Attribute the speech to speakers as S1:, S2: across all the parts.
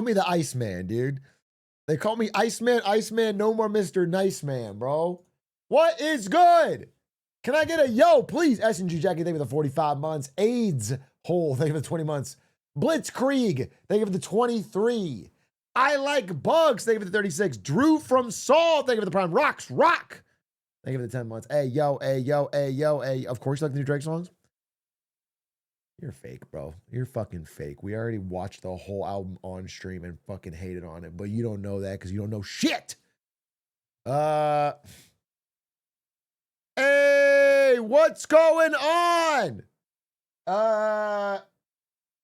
S1: Call me the Iceman, dude. They call me Iceman, Iceman, no more Mr. Nice Man, bro. What is good? Can I get a yo, please? SNG Jackie, thank you for the 45 months. AIDS Hole, thank you for the 20 months. Blitzkrieg, thank you for the 23. I Like Bugs, thank you for the 36. Drew from Saul, thank you for the Prime. Rocks, Rock, thank you for the 10 months. Hey, yo, hey, yo, hey, yo, hey. Of course you like the new Drake songs? You're fake, bro. You're fucking fake. We already watched the whole album on stream and fucking hated on it, but you don't know that because you don't know shit. Hey, what's going on?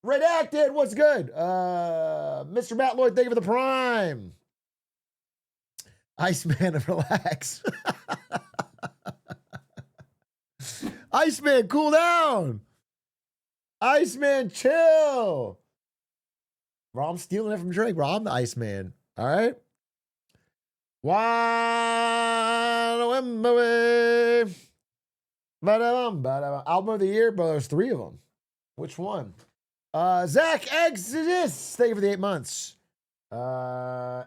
S1: Redacted, what's good? Mr. Matt Lloyd, thank you for the Prime. Iceman, relax. Iceman, cool down. Iceman, chill. Bro, I'm stealing it from Drake, bro. I'm the Iceman. All right? Album of the year, bro. There's 3 of them. Which one? Zach Exodus. Thank you for the 8 months. Atrioc.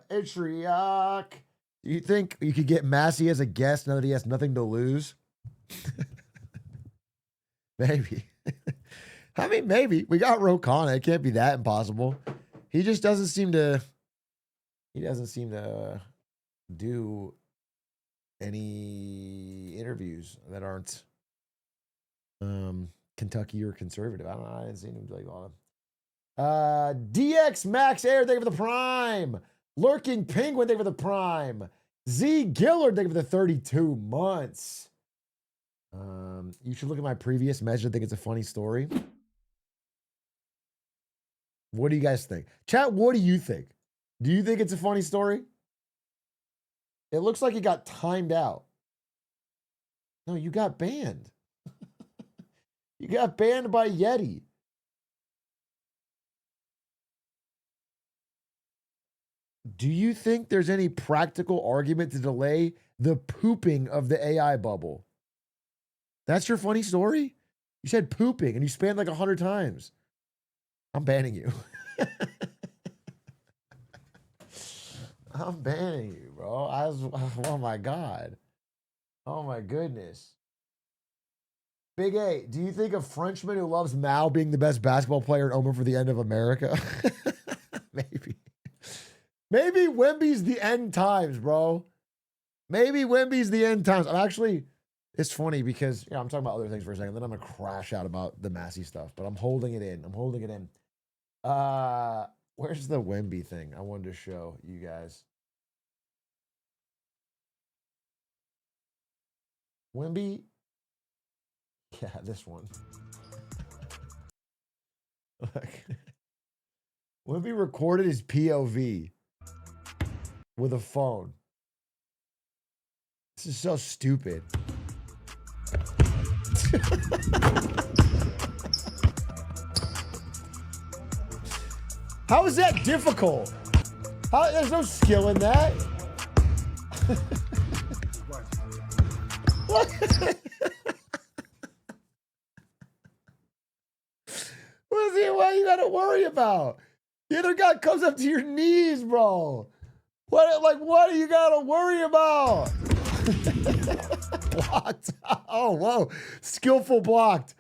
S1: Do you think you could get Massie as a guest now that he has nothing to lose? Maybe. I mean, maybe. We got Rokana. It can't be that impossible. He just doesn't seem to... He doesn't seem to do any interviews that aren't Kentucky or conservative. I don't know. I didn't see him do like a lot of... DX Max Air, thank you for the Prime. Lurking Penguin, thank you for the Prime. Z Gillard, thank you for the 32 months. You should look at my previous measure. I think it's a funny story. What do you guys think? Chat, what do you think? Do you think it's a funny story? It looks like it got timed out. No, you got banned. You got banned by Yeti. Do you think there's any practical argument to delay the pooping of the AI bubble? That's your funny story? You said pooping and you spanned like 100 times. I'm banning you. I'm banning you, bro. Oh my God. Oh my goodness. Big A, do you think a Frenchman who loves Mao being the best basketball player in Omen for the end of America? Maybe. Maybe Wemby's the end times, bro. Maybe Wemby's the end times. I'm actually, it's funny because, I'm talking about other things for a second. Then I'm going to crash out about the Massie stuff, but I'm holding it in. I'm holding it in. Where's the Wemby thing? I wanted to show you guys. Wemby. Yeah, this one. Look. Wemby recorded his POV with a phone. This is so stupid. How is that difficult? There's no skill in that. What you gotta worry about? The other guy comes up to your knees, bro. What do you gotta worry about? Blocked. Oh, whoa. Skillful blocked.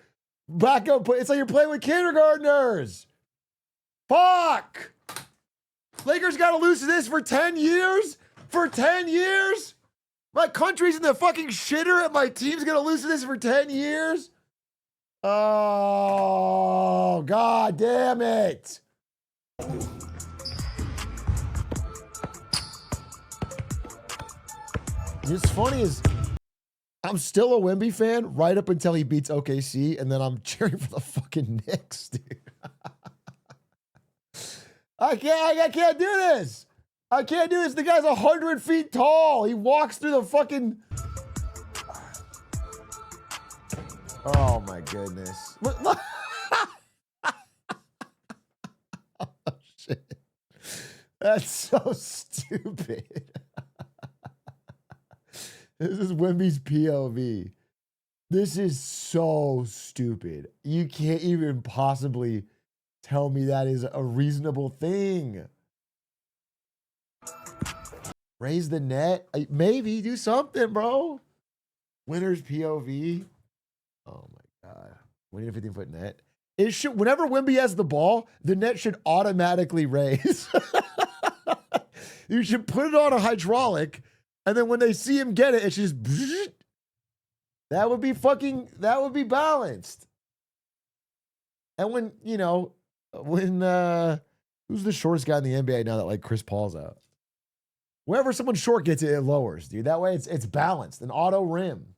S1: Back up. It's like you're playing with kindergartners. Fuck. Lakers gotta lose to this for 10 years? For 10 years? My country's in the fucking shitter and my team's gonna lose to this for 10 years? Oh, God damn it. What's funny is I'm still a Wemby fan right up until he beats OKC, and then I'm cheering for the fucking Knicks, dude. I can't do this. I can't do this. The guy's 100 feet tall. He walks through the fucking... Oh, my goodness. Look. Oh, shit. That's so stupid. This is Wemby's POV. This is so stupid. You can't even possibly tell me that is a reasonable thing. Raise the net. Maybe do something, bro. Winners POV. Oh my god. We need a 15-foot net. It should, whenever Wemby has the ball, the net should automatically raise. You should put it on a hydraulic, and then when they see him get it, it's just that would be balanced. And when, you know, when who's the shortest guy in the NBA now that like Chris Paul's out? Wherever someone short gets it, it lowers, dude. That way it's balanced. An auto rim.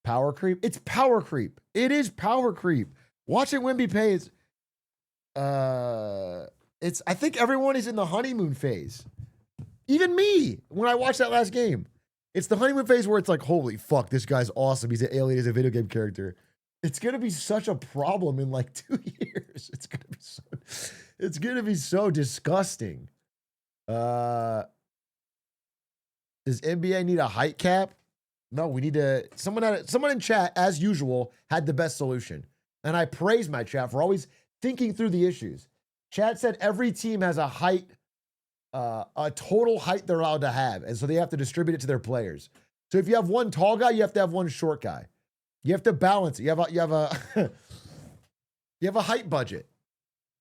S1: Power creep? It's power creep. It is power creep. Watching Wemby play is I think everyone is in the honeymoon phase. Even me, when I watched that last game. It's the honeymoon phase where it's like, holy fuck, this guy's awesome. He's an alien, he's a video game character. It's gonna be such a problem in like 2 years. It's gonna be so disgusting. Does NBA need a height cap? No, we need to. Someone in chat, as usual, had the best solution. And I praise my chat for always thinking through the issues. Chat said every team has a height, a total height they're allowed to have. And so they have to distribute it to their players. So if you have one tall guy, you have to have one short guy. You have to balance it. You have a you have a height budget.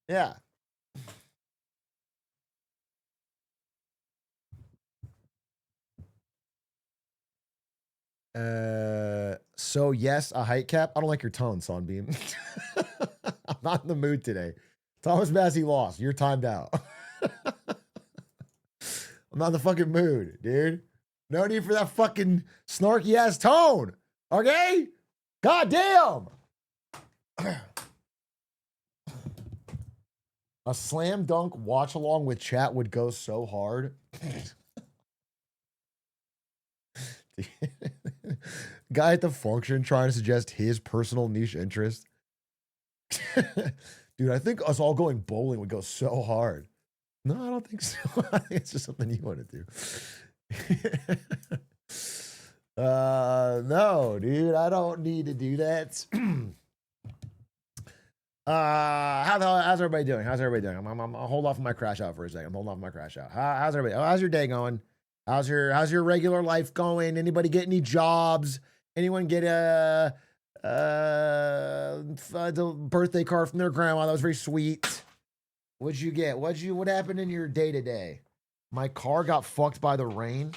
S1: Yeah. So yes, a height cap. I don't like your tone, Sunbeam. I'm not in the mood today. Thomas Massie lost. You're timed out. I'm not in the fucking mood, dude. No need for that fucking snarky ass tone. Okay? God damn. A slam dunk watch along with chat would go so hard. Guy at the function trying to suggest his personal niche interest. Dude, I think us all going bowling would go so hard. No, I don't think so. I think it's just something you want to do. No, dude, I don't need to do that. How's everybody doing? I'm I'll hold off on my crash out for a second. I'm holding off my crash out. How's everybody? How's your day going? How's your regular life going? Anybody get any jobs? Anyone get a birthday card from their grandma? That was very sweet. What'd you get? What happened in your day to day? My car got fucked by the rain.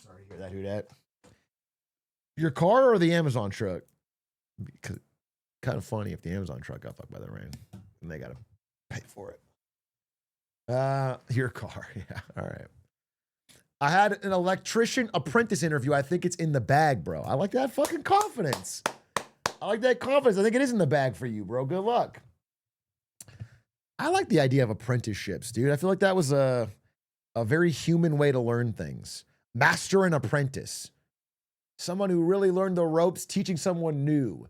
S1: Sorry to hear that, who dat? Your car or the Amazon truck? Because kind of funny if the Amazon truck got fucked by the rain and they gotta pay for it. Your car, yeah. All right. I had an electrician apprentice interview. I think it's in the bag, bro. I like that fucking confidence. I think it is in the bag for you, bro. Good luck. I like the idea of apprenticeships, dude. I feel like that was a very human way to learn things. Master and apprentice. Someone who really learned the ropes, teaching someone new.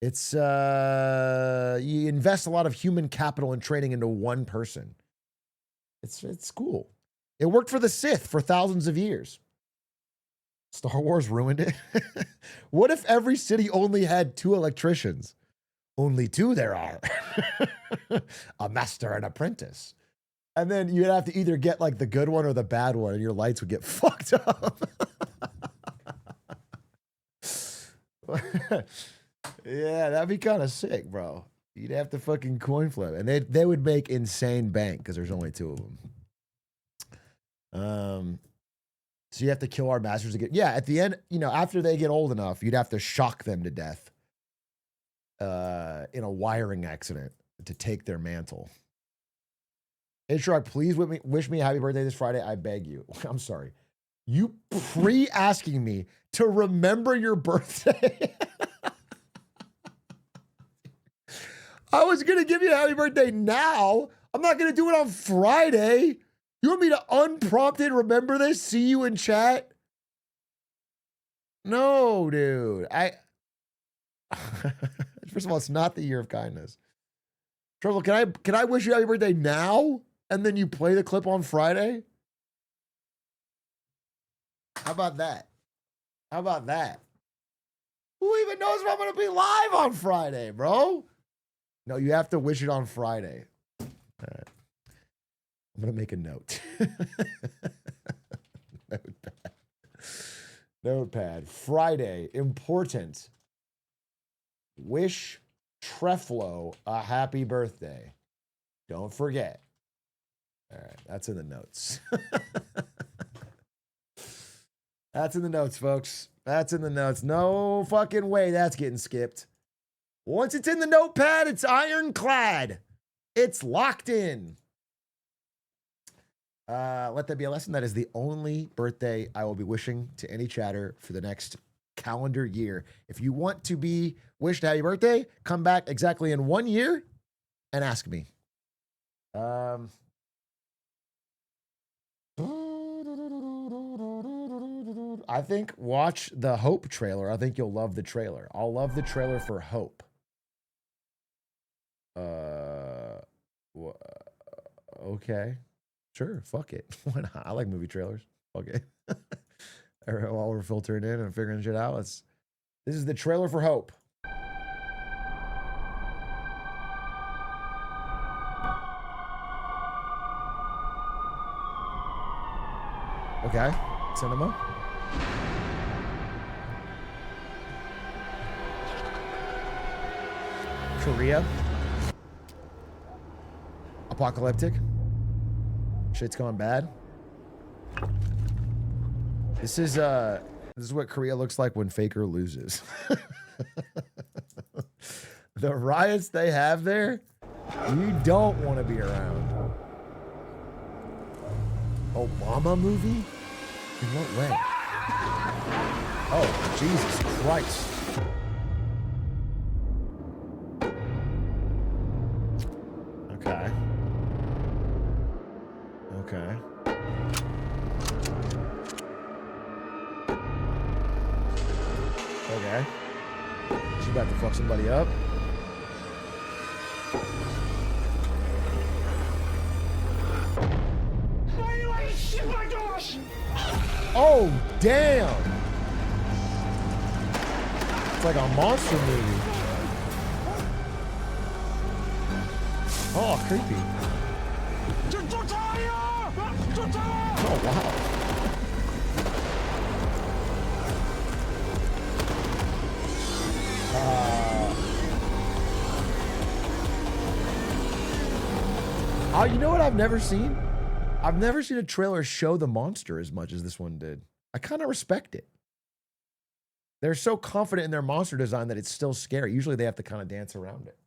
S1: It's, you invest a lot of human capital and training into one person. It's cool. It worked for the Sith for thousands of years. Star Wars ruined it. What if every city only had 2 electricians? Only 2 there are. A master and apprentice. And then you'd have to either get like the good one or the bad one, and your lights would get fucked up. Yeah, that'd be kind of sick, bro. You'd have to fucking coin flip. And they would make insane bank because there's only 2 of them. So you have to kill our masters again. Yeah, at the end, you know, after they get old enough, you'd have to shock them to death in a wiring accident to take their mantle. Atrioc, please wish me a happy birthday this Friday. I beg you. I'm sorry. You pre-asking me to remember your birthday. I was going to give you a happy birthday now. I'm not going to do it on Friday. You want me to unprompted remember this? See you in chat? No, dude. First of all, it's not the year of kindness. Trouble, can I wish you happy birthday now? And then you play the clip on Friday? How about that? Who even knows if I'm going to be live on Friday, bro? No, you have to wish it on Friday. All right. I'm going to make a note. Notepad. Notepad. Friday. Important. Wish Treflo a happy birthday. Don't forget. All right. That's in the notes. That's in the notes, folks. That's in the notes. No fucking way that's getting skipped. Once it's in the notepad, it's ironclad. It's locked in. Let that be a lesson. That is the only birthday I will be wishing to any chatter for the next calendar year. If you want to be wished happy birthday, come back exactly in 1 year and ask me. I think watch the Hope trailer. I think you'll love the trailer. I'll love the trailer for Hope. Okay. Sure, fuck it. Why not? I like movie trailers. Okay. While we're filtering in and figuring shit out, this is the trailer for Hope. Okay. Cinema. Korea. Apocalyptic. Shit's gone bad. This is what Korea looks like when Faker loses. The riots they have there, you don't want to be around. Obama movie? In what way? Oh, Jesus Christ. Okay. Okay. Okay. She about to fuck somebody up. Oh, damn. It's like a monster movie. Oh, creepy. Oh, wow. Oh, you know what I've never seen? I've never seen a trailer show the monster as much as this one did. I kind of respect it. They're so confident in their monster design that it's still scary. Usually they have to kind of dance around it.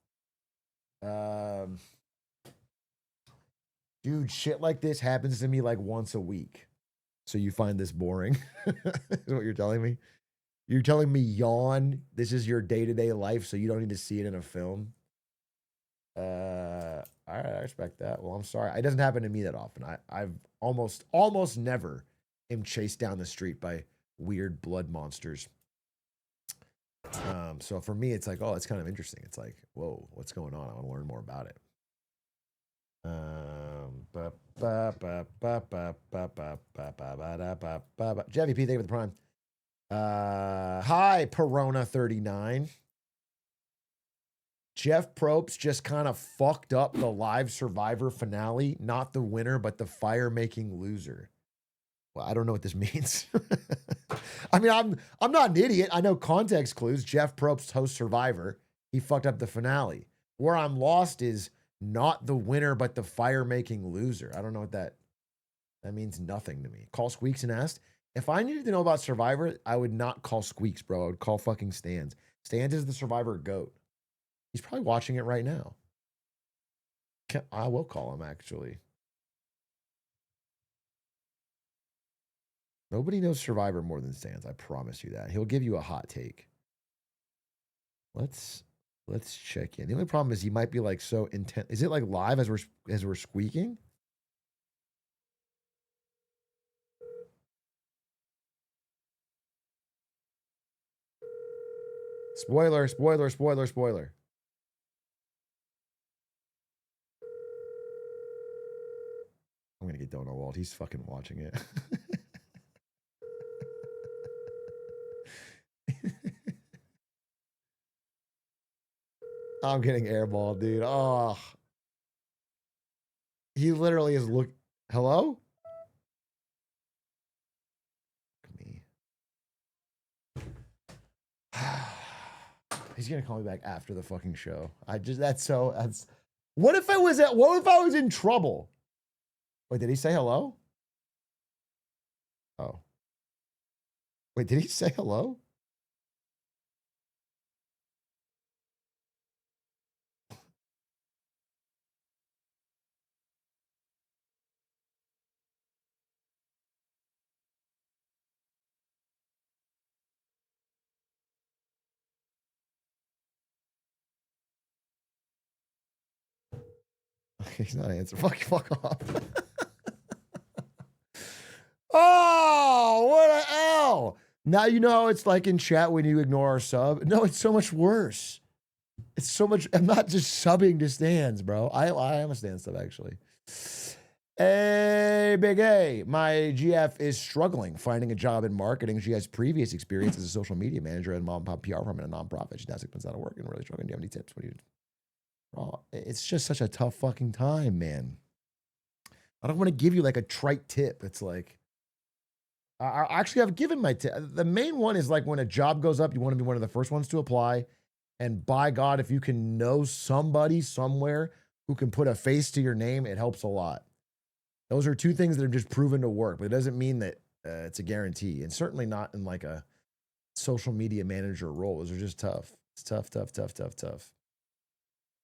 S1: Dude, shit like this happens to me like once a week. So you find this boring? Is what you're telling me? You're telling me yawn, this is your day-to-day life, so you don't need to see it in a film? All right, I respect that. Well, I'm sorry. It doesn't happen to me that often. I've almost never am chased down the street by weird blood monsters. So for me, it's like, oh, it's kind of interesting. It's like, whoa, what's going on? I want to learn more about it. Jeffy P, thank you for the prime. Hi, Perona39. Jeff Probst just kind of fucked up the live Survivor finale. Not the winner, but the fire-making loser. Well, I don't know what this means. I mean, I'm not an idiot. I know context clues. Jeff Probst hosts Survivor. He fucked up the finale. Where I'm lost is not the winner, but the fire-making loser. I don't know what that means. Nothing to me. Call Squeaks and asked. If I needed to know about Survivor, I would not call Squeaks, bro. I would call fucking Stans. Stans is the Survivor GOAT. He's probably watching it right now. I will call him, actually. Nobody knows Survivor more than Stans. I promise you that. He'll give you a hot take. Let's check in. The only problem is he might be like so intense. Is it like live as we're squeaking? Spoiler, spoiler, spoiler, spoiler. I'm gonna get Donald Walt. He's fucking watching it. I'm getting airballed, dude. Oh. He literally is hello? Me. He's gonna call me back after the fucking show. That's what if I was in trouble? Wait, did he say hello? Oh. Wait, did he say hello? He's not answering. Fuck off. Oh, what a L. Now you know how it's like in chat when you ignore our sub. No, it's so much worse. It's so much. I'm not just subbing to stands, bro. I am a stand sub, actually. Hey, Big A. My GF is struggling finding a job in marketing. She has previous experience as a social media manager and mom and pop PR firm in a nonprofit. She now 6 months out of work and really struggling. Do you have any tips? What do you? Oh, it's just such a tough fucking time, man. I don't want to give you like a trite tip. It's like, I've given my tip. The main one is like when a job goes up, you want to be one of the first ones to apply. And by God, if you can know somebody somewhere who can put a face to your name, it helps a lot. Those are two things that are just proven to work, but it doesn't mean that it's a guarantee. And certainly not in like a social media manager role. Those are just tough. It's tough.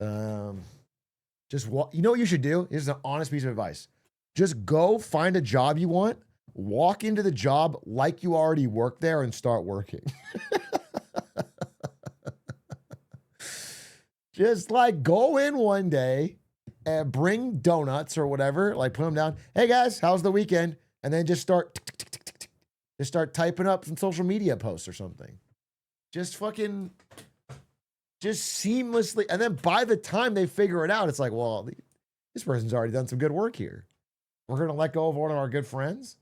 S1: You know what you should do? Here's an honest piece of advice. Just go find a job you want, walk into the job like you already work there and start working. Just like go in one day and bring donuts or whatever, like put them down. Hey guys, how's the weekend? And then just start typing up some social media posts or something. Just seamlessly. And then by the time they figure it out, it's like, well, this person's already done some good work here. We're going to let go of one of our good friends.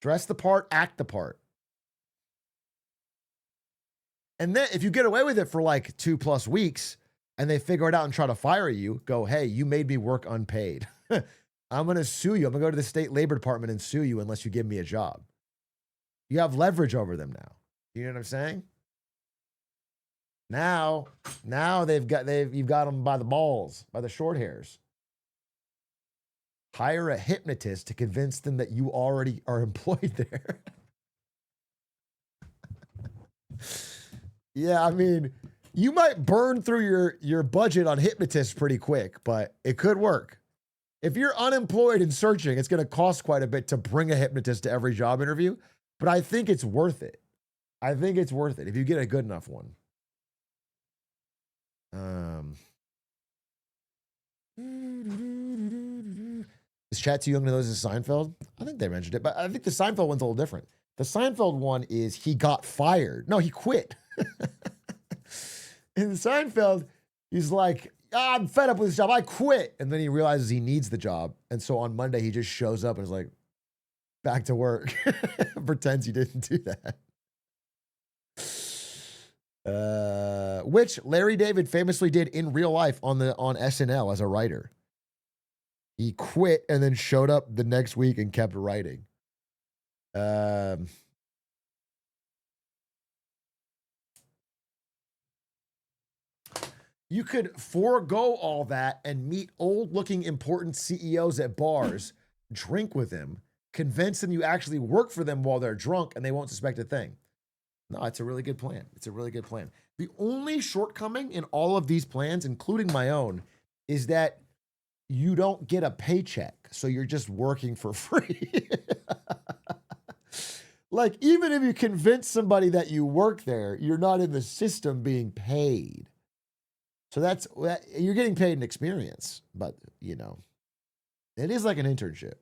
S1: Dress the part, act the part. And then if you get away with it for like 2+ weeks and they figure it out and try to fire you, go, hey, you made me work unpaid. I'm going to sue you. I'm going to go to the state labor department and sue you unless you give me a job. You have leverage over them now. You know what I'm saying? Now you've got them by the balls, by the short hairs. Hire a hypnotist to convince them that you already are employed there. Yeah, I mean, you might burn through your budget on hypnotists pretty quick, but it could work. If you're unemployed and searching, it's going to cost quite a bit to bring a hypnotist to every job interview, but I think it's worth it. I think it's worth it if you get a good enough one. Is chat too young to know this is Seinfeld? I think they mentioned it, but I think the Seinfeld one's a little different. The Seinfeld one is he got fired. No, he quit. In Seinfeld, he's like, I'm fed up with this job. I quit. And then he realizes he needs the job. And so on Monday, he just shows up and is like, back to work. Pretends he didn't do that. Which Larry David famously did in real life on SNL as a writer. He quit and then showed up the next week and kept writing. You could forego all that and meet old-looking important CEOs at bars, drink with them, convince them you actually work for them while they're drunk, and they won't suspect a thing. No, it's a really good plan. It's a really good plan. The only shortcoming in all of these plans, including my own, is that you don't get a paycheck, so you're just working for free. Like, even if you convince somebody that you work there, you're not in the system being paid. So you're getting paid in experience, but you know, it is like an internship.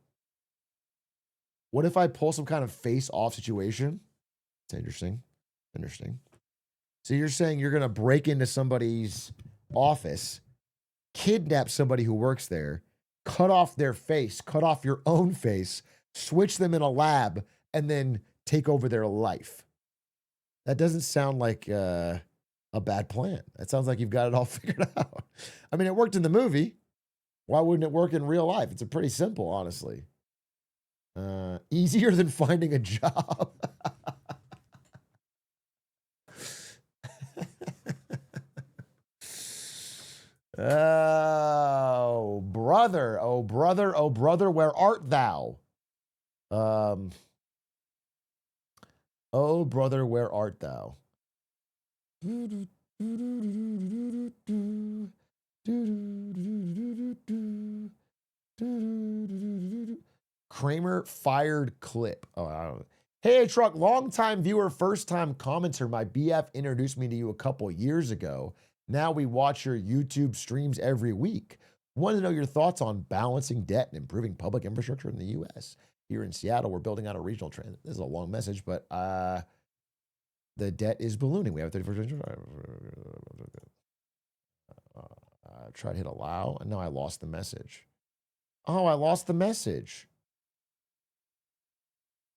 S1: What if I pull some kind of face-off situation? It's interesting. So you're saying you're going to break into somebody's office, kidnap somebody who works there, cut off their face, cut off your own face, switch them in a lab, and then take over their life. That doesn't sound like a bad plan. It sounds like you've got it all figured out. I mean, it worked in the movie. Why wouldn't it work in real life? It's a pretty simple, honestly. Easier than finding a job. Oh, brother. Oh, brother. Oh, brother. Where art thou? Oh, brother. Where art thou? Kramer fired clip. Oh, I don't know. Hey, Atrioc, long-time viewer, first-time commenter. My BF introduced me to you a couple years ago. Now we watch your YouTube streams every week. Want to know your thoughts on balancing debt and improving public infrastructure in the U.S. Here in Seattle, we're building out a regional transit. This is a long message, but the debt is ballooning. We have 30%. Try to hit allow. No, I lost the message. Oh, I lost the message.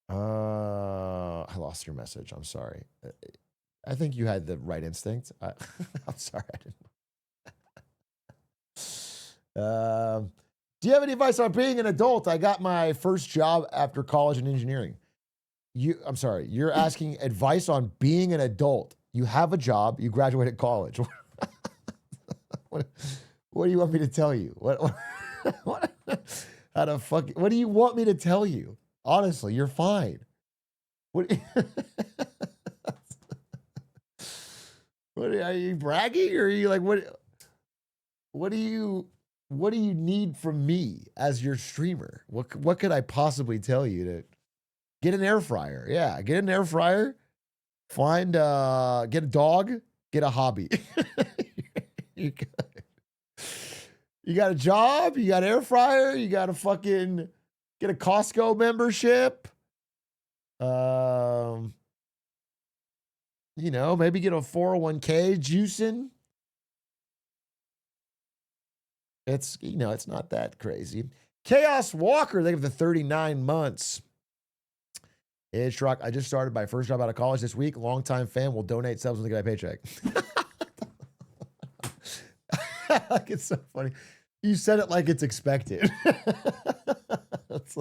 S1: I lost your message. I'm sorry. I think you had the right instinct. I'm sorry. I didn't. Do you have any advice on being an adult? I got my first job after college in engineering. I'm sorry. You're asking advice on being an adult. You have a job. You graduated college. What do you want me to tell you? What do you want me to tell you? Honestly, you're fine. What are you bragging, or are you like what do you need from me as your streamer? What could I possibly tell you? To get an air fryer? Yeah, get an air fryer. Find get a dog, get a hobby. You got a job, you got an air fryer, you got to fucking get a Costco membership. You know, maybe get a 401k juicing. It's, you know, it's not that crazy. Chaos Walker, they have the 39 months. Hey, Atrioc, I just started my first job out of college this week. Longtime fan, will donate subs when they get my paycheck. Like, it's so funny. You said it like it's expected. It's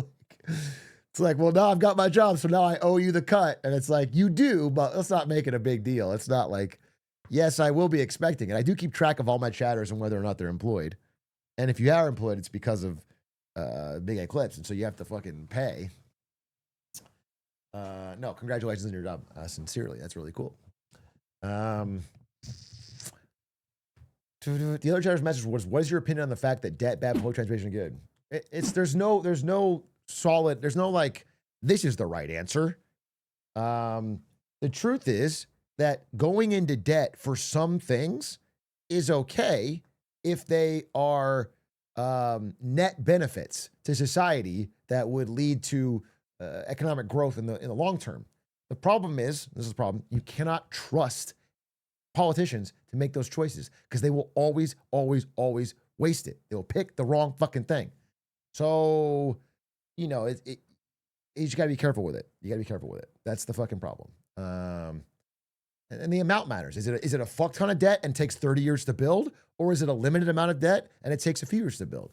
S1: like, well, now I've got my job, so now I owe you the cut. And it's like, you do, but let's not make it a big deal. It's not like, yes, I will be expecting it. I do keep track of all my chatters and whether or not they're employed. And if you are employed, it's because of Big Eclipse. And so you have to fucking pay. No, congratulations on your job. Sincerely, that's really cool. The other chatter's message was, what is your opinion on the fact that debt, bad, public transportation good? There's no solid, there's no like, this is the right answer. The truth is that going into debt for some things is okay if they are net benefits to society that would lead to economic growth in the long term. The problem is, this is the problem, you cannot trust politicians to make those choices because they will always waste it. They'll pick the wrong fucking thing. So, you know, you just gotta be careful with it. You gotta be careful with it. That's the fucking problem. And the amount matters. Is it a fuck ton of debt and takes 30 years to build, or is it a limited amount of debt and it takes a few years to build?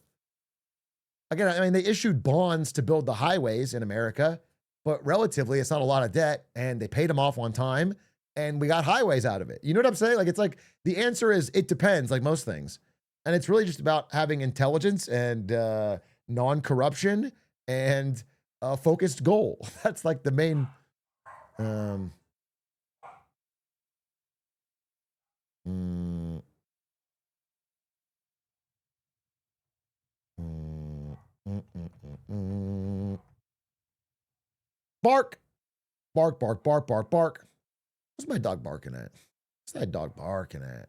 S1: Again, I mean, they issued bonds to build the highways in America, but relatively, it's not a lot of debt, and they paid them off on time, and we got highways out of it. You know what I'm saying? Like, it's like, the answer is, it depends, like most things. And it's really just about having intelligence and non-corruption and a focused goal. That's like the main... Bark. Bark, bark, bark, bark, bark. What's my dog barking at? What's that dog barking at?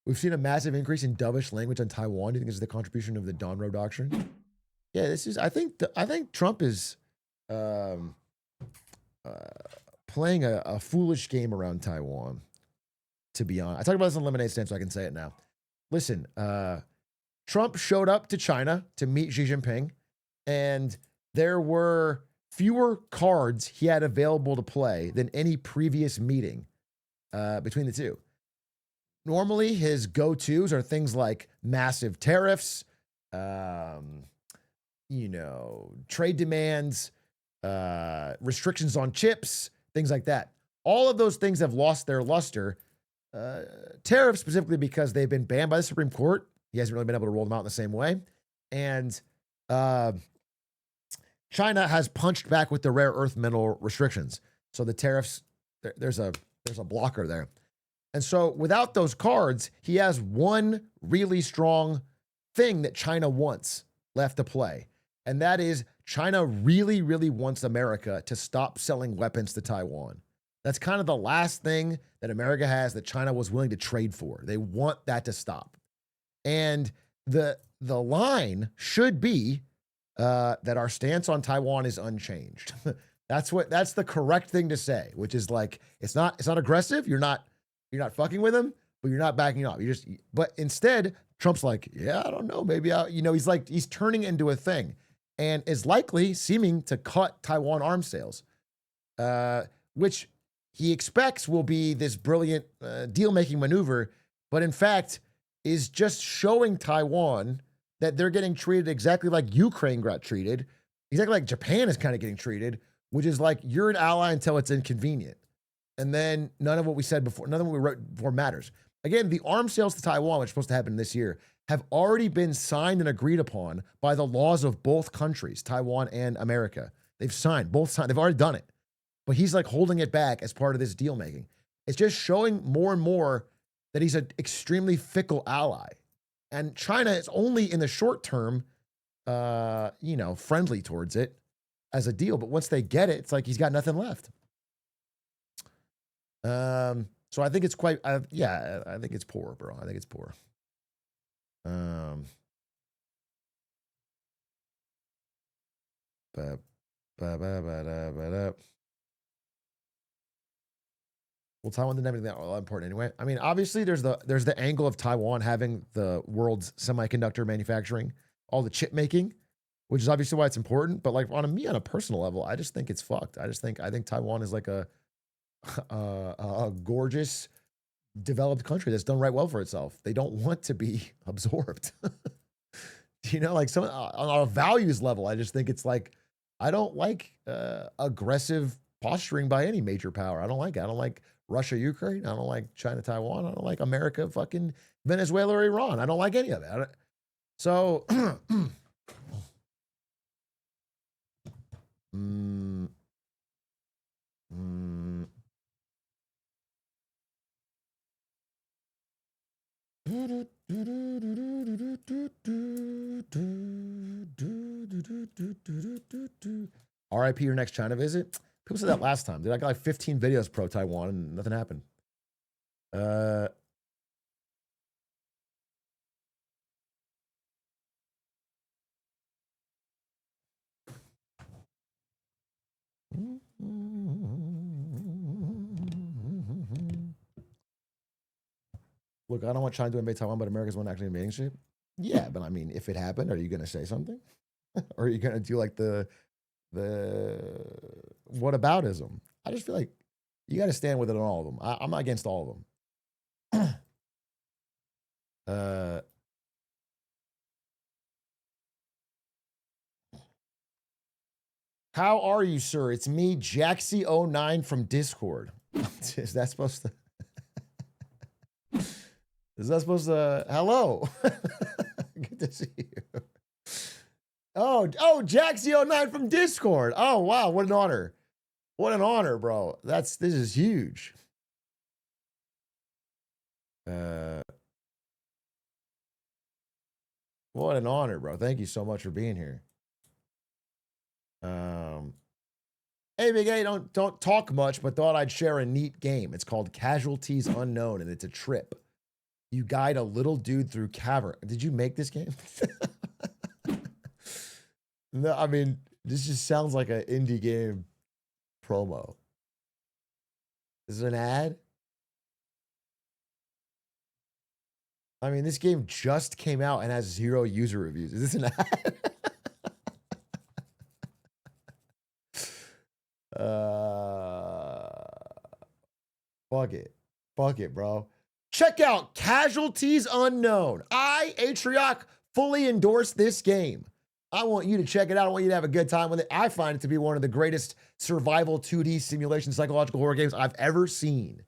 S1: We've seen a massive increase in dovish language on Taiwan. Do you think this is the contribution of the Donroe Doctrine? Yeah, this is, I think Trump is playing a foolish game around Taiwan, to be honest. I talked about this on Lemonade Stand, so I can say it now. Listen, Trump showed up to China to meet Xi Jinping, and there were fewer cards he had available to play than any previous meeting between the two. Normally, his go-tos are things like massive tariffs, trade demands, restrictions on chips, things like that. All of those things have lost their luster. Tariffs specifically because they've been banned by the Supreme Court. He hasn't really been able to roll them out in the same way. And China has punched back with the rare earth mineral restrictions. So the tariffs, there's a blocker there. And so without those cards, he has one really strong thing that China wants left to play. And that is China really, really wants America to stop selling weapons to Taiwan. That's kind of the last thing that America has that China was willing to trade for. They want that to stop. And the line should be that our stance on Taiwan is unchanged. That's the correct thing to say, which is like, it's not aggressive. You're not fucking with him, but you're not backing off. But instead, Trump's like, yeah, I don't know. Maybe he's turning into a thing and is likely seeming to cut Taiwan arms sales, which he expects will be this brilliant deal-making maneuver, but in fact is just showing Taiwan that they're getting treated exactly like Ukraine got treated, exactly like Japan is kind of getting treated, which is like you're an ally until it's inconvenient. And then none of what we said before, none of what we wrote before matters. Again, the arms sales to Taiwan, which is supposed to happen this year, have already been signed and agreed upon by the laws of both countries, Taiwan and America. They've signed, they've already done it. But he's like holding it back as part of this deal making. It's just showing more and more that he's an extremely fickle ally. And China is only in the short term, friendly towards it as a deal. But once they get it, it's like he's got nothing left. So I think it's I think it's poor, bro. I think it's poor. Well, Taiwan didn't have anything that important anyway. I mean, obviously, there's the angle of Taiwan having the world's semiconductor manufacturing, all the chip making, which is obviously why it's important. But like on a personal level, I just think it's fucked. I think Taiwan is like a gorgeous, developed country that's done right well for itself. They don't want to be absorbed. Like some on a values level, I just think it's like I don't like aggressive posturing by any major power. I don't like it. I don't like Russia, Ukraine. I don't like China, Taiwan. I don't like America, fucking Venezuela or Iran. I don't like any of it. So, RIP your next China visit. People said that last time. Dude, I got like 15 videos pro Taiwan and nothing happened. Look, I don't want China to invade Taiwan, but America's one actually invading shit. Yeah, but I mean, if it happened, are you going to say something? Or are you going to do like the whataboutism? I just feel like you got to stand with it on all of them. I'm not against all of them. How are you, sir? It's me, Jaxie09 from Discord. Is that supposed to? Is that supposed to? Hello. Good to see you. Oh, Jaxie09 from Discord. Oh, wow. What an honor. What an honor, bro. This is huge. What an honor, bro. Thank you so much for being here. Hey, Big A, don't talk much, but thought I'd share a neat game. It's called Casualties Unknown, and it's a trip. You guide a little dude through cavern. Did you make this game? No, I mean, this just sounds like an indie game promo. Is it an ad? I mean, this game just came out and has 0 user reviews. Is this an ad? Fuck it. Fuck it, bro. Check out Casualties Unknown. I, Atrioc, fully endorse this game. I want you to check it out. I want you to have a good time with it. I find it to be one of the greatest survival 2D simulation psychological horror games I've ever seen.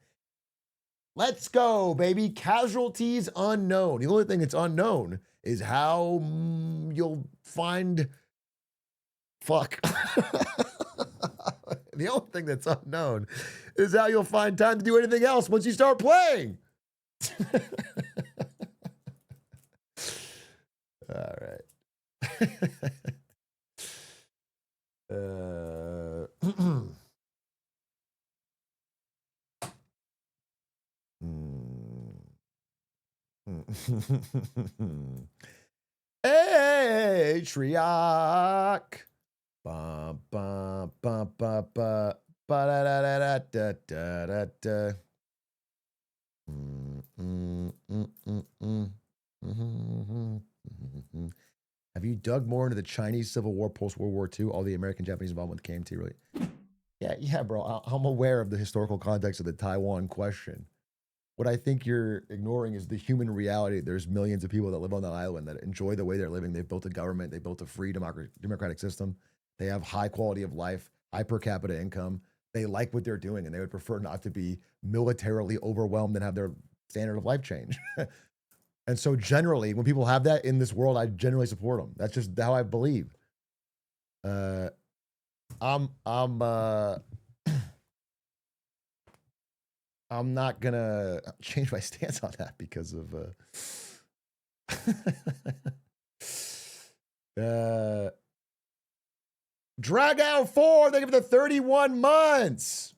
S1: Let's go, baby. Casualties Unknown. The only thing that's unknown is how you'll find... Fuck. The only thing that's unknown is how you'll find time to do anything else once you start playing. All right. Atrioc. Bum, bum, bum, bum, bum. Ba-da-da-da-da-da-da-da. Have you dug more into the Chinese Civil War, post-World War II, all the American-Japanese involvement with KMT, really? Yeah, bro. I'm aware of the historical context of the Taiwan question. What I think you're ignoring is the human reality. There's millions of people that live on that island that enjoy the way they're living. They've built a government. They built a free democratic system. They have high quality of life, high per capita income. They like what they're doing, and they would prefer not to be militarily overwhelmed and have their standard of life change. And so generally, when people have that in this world, I generally support them. That's just how I believe. I'm not gonna change my stance on that because of Drag Out 4, thank you for the 31 months.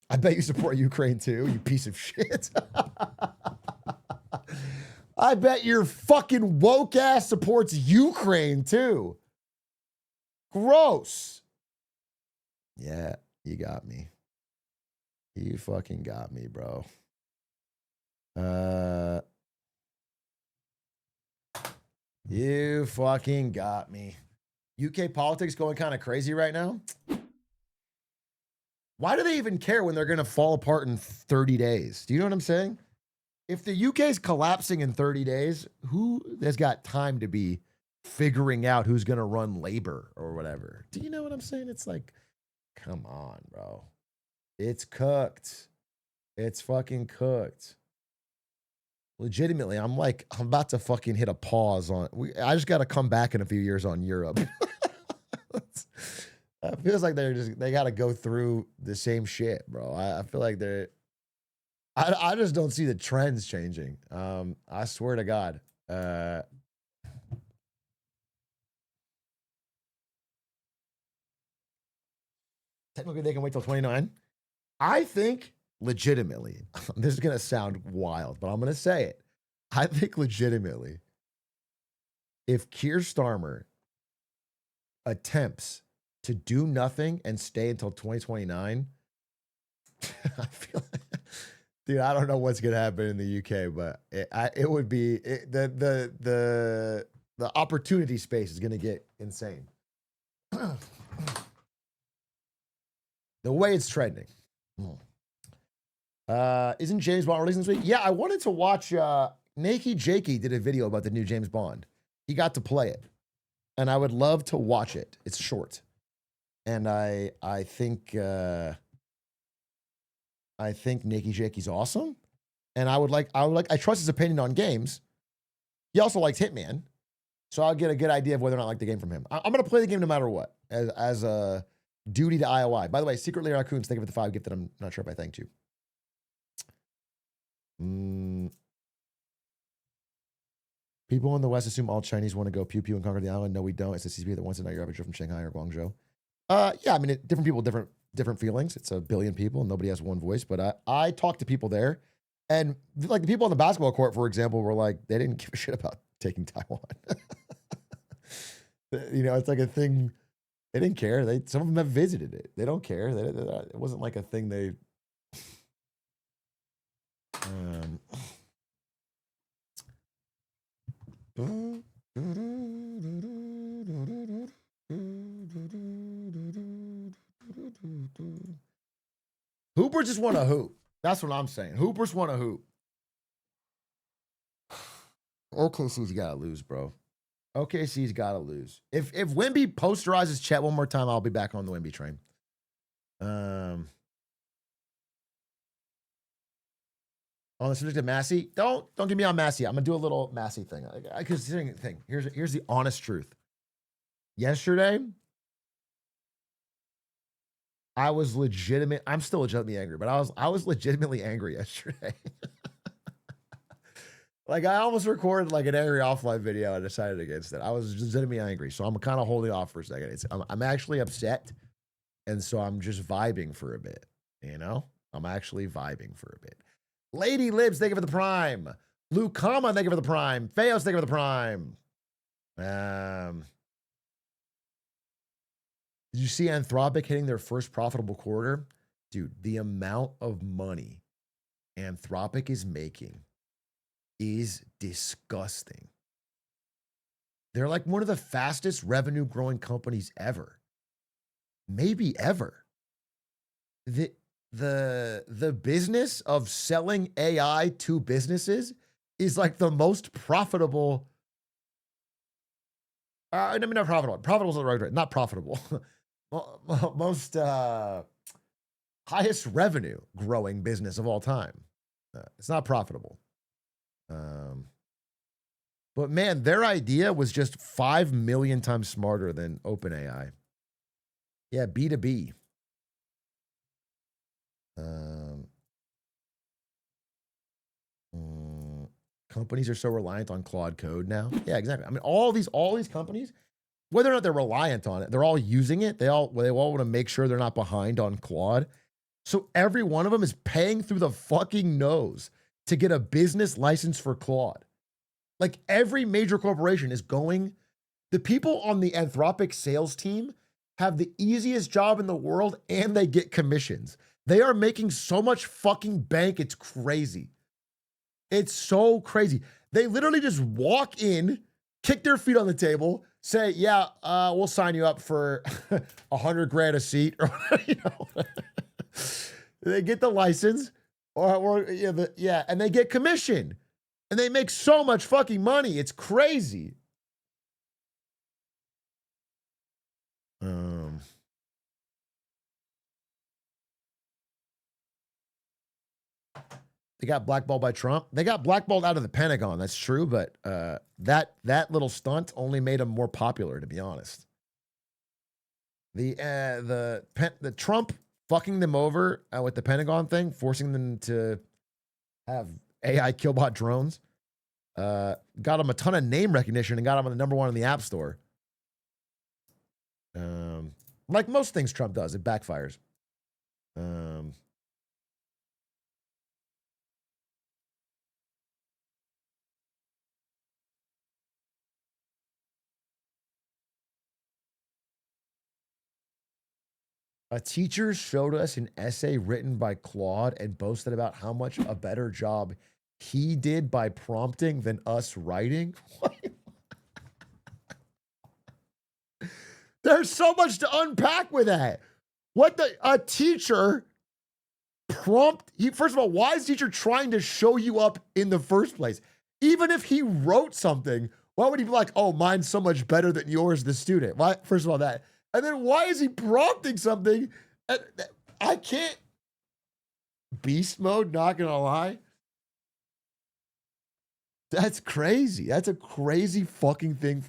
S1: I bet you support Ukraine too, you piece of shit. I bet your fucking woke ass supports Ukraine too. Gross. Yeah, you got me. You fucking got me, bro. You fucking got me. UK politics going kind of crazy right now. Why do they even care when they're going to fall apart in 30 days? Do you know what I'm saying? If the UK is collapsing in 30 days, who has got time to be figuring out who's going to run Labor or whatever? Do you know what I'm saying? It's like, come on, bro. It's cooked. It's fucking cooked. Legitimately, I'm about to fucking hit a pause on. I just got to come back in a few years on Europe. It feels like they got to go through the same shit, bro. I feel like I just don't see the trends changing. I swear to God. Technically, they can wait till 29. I think legitimately, this is going to sound wild, but I'm going to say it. I think legitimately, if Keir Starmer attempts to do nothing and stay until 2029, I feel like, dude, I don't know what's going to happen in the UK, but it would be the opportunity space is going to get insane. The way it's trending. Isn't James Bond releasing this week? Yeah, I wanted to watch. NakeyJakey did a video about the new James Bond. He got to play it, and I would love to watch it. It's short, and I think NakeyJakey's awesome, and I trust his opinion on games. He also likes Hitman, so I'll get a good idea of whether or not I like the game from him. I'm gonna play the game no matter what, as a duty to IOI. By the way, Secretly Raccoons, thank you for the 5 gifted. I'm not sure if I thanked you. People in the West assume all Chinese want to go pew pew and conquer the island. No, we don't. It's a CCP that wants to know you're average from Shanghai or Guangzhou. Yeah, I mean, different people, different feelings. It's a billion people, and nobody has one voice. But I talked to people there, and like the people on the basketball court, for example, were like, they didn't give a shit about taking Taiwan. You know, it's like a thing. They didn't care. Some of them have visited it. They don't care. It wasn't like a thing they. Hoopers just want to hoop. That's what I'm saying. Hoopers want to hoop. OKC's got to lose, bro. OKC's got to lose. If Wemby posterizes Chet one more time, I'll be back on the Wemby train. On the subject of Massie, don't get me on Massie. I'm gonna do a little Massie thing. Because here's the honest truth. Yesterday, I was legitimate. I'm still legitimately angry, but I was legitimately angry yesterday. Like I almost recorded like an angry offline video and decided against it. I was legitimately angry, so I'm kind of holding off for a second. I'm actually upset, and so I'm just vibing for a bit. You know, I'm actually vibing for a bit. Lady Libs, thank you for the prime. Lucama, thank you for the prime. Feos, thank you for the prime. Did you see Anthropic hitting their first profitable quarter? Dude, the amount of money Anthropic is making is disgusting. They're like one of the fastest revenue growing companies ever. Maybe ever. The business of selling AI to businesses is like the most profitable. I mean, not profitable. Profitable is the right word. Not profitable. Most highest revenue growing business of all time. It's not profitable. But man, their idea was just 5 million times smarter than OpenAI. Yeah, B2B. Companies are so reliant on Claude Code now. Yeah, exactly. I mean, all these companies, whether or not they're reliant on it, they're all using it. They all want to make sure they're not behind on Claude. So every one of them is paying through the fucking nose to get a business license for Claude. Like every major corporation is going. The people on the Anthropic sales team have the easiest job in the world and they get commissions. They are making so much fucking bank. It's crazy. It's so crazy. They literally just walk in, kick their feet on the table, say, yeah, we'll sign you up for $100,000 a seat. Or, you know, they get the license and they get commission and they make so much fucking money. It's crazy. They got blackballed by Trump. They got blackballed out of the Pentagon. That's true, but that little stunt only made them more popular, to be honest. The Trump fucking them over with the Pentagon thing, forcing them to have AI killbot drones, got them a ton of name recognition and got them on the #1 in the App Store. Like most things Trump does, it backfires. A teacher showed us an essay written by Claude and boasted about how much a better job he did by prompting than us writing. There's so much to unpack with that. A teacher prompt? First of all, why is teacher trying to show you up in the first place? Even if he wrote something, why would he be like, oh, mine's so much better than yours, the student? Why? First of all, that. And then why is he prompting something? I can't. Beast mode, not going to lie. That's crazy. That's a crazy fucking thing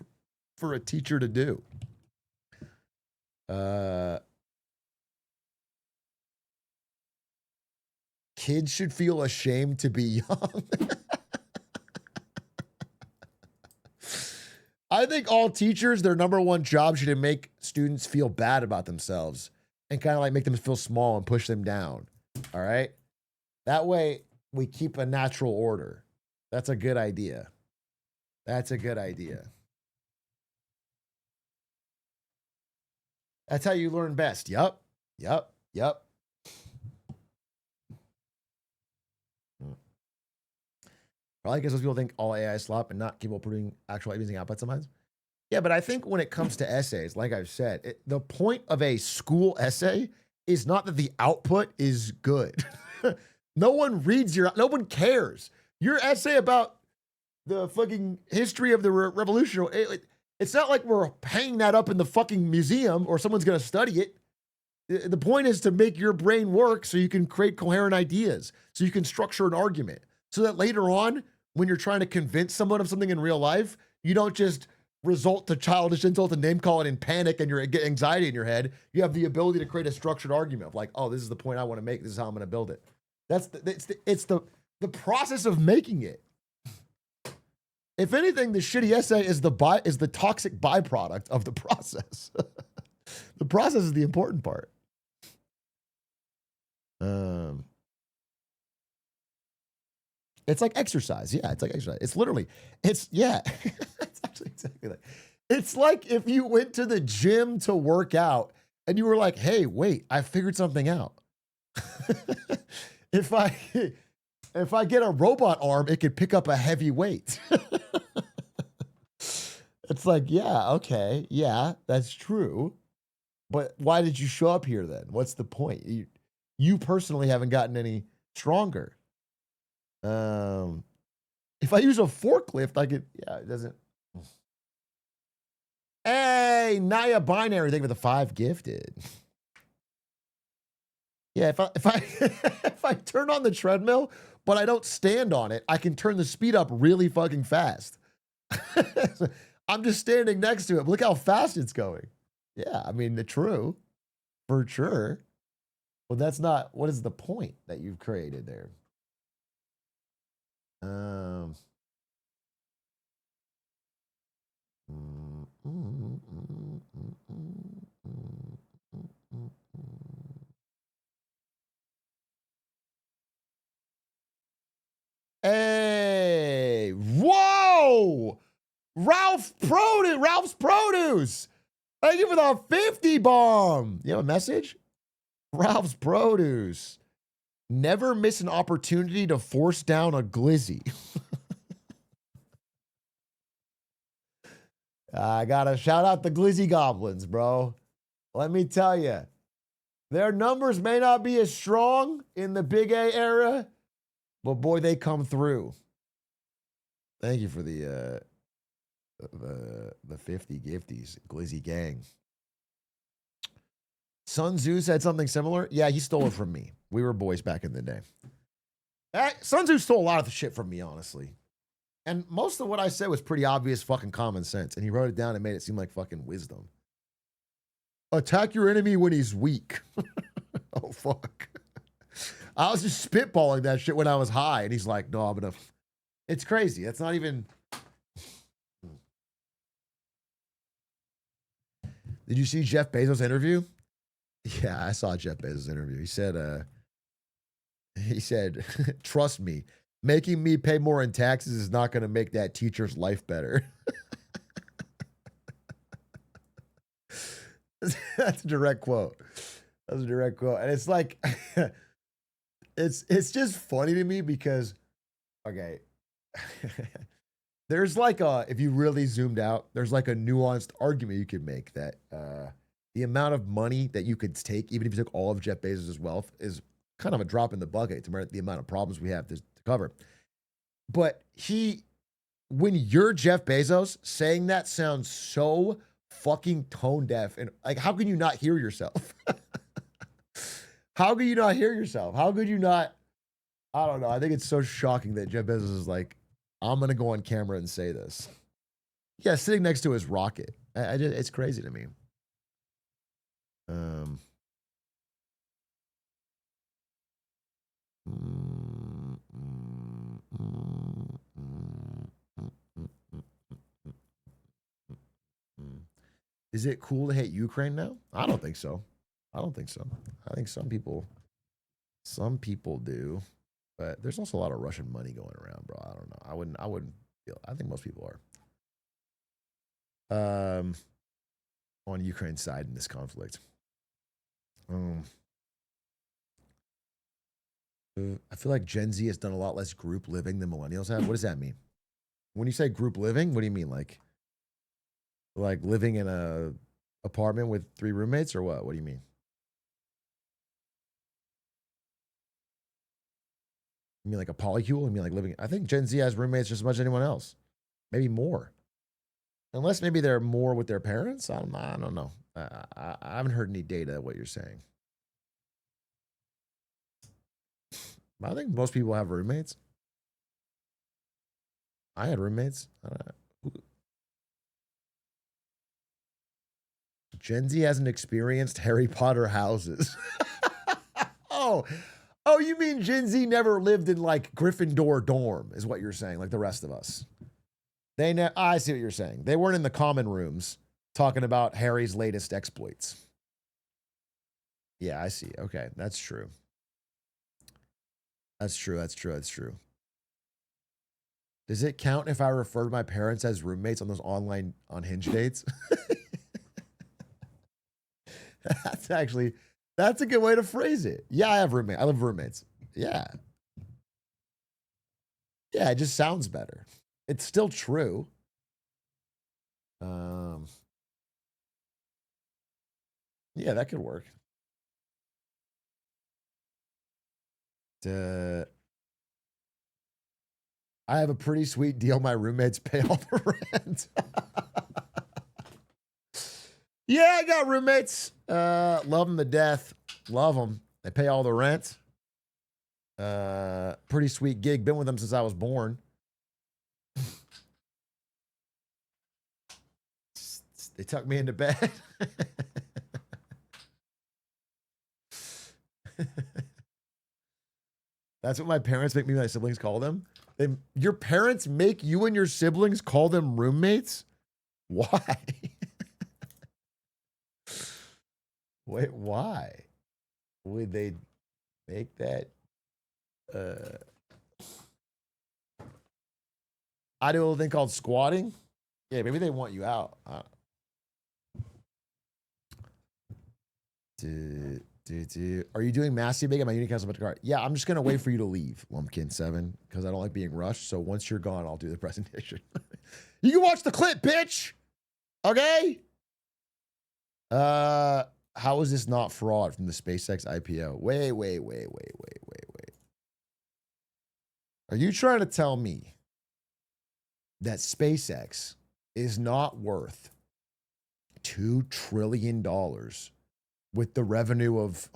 S1: for a teacher to do. Kids should feel ashamed to be young. I think all teachers, their #1 job should make students feel bad about themselves and kind of like make them feel small and push them down. All right? That way we keep a natural order. That's a good idea. That's a good idea. That's how you learn best. Yup. Probably because those people think all AI is slop and not capable of producing actual amazing output sometimes. Yeah, but I think when it comes to essays, like I've said, the point of a school essay is not that the output is good. No one reads no one cares. Your essay about the fucking history of the revolution, it's not like we're hanging that up in the fucking museum or someone's going to study it. The point is to make your brain work so you can create coherent ideas, so you can structure an argument, so that later on, when you're trying to convince someone of something in real life, you don't just resort to childish insult and name call it in panic and you get anxiety in your head. You have the ability to create a structured argument of like, oh, this is the point I want to make. This is how I'm going to build it. It's the process of making it. If anything, the shitty essay is the toxic byproduct of the process. The process is the important part. It's like exercise. Yeah, it's like exercise. It's literally, it's actually exactly like, it's like if you went to the gym to work out and you were like, hey, wait, I figured something out. If I get a robot arm, it could pick up a heavy weight. It's like, yeah, okay, yeah, that's true. But why did you show up here then? What's the point? You personally haven't gotten any stronger. If I use a forklift, I could, yeah, it doesn't. Hey, Naya Binary, thank you for the 5 gifted. Yeah, if I turn on the treadmill, but I don't stand on it, I can turn the speed up really fucking fast. I'm just standing next to it. Look how fast it's going. Yeah, I mean, true, for sure. Well, that's not, what is the point that you've created there? Hey, whoa! Ralph's Produce. Thank you for the 50 bomb. You have a message? Ralph's Produce. Never miss an opportunity to force down a glizzy. I gotta shout out the glizzy goblins, bro. Let me tell you, their numbers may not be as strong in the Big A era, but boy, they come through. Thank you for the 50 gifties, glizzy gang. Sun Tzu said something similar. Yeah, he stole it from me. We were boys back in the day. Sun Tzu stole a lot of the shit from me, honestly. And most of what I said was pretty obvious fucking common sense. And he wrote it down and made it seem like fucking wisdom. Attack your enemy when he's weak. Oh, fuck. I was just spitballing that shit when I was high. And he's like, no, I'm gonna... It's crazy. That's not even... Did you see Jeff Bezos' interview? Yeah, I saw Jeff Bezos' interview. He said, trust me, making me pay more in taxes is not going to make that teacher's life better. That's a direct quote. That's a direct quote. And it's like, it's just funny to me because, okay, there's like if you really zoomed out, there's like a nuanced argument you could make that the amount of money that you could take, even if you took all of Jeff Bezos' wealth, is kind of a drop in the bucket to the amount of problems we have to cover. But when you're Jeff Bezos, saying that sounds so fucking tone deaf. And like, how can you not hear yourself? How can you not hear yourself? How could you not? I don't know. I think it's so shocking that Jeff Bezos is like, I'm going to go on camera and say this. Yeah, sitting next to his rocket. It's crazy to me. Is it cool to hate Ukraine now? I don't think so. I don't think so. I think some people do, but there's also a lot of Russian money going around, bro. I don't know. I wouldn't feel. I think most people are on Ukraine's side in this conflict. I feel like Gen Z has done a lot less group living than millennials have. What does that mean? When you say group living, what do you mean? Like living in a apartment with 3 roommates or what? What do you mean? You mean like a polycule? You mean like living? I think Gen Z has roommates just as much as anyone else. Maybe more. Unless maybe they're more with their parents. I don't know. I haven't heard any data of what you're saying. I think most people have roommates. I had roommates. Gen Z hasn't experienced Harry Potter houses. Oh, you mean Gen Z never lived in like Gryffindor dorm is what you're saying, like the rest of us. I see what you're saying. They weren't in the common rooms talking about Harry's latest exploits. Yeah, I see. Okay, that's true. That's true. Does it count if I refer to my parents as roommates on those online on Hinge dates? That's a good way to phrase it. Yeah, I have roommates. I live with roommates. Yeah. Yeah, it just sounds better. It's still true. Yeah, that could work. I have a pretty sweet deal. My roommates pay all the rent. Yeah, I got roommates. Love them to death. Love them. They pay all the rent. Pretty sweet gig. Been with them since I was born. They tuck me into bed. That's what my parents make me and my siblings call them. Your parents make you and your siblings call them roommates? Why? Wait, why would they make that? I do a little thing called squatting. Yeah, maybe they want you out. Are you doing Massie big at my Unicast about the card? Yeah, I'm just gonna wait for you to leave, Lumpkin7, because I don't like being rushed. So once you're gone, I'll do the presentation. You can watch the clip, bitch. Okay. How is this not fraud from the SpaceX IPO? Wait. Are you trying to tell me that SpaceX is not worth $2 trillion with the revenue of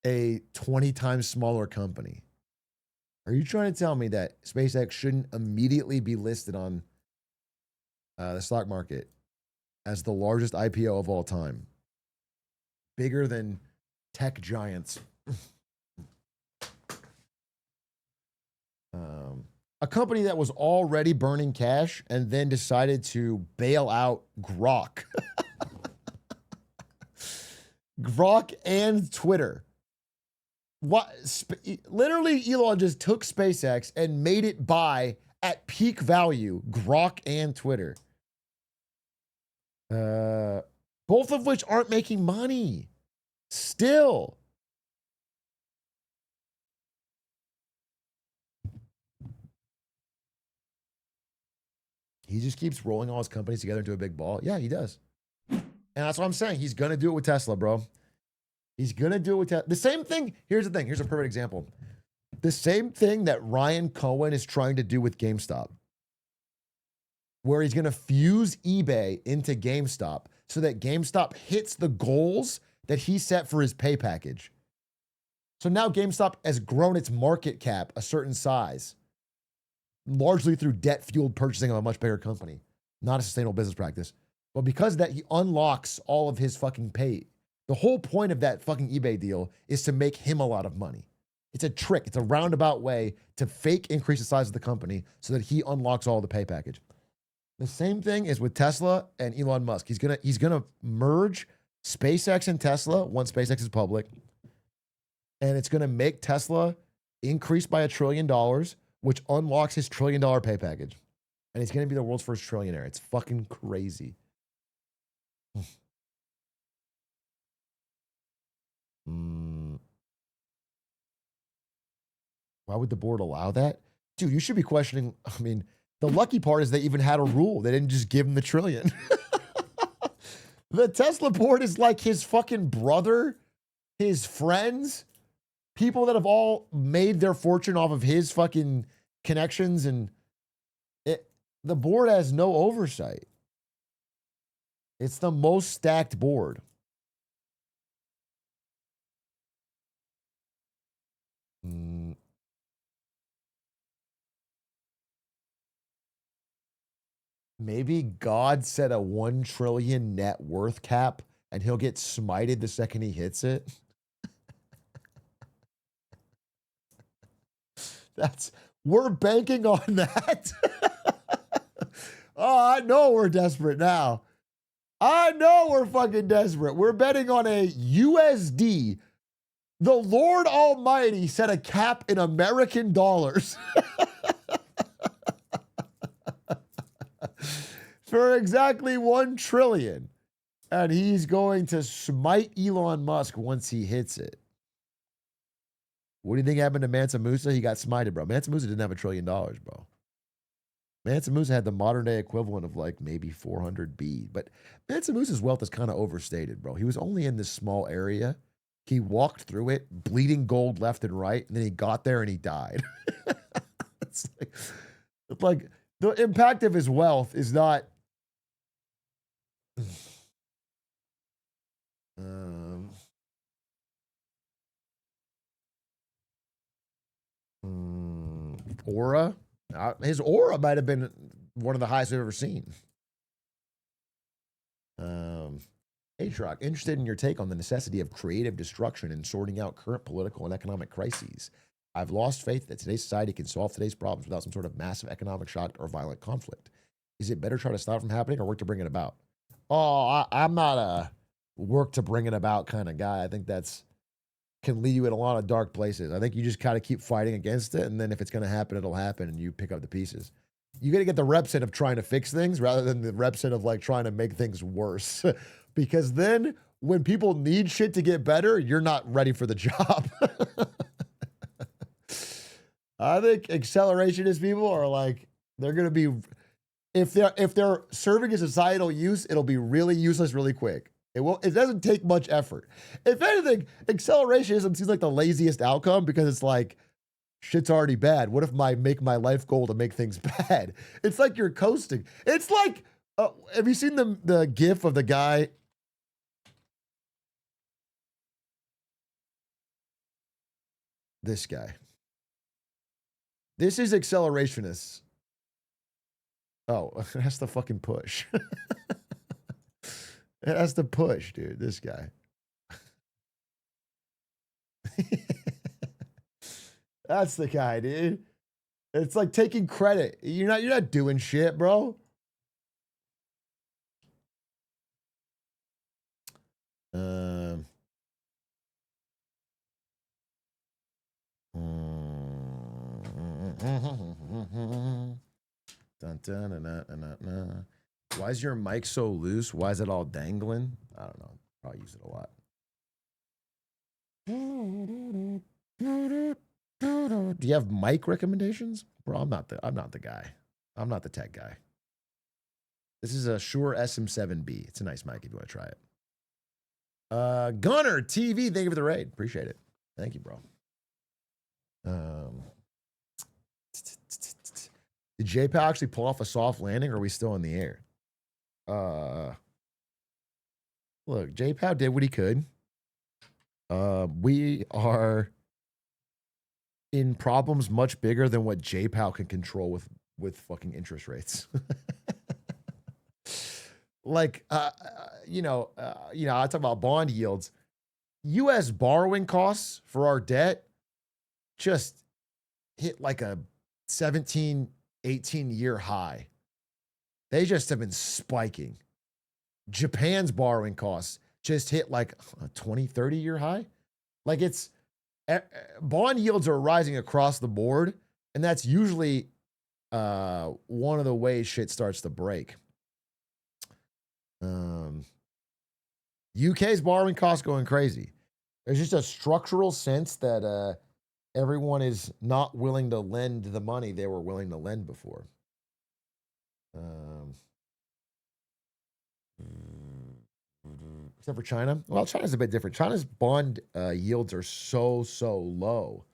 S1: a 20 times smaller company? Are you trying to tell me that SpaceX shouldn't immediately be listed on the stock market as the largest IPO of all time? Bigger than tech giants. A company that was already burning cash and then decided to bail out Grok. Grok and Twitter. Literally, Elon just took SpaceX and made it buy at peak value Grok and Twitter. Both of which aren't making money. Still. He just keeps rolling all his companies together into a big ball. Yeah, he does. And that's what I'm saying. He's going to do it with Tesla, bro. He's going to do it with Tesla. The same thing. Here's the thing. Here's a perfect example. The same thing that Ryan Cohen is trying to do with GameStop, where he's going to fuse eBay into GameStop so that GameStop hits the goals that he set for his pay package. So now GameStop has grown its market cap a certain size, largely through debt-fueled purchasing of a much bigger company. Not a sustainable business practice. But because of that, he unlocks all of his fucking pay. The whole point of that fucking eBay deal is to make him a lot of money. It's a trick. It's a roundabout way to fake increase the size of the company so that he unlocks all the pay package. The same thing is with Tesla and Elon Musk. He's gonna merge SpaceX and Tesla once SpaceX is public. And it's gonna make Tesla increase by $1 trillion, which unlocks his $1 trillion pay package. And he's going to be the world's first trillionaire. It's fucking crazy. Why would the board allow that? Dude, you should be questioning. I mean, the lucky part is they even had a rule. They didn't just give him the trillion. The Tesla board is like his fucking brother, his friends, people that have all made their fortune off of his fucking connections, and the board has no oversight. It's the most stacked board. Maybe God set a 1 trillion net worth cap and he'll get smited the second he hits it. We're banking on that. Oh, I know we're desperate now. I know we're fucking desperate. We're betting on a USD. The Lord Almighty set a cap in American dollars. For exactly 1 trillion. And he's going to smite Elon Musk once he hits it. What do you think happened to Mansa Musa? He got smited, bro. Mansa Musa didn't have $1 trillion, bro. Mansa Musa had the modern day equivalent of like maybe 400 B. But Mansa Musa's wealth is kind of overstated, bro. He was only in this small area. He walked through it, bleeding gold left and right, and then he got there and he died. It's like the impact of his wealth is not. Aura? His aura might have been one of the highest I've ever seen. Atrioc, interested in your take on the necessity of creative destruction and sorting out current political and economic crises. I've lost faith that today's society can solve today's problems without some sort of massive economic shock or violent conflict. Is it better to try to stop it from happening or work to bring it about? Oh, I'm not a work to bring it about kind of guy. I think that's can lead you in a lot of dark places. I think you just kind of keep fighting against it, and then if it's going to happen, it'll happen, and you pick up the pieces. You got to get the reps in of trying to fix things rather than the reps in of like trying to make things worse. Because then when people need shit to get better, you're not ready for the job. I think accelerationist people are like, they're going to be, if they're serving a societal use, it'll be really useless really quick. It doesn't take much effort. If anything, accelerationism seems like the laziest outcome because it's like, shit's already bad. What if make my life goal to make things bad? It's like you're coasting. It's like, have you seen the gif of the guy? This guy. This is accelerationists. Oh, it has to fucking push. It has to push, dude. This guy. That's the guy, dude. It's like taking credit. You're not doing shit, bro. Why is your mic so loose? Why is it all dangling? I don't know. Probably use it a lot. Do you have mic recommendations? Bro, I'm not the guy. I'm not the tech guy. This is a Shure SM7B. It's a nice mic if you want to try it. Gunner TV, thank you for the raid. Appreciate it. Thank you, bro. Did J-Pow actually pull off a soft landing, or are we still in the air? Look, J-Pow did what he could. We are in problems much bigger than what J-Pow can control with fucking interest rates. Like, I talk about bond yields. U.S. borrowing costs for our debt just hit like a 17, 18-year high. They just have been spiking. Japan's borrowing costs just hit like a 20, 30-year high. Like bond yields are rising across the board, and that's usually one of the ways shit starts to break. UK's borrowing costs going crazy. There's just a structural sense that everyone is not willing to lend the money they were willing to lend before. except for China. Well, China's a bit different. China's bond yields are so low,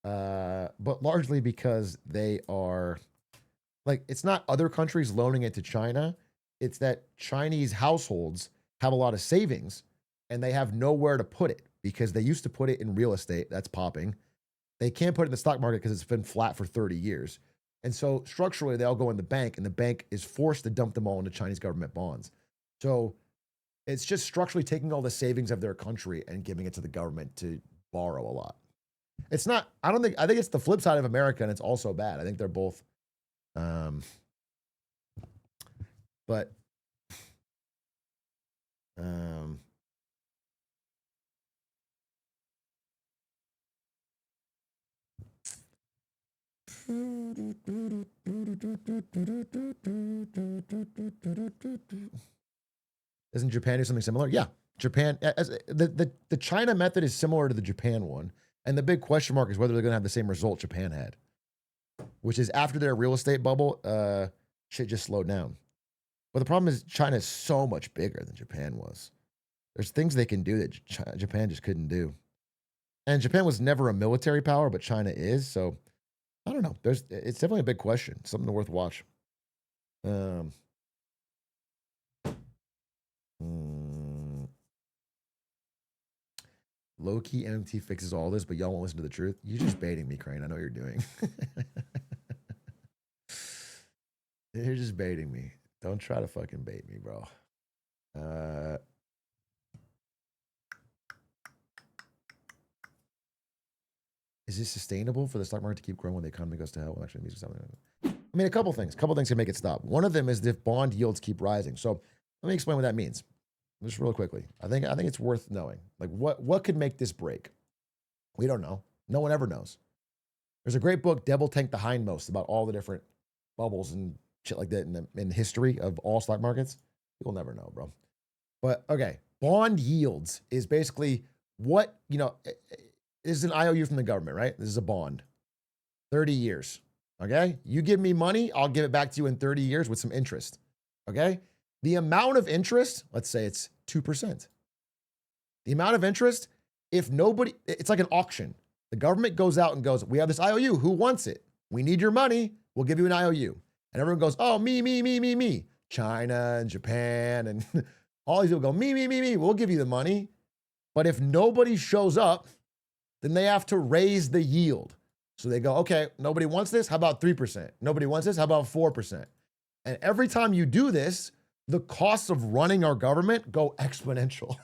S1: but largely because they are like, it's not other countries loaning it to China. It's that Chinese households have a lot of savings and they have nowhere to put it because they used to put it in real estate. That's popping. They can't put it in the stock market because it's been flat for 30 years. And so structurally, they all go in the bank, and the bank is forced to dump them all into Chinese government bonds. So it's just structurally taking all the savings of their country and giving it to the government to borrow a lot. It's not, I think it's the flip side of America, and it's also bad. I think they're both, but, isn't Japan do something similar? Yeah. Japan, the China method is similar to the Japan one. And the big question mark is whether they're going to have the same result Japan had, which is after their real estate bubble, shit just slowed down. But the problem is China is so much bigger than Japan was. There's things they can do that Japan just couldn't do. And Japan was never a military power, but China is. So I don't know. It's definitely a big question. Something worth watch. Low-key MT fixes all this, but y'all won't listen to the truth. You're just baiting me, Crane. I know what you're doing. You're just baiting me. Don't try to fucking bait me, bro. Is this sustainable for the stock market to keep growing when the economy goes to hell? Well, actually, I mean, a couple things. A couple things can make it stop. One of them is if bond yields keep rising. So let me explain what that means. Just real quickly. I think it's worth knowing. Like, what could make this break? We don't know. No one ever knows. There's a great book, Devil Tank the Hindmost, about all the different bubbles and shit like that in the history of all stock markets. You'll never know, bro. But okay, bond yields is basically what, this is an IOU from the government, right? This is a bond. 30 years. Okay? You give me money, I'll give it back to you in 30 years with some interest. Okay? The amount of interest, let's say it's 2%. The amount of interest, it's like an auction. The government goes out and goes, we have this IOU. Who wants it? We need your money. We'll give you an IOU. And everyone goes, oh, me. China and Japan and all these people go, me. We'll give you the money. But if nobody shows up, then they have to raise the yield. So they go, okay, nobody wants this. How about 3%? Nobody wants this. How about 4%? And every time you do this, the costs of running our government go exponential.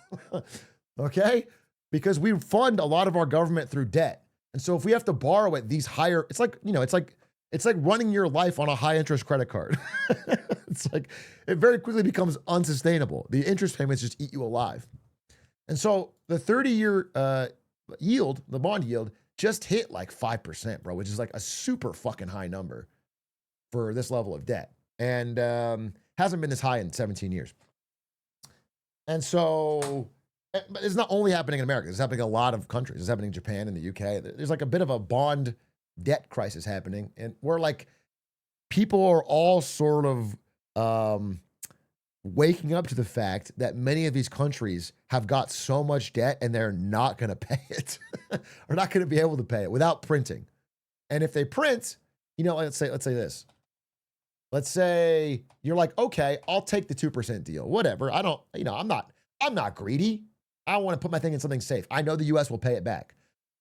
S1: Okay? Because we fund a lot of our government through debt. And so if we have to borrow at these higher, it's like running your life on a high interest credit card. It's like, it very quickly becomes unsustainable. The interest payments just eat you alive. And so the 30-year yield, the bond yield, just hit like 5%, bro, which is like a super fucking high number for this level of debt. And hasn't been this high in 17 years. And so, but it's not only happening in America. It's happening in a lot of countries. It's happening in Japan and the UK. There's like a bit of a bond debt crisis happening. And where like people are all sort of waking up to the fact that many of these countries have got so much debt and they're not going to pay it or not going to be able to pay it without printing. And if they print, let's say this. Let's say you're like, okay, I'll take the 2% deal. Whatever. I'm not greedy. I want to put my thing in something safe. I know the US will pay it back.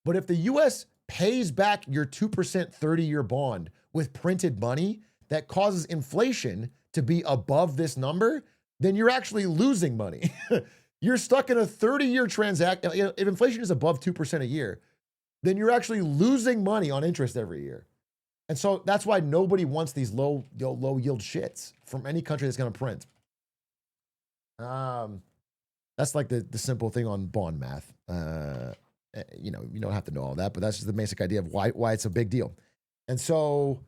S1: But if the US pays back your 2% 30-year bond with printed money that causes inflation to be above this number, then you're actually losing money. You're stuck in a 30-year transaction. If inflation is above 2% a year, then you're actually losing money on interest every year. And so that's why nobody wants these low yield shits from any country that's going to print. That's like the simple thing on bond math. You don't have to know all that, but that's just the basic idea of why it's a big deal. And so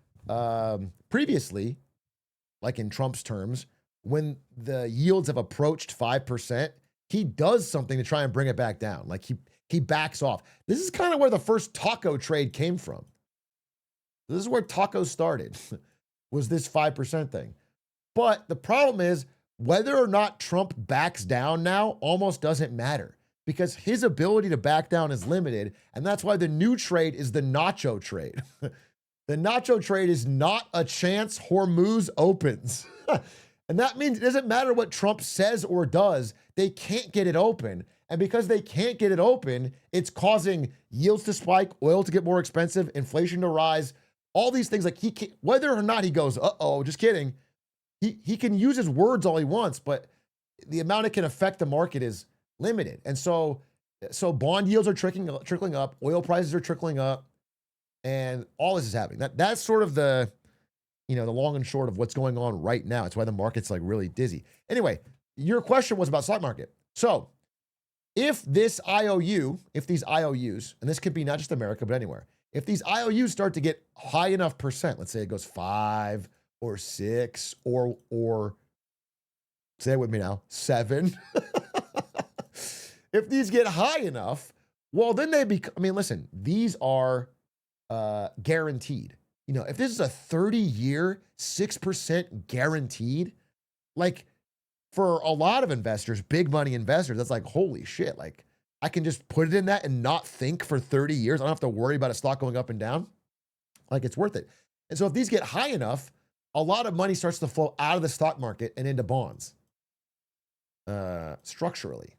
S1: previously, like in Trump's terms, when the yields have approached 5%, he does something to try and bring it back down. Like he backs off. This is kind of where the first taco trade came from. This is where tacos started, was this 5% thing. But the problem is, whether or not Trump backs down now almost doesn't matter because his ability to back down is limited. And that's why the new trade is the nacho trade. The nacho trade is not a chance Hormuz opens. And that means it doesn't matter what Trump says or does, they can't get it open. And because they can't get it open, it's causing yields to spike, oil to get more expensive, inflation to rise, all these things. Like he can't, whether or not he goes, uh-oh, just kidding. He can use his words all he wants, but the amount it can affect the market is limited. And so bond yields are trickling up, oil prices are trickling up, and all this is happening. That's sort of the, the long and short of what's going on right now. It's why the market's like really dizzy. Anyway, your question was about stock market. So if these IOUs, and this could be not just America, but anywhere, if these IOUs start to get high enough percent, let's say it goes 5 or 6 or say it with me now, 7. If these get high enough, well, then they become, listen, these are guaranteed. If this is a 30-year, 6% guaranteed, like for a lot of investors, big money investors, that's like, holy shit. Like I can just put it in that and not think for 30 years. I don't have to worry about a stock going up and down. Like it's worth it. And so if these get high enough, a lot of money starts to flow out of the stock market and into bonds structurally.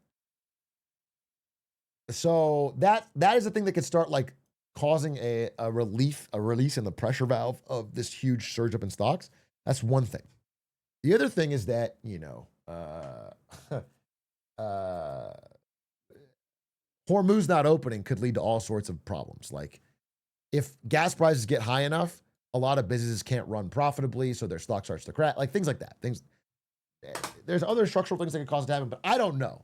S1: So that is the thing that could start like causing a release in the pressure valve of this huge surge up in stocks. That's one thing. The other thing is that, Hormuz not opening could lead to all sorts of problems. Like if gas prices get high enough, a lot of businesses can't run profitably, so their stock starts to crash, like things like that. There's other structural things that could cause it to happen, but I don't know.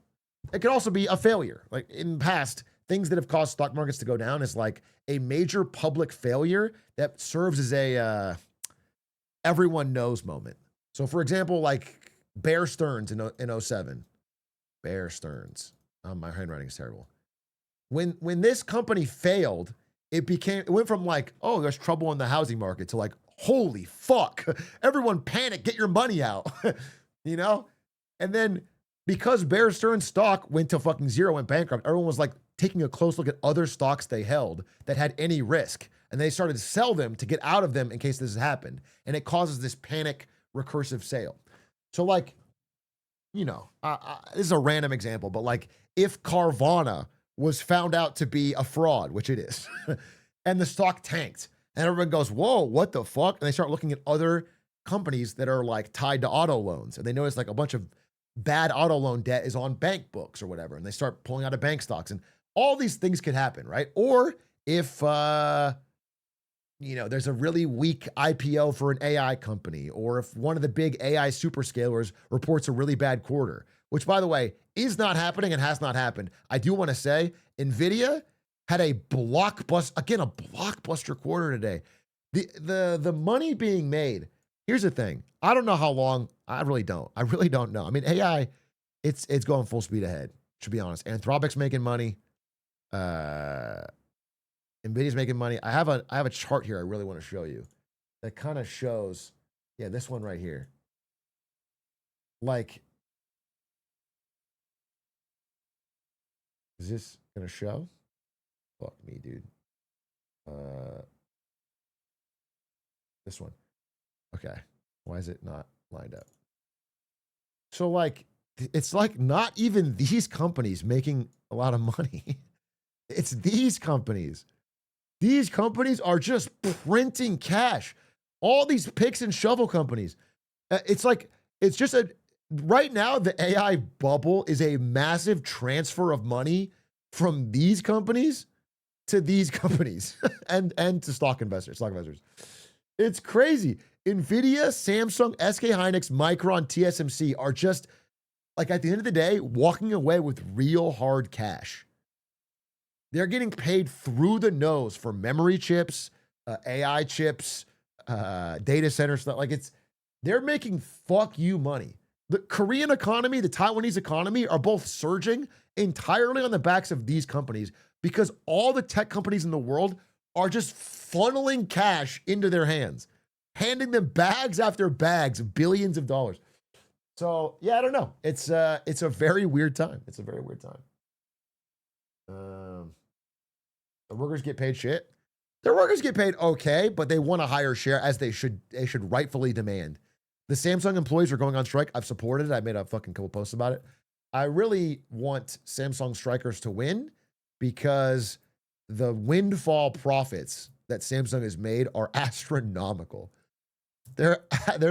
S1: It could also be a failure. Like in the past, things that have caused stock markets to go down is like a major public failure that serves as a everyone knows moment. So for example, like Bear Stearns in 07. Bear Stearns. My handwriting is terrible. When this company failed, it went from like, oh, there's trouble in the housing market to like, holy fuck, everyone panic, get your money out, And then because Bear Stearns stock went to fucking zero, went bankrupt, everyone was like taking a close look at other stocks they held that had any risk. And they started to sell them to get out of them in case this has happened. And it causes this panic recursive sale. So like, this is a random example, but like if Carvana was found out to be a fraud, which it is, and the stock tanked, and everyone goes, whoa, what the fuck? And they start looking at other companies that are like tied to auto loans, and they notice like a bunch of bad auto loan debt is on bank books or whatever, and they start pulling out of bank stocks, and all these things could happen, right? Or if, there's a really weak IPO for an AI company, or if one of the big AI superscalers reports a really bad quarter, which by the way, is not happening and has not happened. I do want to say NVIDIA had a blockbuster quarter today. The money being made, here's the thing. I don't know how long. I really don't know. AI, it's going full speed ahead, to be honest. Anthropic's making money. NVIDIA's making money. I have a chart here I really want to show you that kind of shows, this one right here. Like, is this going to show? Fuck me, dude. This one. Okay. Why is it not lined up? So like, it's like not even these companies making a lot of money. It's these companies. These companies are just printing cash. All these picks and shovel companies. Right now, the AI bubble is a massive transfer of money from these companies to these companies and to stock investors. It's crazy. NVIDIA, Samsung, SK Hynix, Micron, TSMC are just, like at the end of the day, walking away with real hard cash. They're getting paid through the nose for memory chips, AI chips, data center stuff. Like they're making fuck you money. The Korean economy, the Taiwanese economy are both surging entirely on the backs of these companies because all the tech companies in the world are just funneling cash into their hands, handing them bags after bags, billions of dollars. So yeah, I don't know. It's a very weird time. It's a very weird time. The workers get paid shit. Their workers get paid okay, but they want a higher share as they should rightfully demand. The Samsung employees are going on strike. I've supported it. I made a fucking couple posts about it. I really want Samsung strikers to win because the windfall profits that Samsung has made are astronomical. They're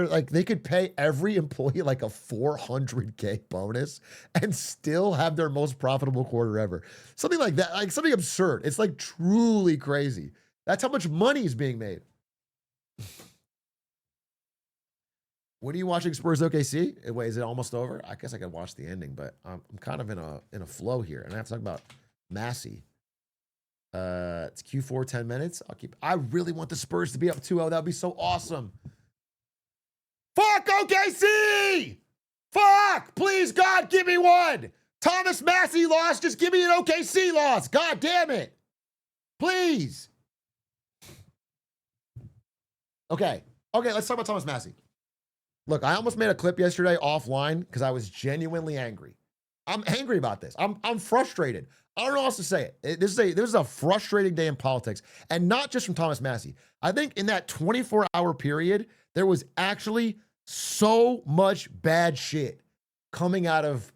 S1: like, they could pay every employee like a $400K bonus and still have their most profitable quarter ever. Something like that, like something absurd. It's like truly crazy. That's how much money is being made. When are you watching Spurs OKC? Wait, is it almost over? I guess I could watch the ending, but I'm kind of in a flow here, and I have to talk about Massie. It's Q4, 10 minutes. I really want the Spurs to be up 2-0. That would be so awesome. Fuck OKC! Fuck! Please, God, give me one. Thomas Massie lost. Just give me an OKC loss. God damn it. Please. Okay, let's talk about Thomas Massie. Look, I almost made a clip yesterday offline because I was genuinely angry. I'm angry about this. I'm frustrated. I don't know how else to say it. This is a frustrating day in politics, and not just from Thomas Massie. I think in that 24-hour period, there was actually so much bad shit coming out of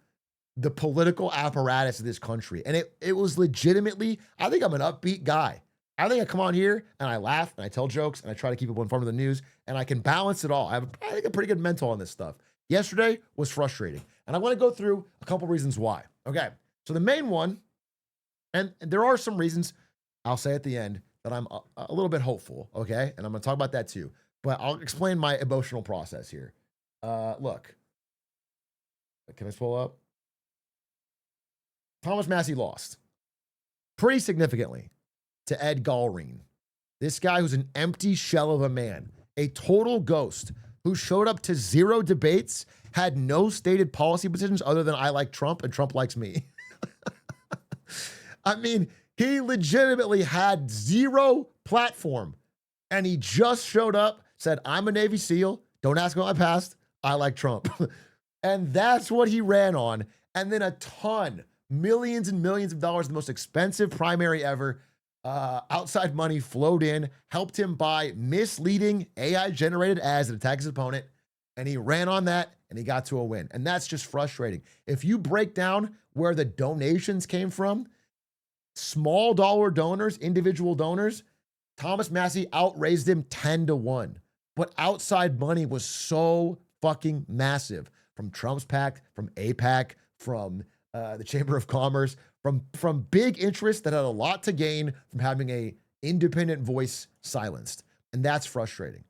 S1: the political apparatus of this country. And it was legitimately, I think I'm an upbeat guy. I think I come on here and I laugh and I tell jokes and I try to keep people informed of the news and I can balance it all. I think a pretty good mental on this stuff. Yesterday was frustrating. And I want to go through a couple reasons why. Okay. So the main one, and there are some reasons I'll say at the end that I'm a little bit hopeful. Okay. And I'm going to talk about that too. But I'll explain my emotional process here. Look, can I pull up? Thomas Massie lost pretty significantly to Ed Galreen. This guy who's an empty shell of a man, a total ghost who showed up to 0 debates, had no stated policy positions other than I like Trump and Trump likes me. I mean, he legitimately had 0 platform and he just showed up, said, I'm a Navy SEAL. Don't ask about my past. I like Trump. And that's what he ran on. And then a ton, millions and millions of dollars, the most expensive primary ever, outside money flowed in, helped him buy misleading AI-generated ads that attack his opponent, and he ran on that, and he got to a win. And that's just frustrating. If you break down where the donations came from, small dollar donors, individual donors, Thomas Massie outraised him 10-1. But outside money was so fucking massive from Trump's PAC, from AIPAC, from the Chamber of Commerce, from big interests that had a lot to gain from having a independent voice silenced. And that's frustrating.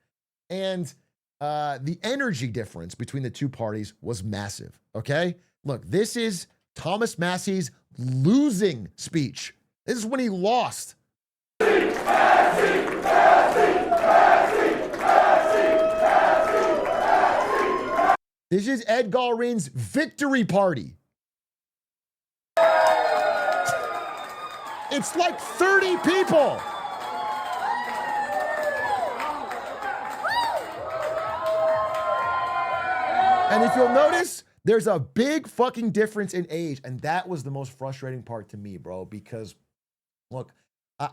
S1: And the energy difference between the two parties was massive, okay? Look, this is Thomas Massie's losing speech. This is when he lost. Massie, Massie, Massie, Massie. This is Ed Galreen's victory party. It's like 30 people. And if you'll notice, there's a big fucking difference in age. And that was the most frustrating part to me, bro, because look,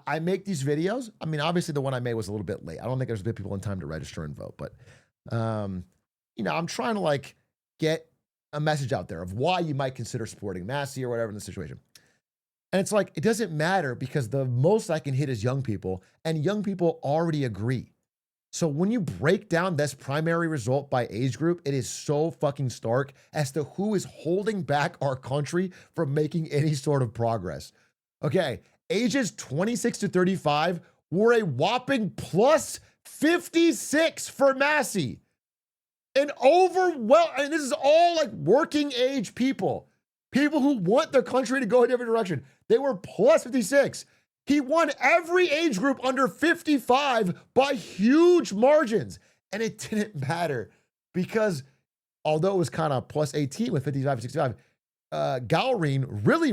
S1: I make these videos. I mean, obviously the one I made was a little bit late. I don't think there's been people in time to register and vote, but you know, I'm trying to like get a message out there of why you might consider supporting Massie or whatever in the situation. And it's like, it doesn't matter because the most I can hit is young people, and young people already agree. So when you break down this primary result by age group, it is so fucking stark as to who is holding back our country from making any sort of progress. Okay, ages 26 to 35 were a whopping plus 56 for Massie. And this is all like working age people. People who want their country to go a different direction. They were plus 56. He won every age group under 55 by huge margins. And it didn't matter because although it was kind of plus 18 with 55, 65, Galreen really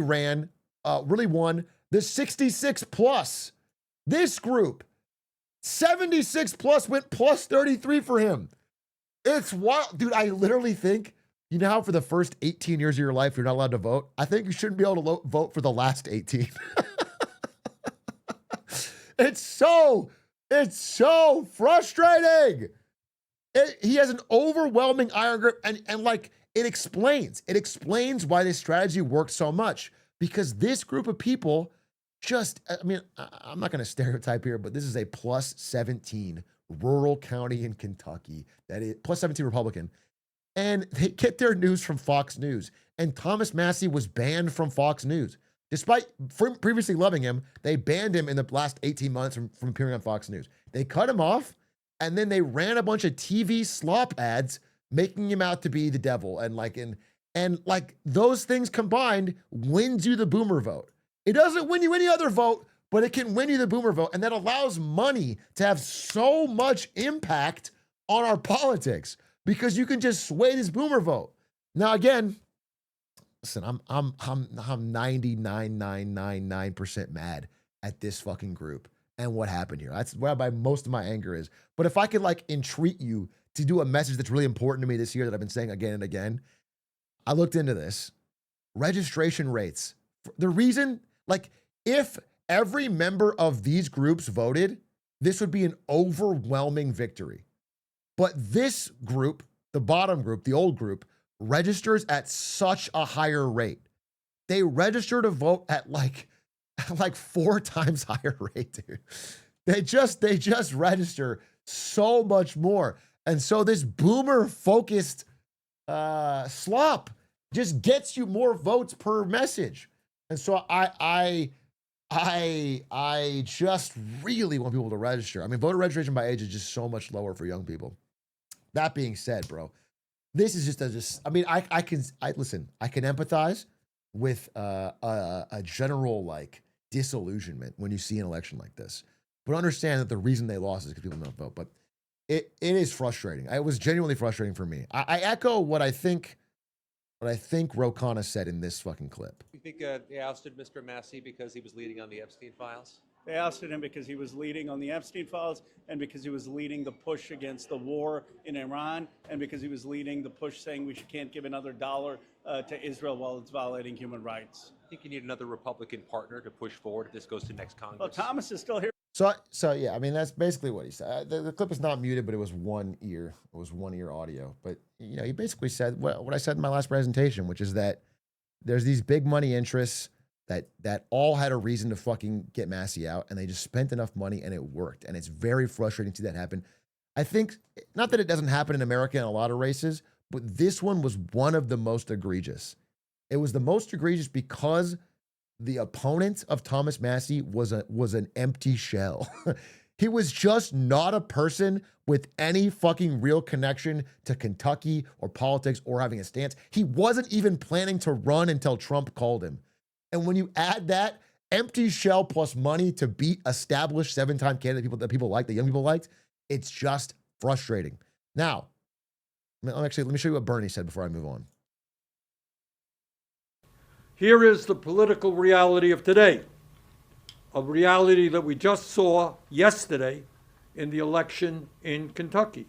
S1: won the 66 plus. This group, 76 plus went plus 33 for him. It's wild. Dude, I literally think You know how for the first 18 years of your life, you're not allowed to vote? I think you shouldn't be able to vote for the last 18. It's so frustrating. He has an overwhelming iron grip, and like it explains why this strategy works so much, because this group of people just, I mean, I'm not going to stereotype here, but this is a plus 17 rural county in Kentucky that is plus 17 Republican. And they get their news from Fox News. And Thomas Massie was banned from Fox News. Despite previously loving him, they banned him in the last 18 months from appearing on Fox News. They cut him off, and then they ran a bunch of TV slop ads making him out to be the devil. And like those things combined wins you the boomer vote. It doesn't win you any other vote, but it can win you the boomer vote. And that allows money to have so much impact on our politics, because you can just sway this boomer vote. Now, again, listen, I'm 99.999% mad at this fucking group and what happened here. That's where most of my anger is. But if I could like entreat you to do a message that's really important to me this year that I've been saying again and again, I looked into this. Registration rates. The reason, like, if every member of these groups voted, this would be an overwhelming victory. But this group, the bottom group, the old group, registers at such a higher rate. They register to vote at like 4 times higher rate, dude. They just register so much more. And so this boomer focused slop just gets you more votes per message. And so I just really want people to register. I mean, voter registration by age is just so much lower for young people. That being said, bro, this is I mean, I can empathize with a general like disillusionment when you see an election like this, but understand that the reason they lost is because people don't vote. But it is frustrating. It was genuinely frustrating for me. I echo what I think Rokana said in this fucking clip.
S2: You think they ousted Mr. Massie because he was leading on the Epstein files?
S3: They ousted him because he was leading on the Epstein files, and because he was leading the push against the war in Iran, and because he was leading the push saying we can't give another dollar to Israel while it's violating human rights.
S2: I think you need another Republican partner to push forward if this goes to next Congress.
S3: Well, Thomas is still here.
S1: So yeah, I mean, that's basically what he said. The clip is not muted, but it was one ear. It was one ear audio. But, you know, he basically said what I said in my last presentation, which is that there's these big money interests that all had a reason to fucking get Massie out, and they just spent enough money and it worked. And it's very frustrating to see that happen. I think, not that it doesn't happen in America in a lot of races, but this one was one of the most egregious. It was the most egregious because the opponent of Thomas Massie was an empty shell. He was just not a person with any fucking real connection to Kentucky or politics or having a stance. He wasn't even planning to run until Trump called him. And when you add that empty shell plus money to beat established 7-time candidate that people like, the young people liked, it's just frustrating. Now, let me show you what Bernie said before I move on.
S4: Here is the political reality of today, a reality that we just saw yesterday in the election in Kentucky,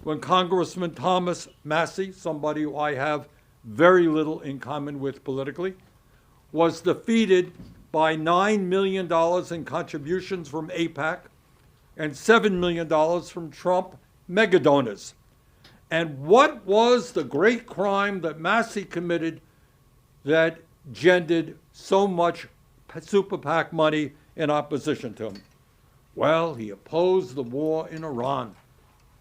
S4: when Congressman Thomas Massie, somebody who I have very little in common with politically, was defeated by $9 million in contributions from AIPAC and $7 million from Trump mega donors. And what was the great crime that Massie committed that gendered so much super PAC money in opposition to him? Well, he opposed the war in Iran,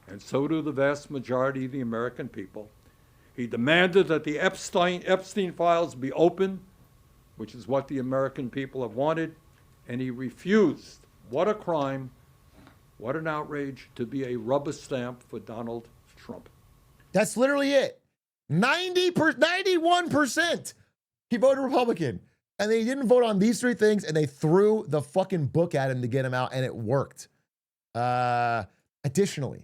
S4: and so do the vast majority of the American people. He demanded that the Epstein files be opened, which is what the American people have wanted, and he refused, what a crime, what an outrage, to be a rubber stamp for Donald Trump.
S1: That's literally it. 91%. He voted Republican. And they didn't vote on these 3 things, and they threw the fucking book at him to get him out, and it worked. Additionally,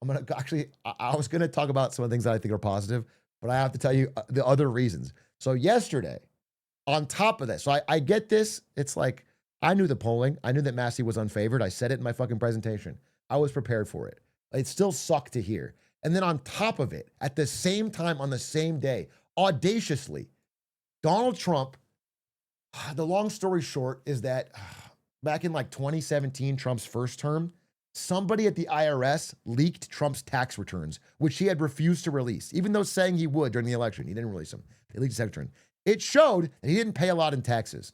S1: I was going to talk about some of the things that I think are positive, but I have to tell you the other reasons. So yesterday, on top of this, so I get this. It's like, I knew the polling. I knew that Massie was unfavored. I said it in my fucking presentation. I was prepared for it. It still sucked to hear. And then on top of it, at the same time, on the same day, audaciously, Donald Trump, the long story short is that back in like 2017, Trump's first term, somebody at the IRS leaked Trump's tax returns, which he had refused to release, even though saying he would during the election. He didn't release them. He leaked his tax return. It showed that he didn't pay a lot in taxes.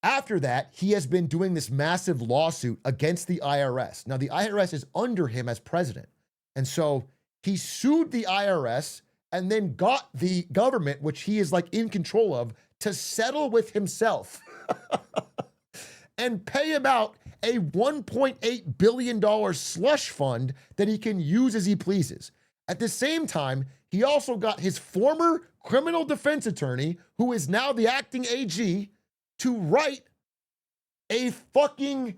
S1: After that, he has been doing this massive lawsuit against the IRS. Now, the IRS is under him as president. And so he sued the IRS and then got the government, which he is like in control of, to settle with himself and pay him out a $1.8 billion slush fund that he can use as he pleases. At the same time, he also got his former criminal defense attorney, who is now the acting AG, to write a fucking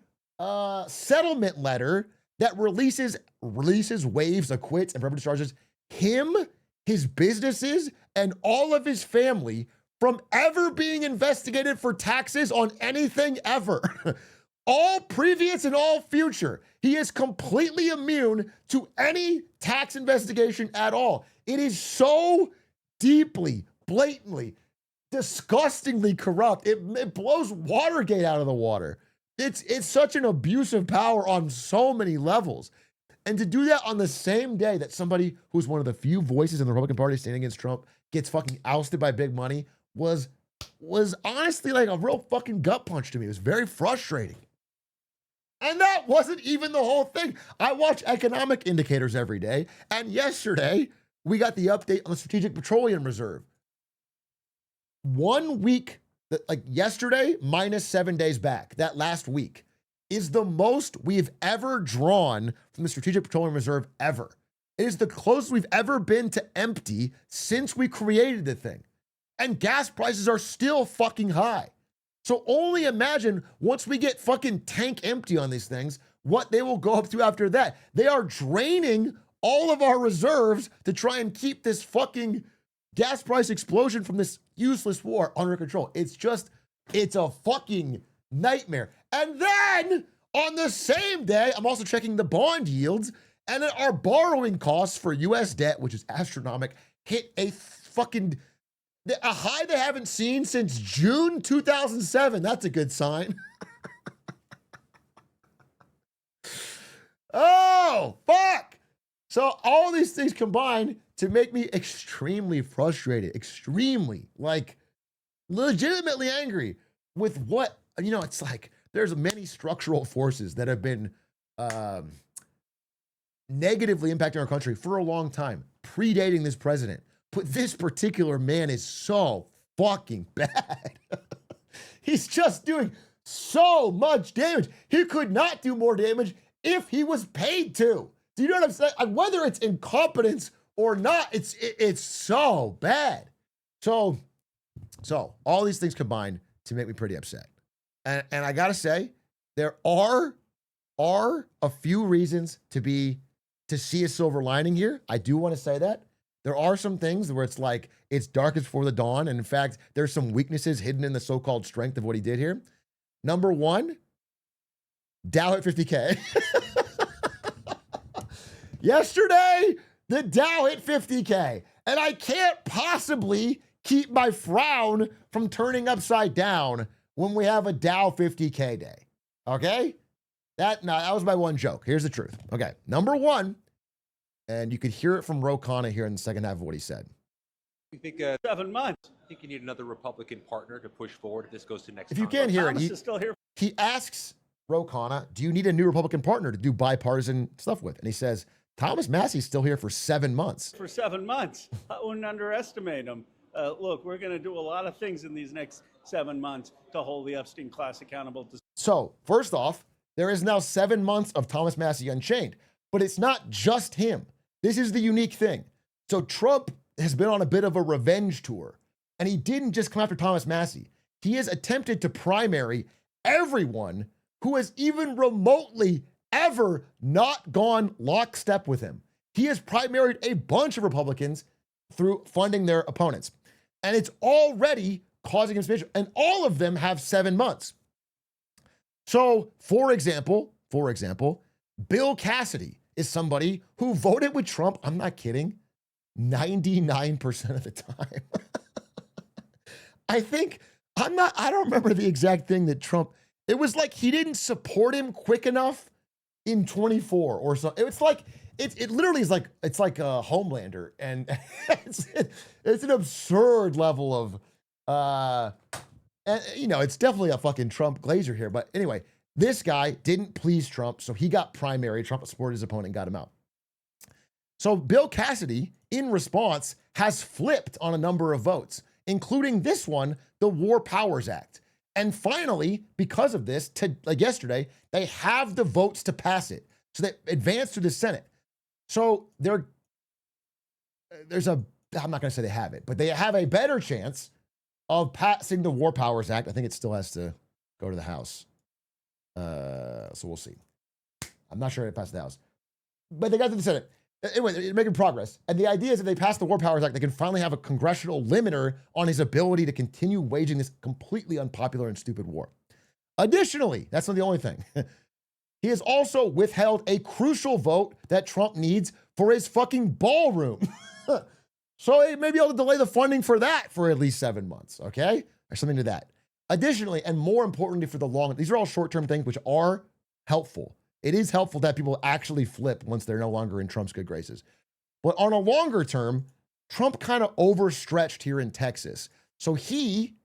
S1: settlement letter that releases, waives, acquits, and perpetuates charges him, his businesses, and all of his family from ever being investigated for taxes on anything ever. All previous and all future. He is completely immune to any tax investigation at all. It is so deeply, blatantly, disgustingly corrupt. It blows Watergate out of the water. It's such an abuse of power on so many levels. And to do that on the same day that somebody who's one of the few voices in the Republican Party standing against Trump gets fucking ousted by big money was honestly like a real fucking gut punch to me. It was very frustrating. And that wasn't even the whole thing. I watch economic indicators every day, and yesterday we got the update on the Strategic Petroleum Reserve. 1 week, like yesterday, minus 7 days back, that last week, is the most we've ever drawn from the Strategic Petroleum Reserve ever. It is the closest we've ever been to empty since we created the thing. And gas prices are still fucking high. So only imagine once we get fucking tank empty on these things, what they will go up to after that. They are draining all of our reserves to try and keep this fucking gas price explosion from this useless war under control. It's a fucking nightmare. And then on the same day, I'm also checking the bond yields, and then our borrowing costs for US debt, which is astronomical, hit a high they haven't seen since June 2007. That's a good sign. Oh, fuck. So all these things combine to make me extremely frustrated, extremely, like, legitimately angry with what, it's like there's many structural forces that have been negatively impacting our country for a long time, predating this president. But this particular man is so fucking bad. He's just doing so much damage. He could not do more damage if he was paid to. Do you know what I'm saying? Whether it's incompetence or not, it's so bad. So all these things combine to make me pretty upset. And I gotta say, there are a few reasons to see a silver lining here. I do want to say that. There are some things where it's like, it's darkest before the dawn. And in fact, there's some weaknesses hidden in the so-called strength of what he did here. Number one, Dow hit 50K. Yesterday, the Dow hit 50K. And I can't possibly keep my frown from turning upside down when we have a Dow 50K day. Okay? That was my one joke. Here's the truth. Okay. Number one, and you could hear it from Ro Khanna here in the second half of what he said.
S2: You think
S3: 7 months.
S2: I think you need another Republican partner to push forward if this goes to next
S1: If you
S2: Congress.
S1: can't hear
S3: Thomas
S1: it,
S3: is still here.
S1: he asks Ro Khanna, do you need a new Republican partner to do bipartisan stuff with? And he says, Thomas Massie's still here for 7 months.
S3: For 7 months. I wouldn't underestimate him. Look, we're going to do a lot of things in these next 7 months to hold the Epstein class accountable.
S1: So, first off, there is now 7 months of Thomas Massie Unchained, but it's not just him. This is the unique thing. So Trump has been on a bit of a revenge tour, and he didn't just come after Thomas Massie. He has attempted to primary everyone who has even remotely ever not gone lockstep with him. He has primaried a bunch of Republicans through funding their opponents, and it's already causing him suspicion, and all of them have 7 months. So, for example, Bill Cassidy is somebody who voted with Trump. I'm not kidding. 99% of the time. I don't remember the exact thing that Trump, it was like he didn't support him quick enough in 24 or so. It's like, it literally is like, it's like a Homelander, and it's an absurd level of, and, you know, it's definitely a fucking Trump glazer here. But anyway, this guy didn't please Trump, so he got primary. Trump supported his opponent and got him out. So Bill Cassidy, in response, has flipped on a number of votes, including this one, the War Powers Act. And finally, because of this, like yesterday, they have the votes to pass it. So they advance to the Senate. So I'm not going to say they have it, but they have a better chance of passing the War Powers Act. I think it still has to go to the House. So we'll see. I'm not sure it passed the House, but they got to the Senate. Anyway, they're making progress. And the idea is if they pass the War Powers Act, they can finally have a congressional limiter on his ability to continue waging this completely unpopular and stupid war. Additionally, that's not the only thing. He has also withheld a crucial vote that Trump needs for his fucking ballroom. So he may be able to delay the funding for that for at least 7 months, okay? Or something to that. Additionally, and more importantly for the long, these are all short-term things which are helpful. It is helpful that people actually flip once they're no longer in Trump's good graces. But on a longer term, Trump kind of overstretched here in Texas. So he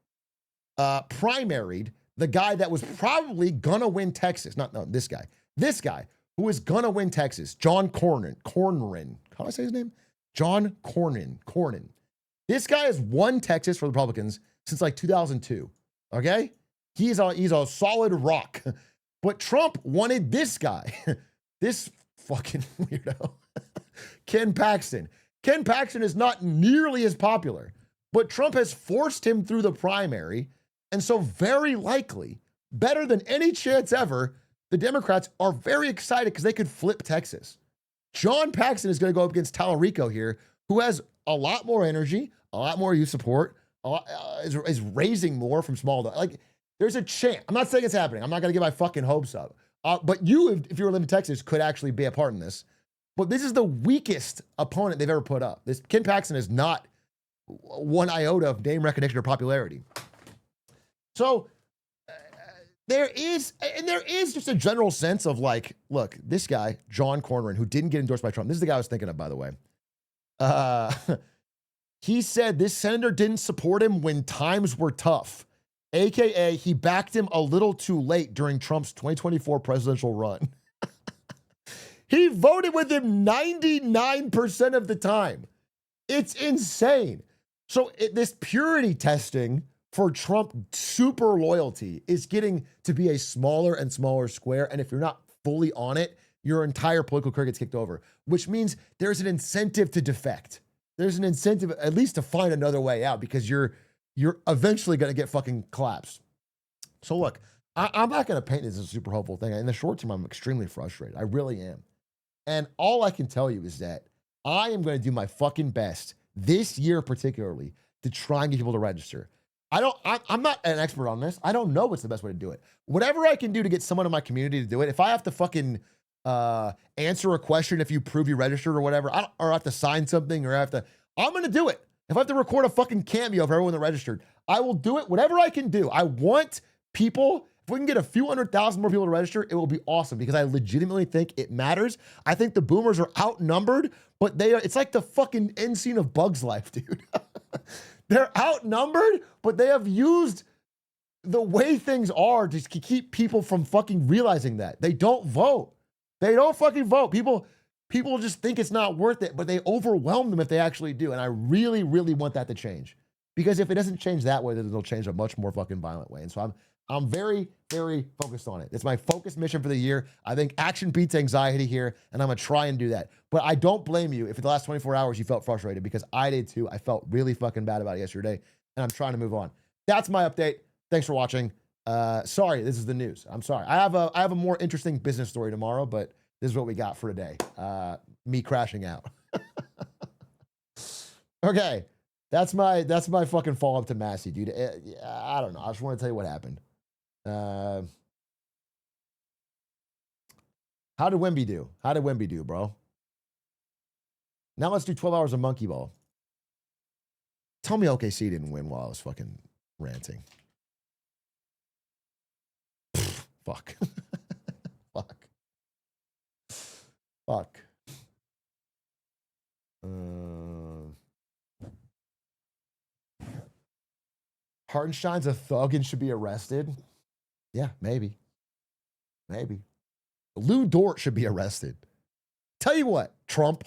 S1: primaried the guy that was probably gonna win Texas. This guy who is gonna win Texas, John Cornyn. How do I say his name? John Cornyn. This guy has won Texas for the Republicans since like 2002. Okay? He's a solid rock. But Trump wanted this guy, this fucking weirdo, Ken Paxton. Ken Paxton is not nearly as popular, but Trump has forced him through the primary. And so very likely, better than any chance ever, the Democrats are very excited because they could flip Texas. John Paxton is going to go up against Tallarico here, who has a lot more energy, a lot more youth support, is raising more from small. Like, there's a chance. I'm not saying it's happening. I'm not going to get my fucking hopes up. But you, if you were living in Texas, could actually be a part in this. But this is the weakest opponent they've ever put up. This Ken Paxton is not one iota of name recognition or popularity. So there is just a general sense of like, look, this guy, John Cornyn, who didn't get endorsed by Trump. This is the guy I was thinking of, by the way. He said this senator didn't support him when times were tough. AKA, he backed him a little too late during Trump's 2024 presidential run. He voted with him 99% of the time. It's insane. So this purity testing for Trump super loyalty is getting to be a smaller and smaller square. And if you're not fully on it, your entire political career gets kicked over, which means there's an incentive to defect. There's an incentive at least to find another way out because you're eventually going to get fucking collapsed. So look, I'm not going to paint this as a super hopeful thing. In the short term, I'm extremely frustrated. I really am. And all I can tell you is that I am going to do my fucking best this year particularly to try and get people to register. I'm not an expert on this. I don't know what's the best way to do it. Whatever I can do to get someone in my community to do it, if I have to fucking answer a question if you prove you registered or whatever, or I have to sign something I'm going to do it. If I have to record a fucking cameo of everyone that registered, I will do it. Whatever I can do. I want people, if we can get a few 100,000 more people to register, it will be awesome because I legitimately think it matters. I think the boomers are outnumbered, but it's like the fucking end scene of Bug's Life, dude. They're outnumbered, but they have used the way things are to keep people from fucking realizing that. They don't vote. They don't fucking vote. People just think it's not worth it, but they overwhelm them if they actually do. And I really, really want that to change. Because if it doesn't change that way, then it'll change a much more fucking violent way. And so I'm very, very focused on it. It's my focus mission for the year. I think action beats anxiety here, and I'm going to try and do that. But I don't blame you if in the last 24 hours you felt frustrated, because I did too. I felt really fucking bad about it yesterday, and I'm trying to move on. That's my update. Thanks for watching. Sorry, this is the news. I'm sorry. I have a more interesting business story tomorrow, but this is what we got for today. Me crashing out. Okay. That's my fucking follow-up to Massie, dude. I don't know. I just want to tell you what happened. How did Wemby do? How did Wemby do, bro? Now let's do 12 hours of monkey ball. Tell me OKC didn't win while I was fucking ranting. Fuck. Fuck. Fuck. Hartenstein's a thug and should be arrested. Yeah, maybe. Maybe. Lou Dort should be arrested. Tell you what, Trump.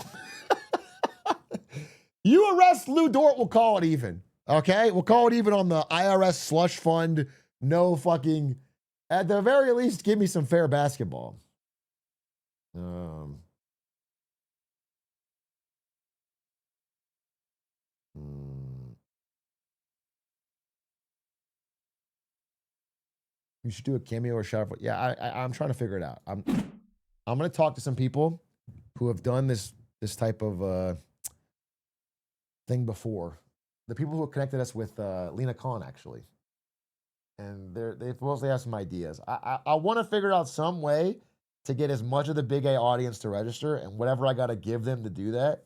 S1: You arrest Lou Dort, we'll call it even. Okay? We'll call it even on the IRS slush fund. No fucking. At the very least, give me some fair basketball. You should do a cameo or shout out. Yeah, I'm trying to figure it out. I'm gonna talk to some people who have done this type of thing before. The people who have connected us with Lena Khan, actually. And they've mostly have some ideas. I want to figure out some way to get as much of the Big A audience to register, and whatever I got to give them to do that,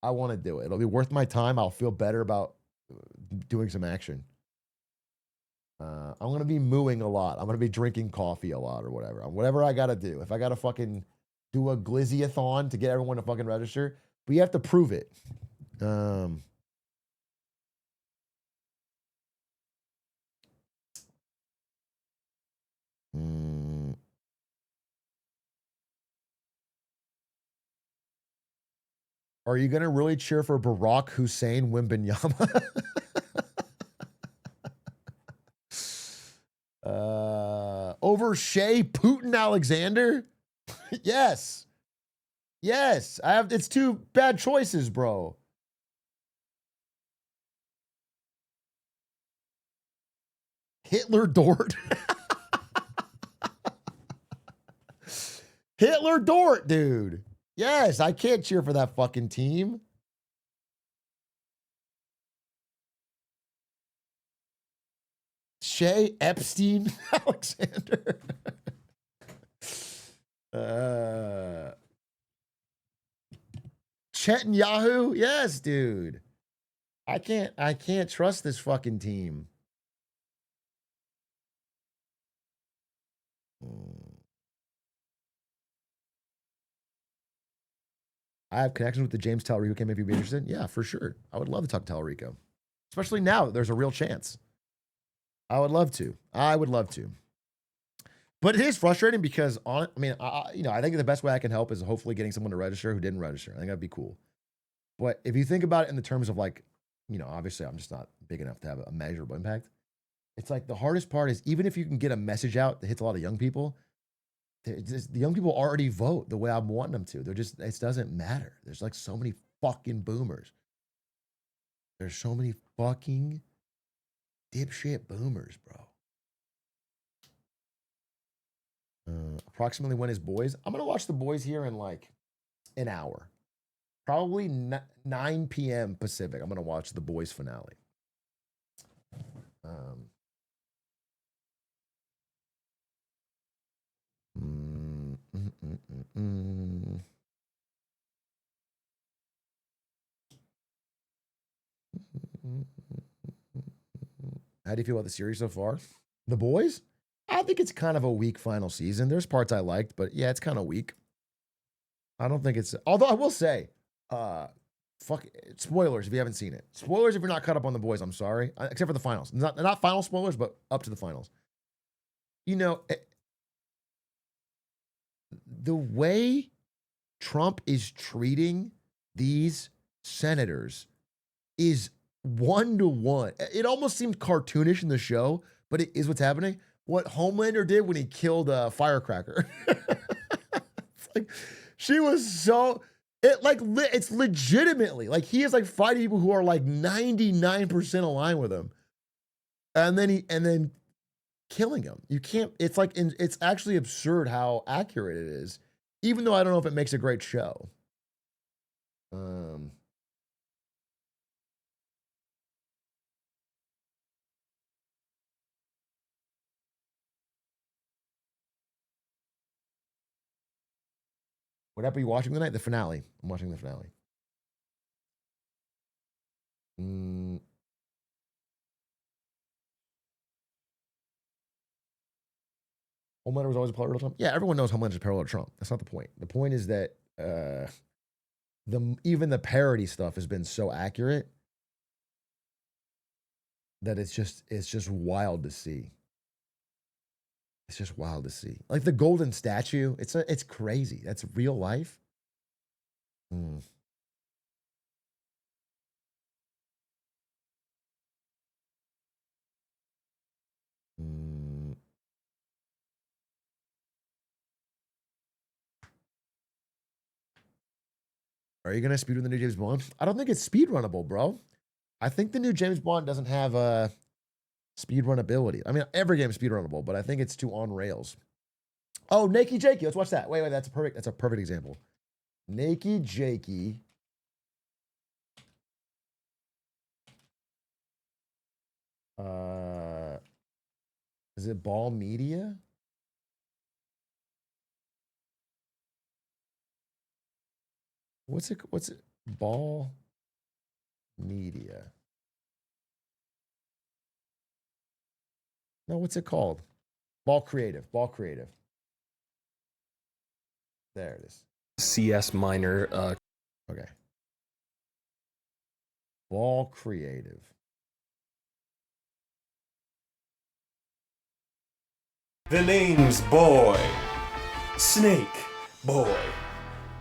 S1: I want to do it. It'll be worth my time. I'll feel better about doing some action. I'm going to be mooing a lot. I'm going to be drinking coffee a lot or whatever. Whatever I got to do. If I got to fucking do a glizzy-a-thon to get everyone to fucking register, but you have to prove it. Are you going to really cheer for Barack Hussein Wimbenyama? Over Shea Putin Alexander? Yes. Yes. It's two bad choices, bro. Hitler Dort. Hitler Dort, dude. Yes, I can't cheer for that fucking team. Shea Epstein Alexander. Chet and Yahoo? Yes, dude. I can't trust this fucking team. I have connections with the James Talarico camp if you'd be interested. Yeah, for sure. I would love to talk to Talarico. Especially now that there's a real chance. I would love to. I would love to. But it is frustrating because, I think the best way I can help is hopefully getting someone to register who didn't register. I think that'd be cool. But if you think about it in the terms of like, obviously I'm just not big enough to have a measurable impact. It's like the hardest part is even if you can get a message out that hits a lot of young people, the young people already vote the way I'm wanting them to. It doesn't matter. There's like so many fucking boomers. There's so many fucking dipshit boomers, bro. Approximately when is Boys? I'm going to watch The Boys here in like an hour. Probably 9 p.m. Pacific. I'm going to watch The Boys finale. How do you feel about the series so far? The Boys? I think it's kind of a weak final season. There's parts I liked, but yeah, it's kind of weak. I don't think it's. Although I will say, fuck spoilers if you haven't seen it. Spoilers if you're not caught up on The Boys. I'm sorry, except for the finals. Not final spoilers, but up to the finals. The way Trump is treating these senators is 1-to-1. It almost seemed cartoonish in the show, but it is what's happening. What Homelander did when he killed Firecracker. It's like she was so it's legitimately like he is like fighting people who are like 99% aligned with him, and then killing him. You can't. It's like it's actually absurd how accurate it is, even though I don't know if it makes a great show. What app are you watching tonight? The finale. I'm watching the finale. Homelander was always a parallel to Trump. Yeah, everyone knows Homelander is parallel to Trump. That's not the point. The point is that even the parody stuff has been so accurate that it's just wild to see. It's just wild to see. Like the golden statue, it's crazy. That's real life. Are you gonna speedrun the new James Bond? I don't think it's speedrunnable, bro. I think the new James Bond doesn't have a speedrun ability. I mean, every game is speedrunnable, but I think it's too on rails. Oh, NakeyJakey, let's watch that. Wait, that's a perfect example. NakeyJakey. Is it Ball Media? What's it? Ball Media. No, what's it called? Ball Creative. There it is.
S5: CS minor.
S1: Okay. Ball Creative.
S6: The name's Boy. Snake Boy.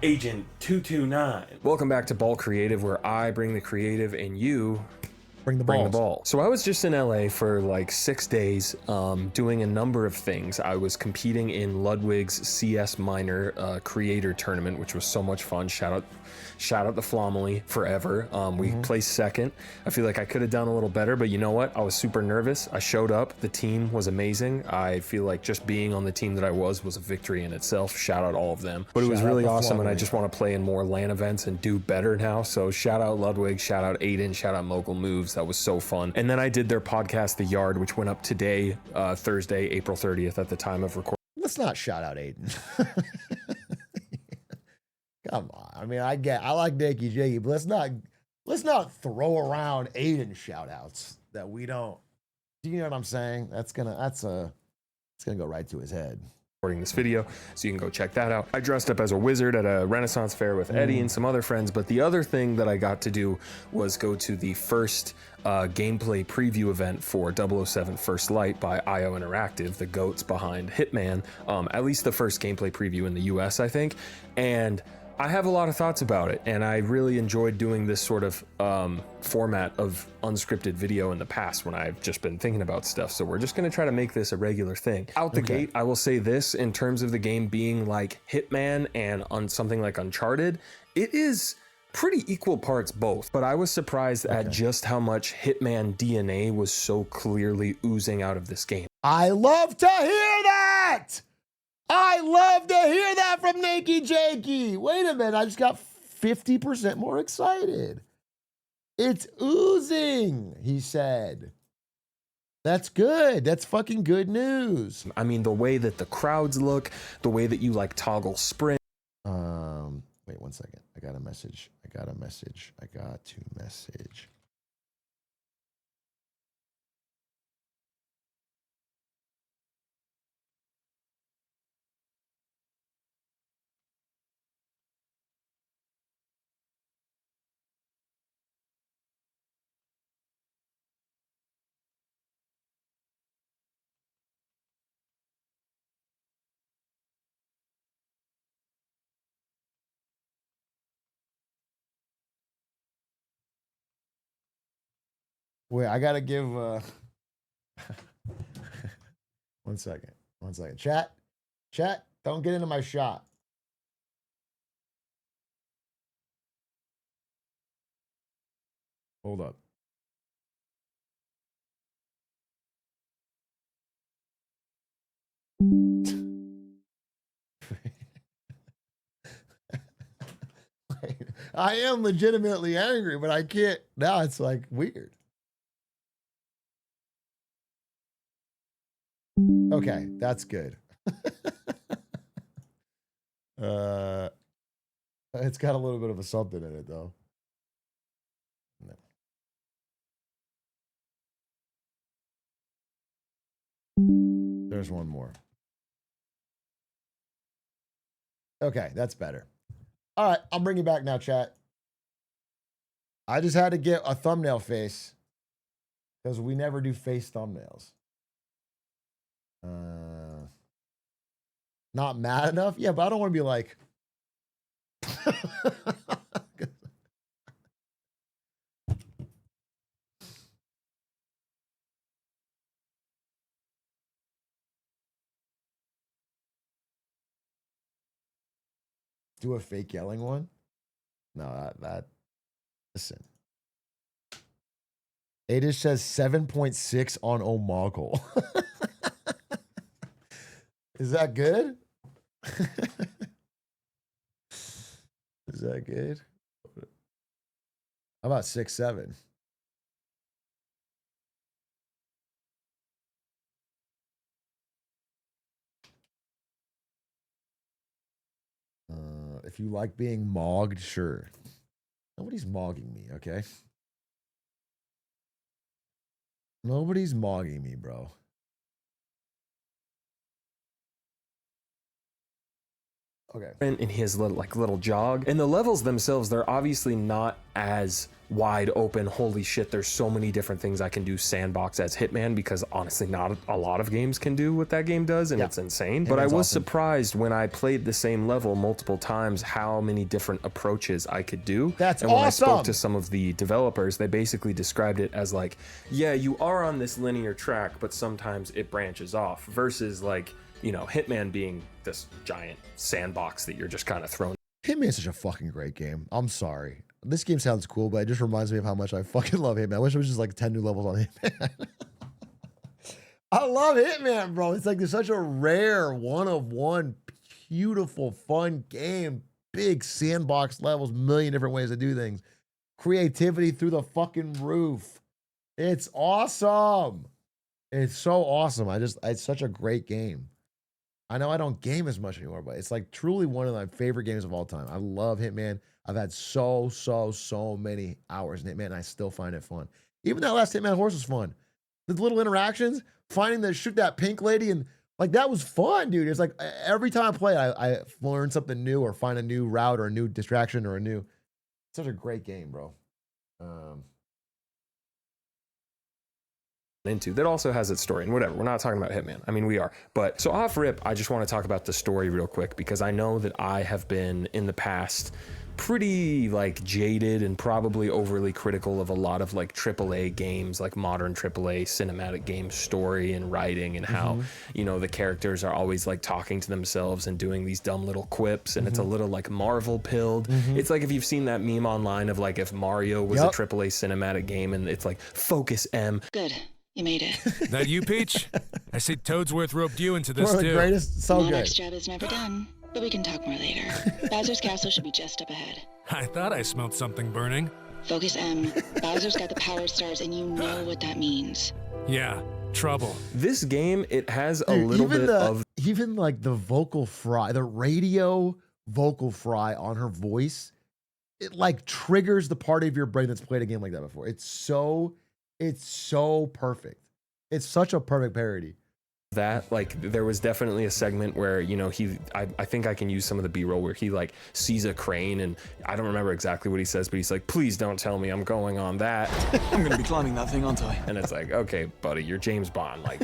S6: Agent 229.
S5: Welcome back to Ball Creative, where I bring the creative and you
S1: Bring the
S5: bring the
S1: balls.
S5: ball. So I was just in LA for like 6 days, doing a number of things. I was competing in Ludwig's CS Minor Creator Tournament, which was so much fun. Shout out the Flomily forever. We placed second. I feel like I could have done a little better, but you know what? I was super nervous. I showed up. The team was amazing. I feel like just being on the team that I was a victory in itself. Shout out all of them. But it was
S1: Shout out
S5: really
S1: the
S5: awesome, and I
S1: Flomily.
S5: just want to play in more LAN events and do better now. So shout out Ludwig, shout out Aiden, shout out Mogul Moves. That was so fun. And then I did their podcast, The Yard, which went up today, Thursday, April 30th at the time of recording.
S1: Let's not shout out Aiden. Come on. I mean, I like NakeyJakey, but let's not throw around Aiden shout outs that we don't. Do you know what I'm saying? It's gonna go right to his head.
S5: This video, so you can go check that out. I dressed up as a wizard at a Renaissance fair with Eddie and some other friends, but the other thing that I got to do was go to the first gameplay preview event for 007 First Light by IO Interactive, the goats behind Hitman, at least the first gameplay preview in the US, I think. And I have a lot of thoughts about it, and I really enjoyed doing this sort of format of unscripted video in the past when I've just been thinking about stuff. So we're just going to try to make this a regular thing. Out the gate, I will say this, in terms of the game being like Hitman and on something like Uncharted, it is pretty equal parts both. But I was surprised at just how much Hitman DNA was so clearly oozing out of this game.
S1: I love to hear that. I love to hear that from NakeyJakey. Wait a minute, I just got 50% more excited. It's oozing, he said. That's good. That's fucking good news.
S5: I mean, the way that the crowds look, the way that you like toggle sprint.
S1: Wait 1 second. I got a message. I got to message. Wait, I gotta give 1 second. 1 second. Chat, don't get into my shot. Hold up. I am legitimately angry, but I can't. Now it's like weird. Okay, that's good. It's got a little bit of a something in it, though. No. There's one more. Okay, that's better. All right, I'm bringing back now, chat. I just had to get a thumbnail face because we never do face thumbnails. Not mad enough? Yeah, but I don't want to be like... Do a fake yelling one? No, that listen. It just says 7.6 on Omegle. Is that good? Is that good? How about 6.7? If you like being mogged, sure. Nobody's mogging me, okay? Nobody's mogging me, bro. Okay.
S5: In his little jog, and the levels themselves, they're obviously not as wide open. Holy shit, there's so many different things I can do sandbox as Hitman, because honestly not a lot of games can do what that game does, and it's insane. But I was surprised when I played the same level multiple times how many different approaches I could do.
S1: That's
S5: and when
S1: awesome.
S5: I spoke to some of the developers, they basically described it as like, yeah, you are on this linear track, but sometimes it branches off, versus like, you know, Hitman being this giant sandbox that you're just kind of thrown.
S1: Hitman's such a fucking great game. I'm sorry. This game sounds cool, but it just reminds me of how much I fucking love Hitman. I wish it was just like 10 new levels on Hitman. I love Hitman, bro. It's like there's such a rare, one-of-one, beautiful, fun game. Big sandbox levels, million different ways to do things. Creativity through the fucking roof. It's awesome. It's so awesome. It's such a great game. I know I don't game as much anymore, but it's like truly one of my favorite games of all time. I love Hitman. I've had so many hours in Hitman, and I still find it fun. Even that last Hitman Horse was fun. The little interactions, finding the shoot that pink lady, and like that was fun, dude. It's like every time I play, I learn something new or find a new route or a new distraction or such a great game, bro.
S5: Into that also has its story, and whatever, we're not talking about Hitman, I mean we are, but so off rip I just want to talk about the story real quick, because I know that I have been in the past pretty like jaded and probably overly critical of a lot of like AAA games, like modern AAA cinematic game story and writing, and how you know the characters are always like talking to themselves and doing these dumb little quips, and it's a little like Marvel pilled. It's like if you've seen that meme online of like if Mario was a AAA cinematic game, and it's like focus M.
S7: Good. You made it.
S8: That you, Peach? I see Toadsworth roped you into this
S1: One of the
S8: too.
S1: greatest, so good.
S7: Monarch's job is never done, but we can talk more later. Bowser's castle should be just up ahead.
S8: I thought I smelled something burning.
S7: Focus M. Bowser's got the power stars, and you know what that means.
S8: Yeah, trouble.
S5: This game, it has a
S1: Dude,
S5: little bit of
S1: even like the vocal fry, the radio vocal fry on her voice, it like triggers the part of your brain that's played a game like that before. It's so perfect. It's such a perfect parody.
S5: that. Like there was definitely a segment where, you know, I think I can use some of the B-roll where he like sees a crane, and I don't remember exactly what he says, but he's like, please don't tell me I'm going on that.
S9: I'm gonna be climbing that thing, aren't I?
S5: And it's like, okay, buddy, you're James Bond. Like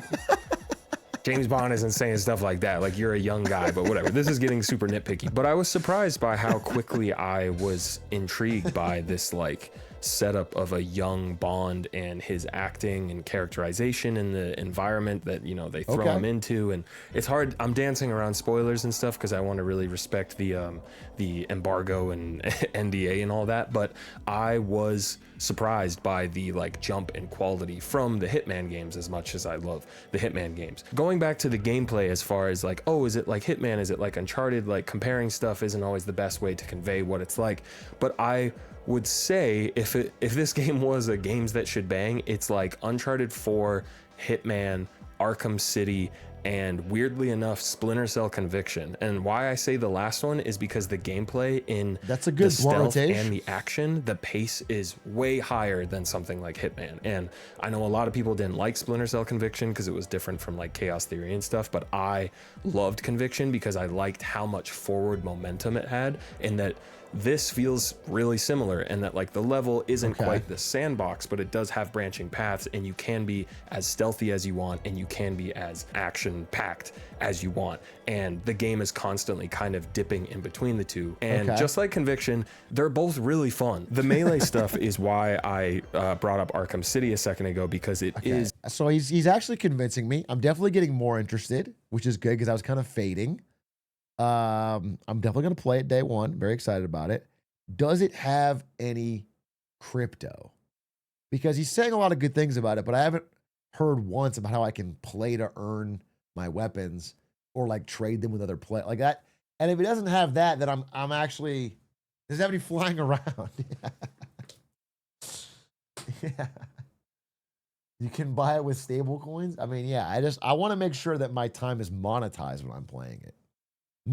S5: James Bond isn't saying stuff like that. Like, you're a young guy, but whatever. This is getting super nitpicky. But I was surprised by how quickly I was intrigued by this, like, setup of a young Bond and his acting and characterization in the environment that, you know, they throw him into. And it's hard. I'm dancing around spoilers and stuff because I want to really respect the embargo and NDA and all that. But I was surprised by the like jump in quality from the Hitman games as much as I love the Hitman games. Going back to the gameplay as far as like, oh, is it like Hitman? Is it like Uncharted? Like, comparing stuff isn't always the best way to convey what it's like. But I would say if this game was a games that should bang, it's like Uncharted 4, Hitman, Arkham City, and weirdly enough, Splinter Cell Conviction. And why I say the last one is because the gameplay in
S1: That's a good
S5: the stealth
S1: rotation.
S5: and the action, the pace is way higher than something like Hitman. And I know a lot of people didn't like Splinter Cell Conviction because it was different from like Chaos Theory and stuff, but I loved Conviction because I liked how much forward momentum it had, and that this feels really similar, and that like the level isn't quite the sandbox, but it does have branching paths, and you can be as stealthy as you want, and you can be as action packed as you want, and the game is constantly kind of dipping in between the two. And just like Conviction, they're both really fun. The melee stuff is why I brought up Arkham City a second ago, because it is.
S1: So he's actually convincing me. I'm definitely getting more interested, which is good because I was kind of fading. I'm definitely gonna play it day one. Very excited about it. Does it have any crypto? Because he's saying a lot of good things about it, but I haven't heard once about how I can play to earn my weapons or like trade them with other play like that. And if it doesn't have that, then I'm actually, does it have any flying around? Yeah. You can buy it with stable coins. I mean, yeah, I want to make sure that my time is monetized when I'm playing it.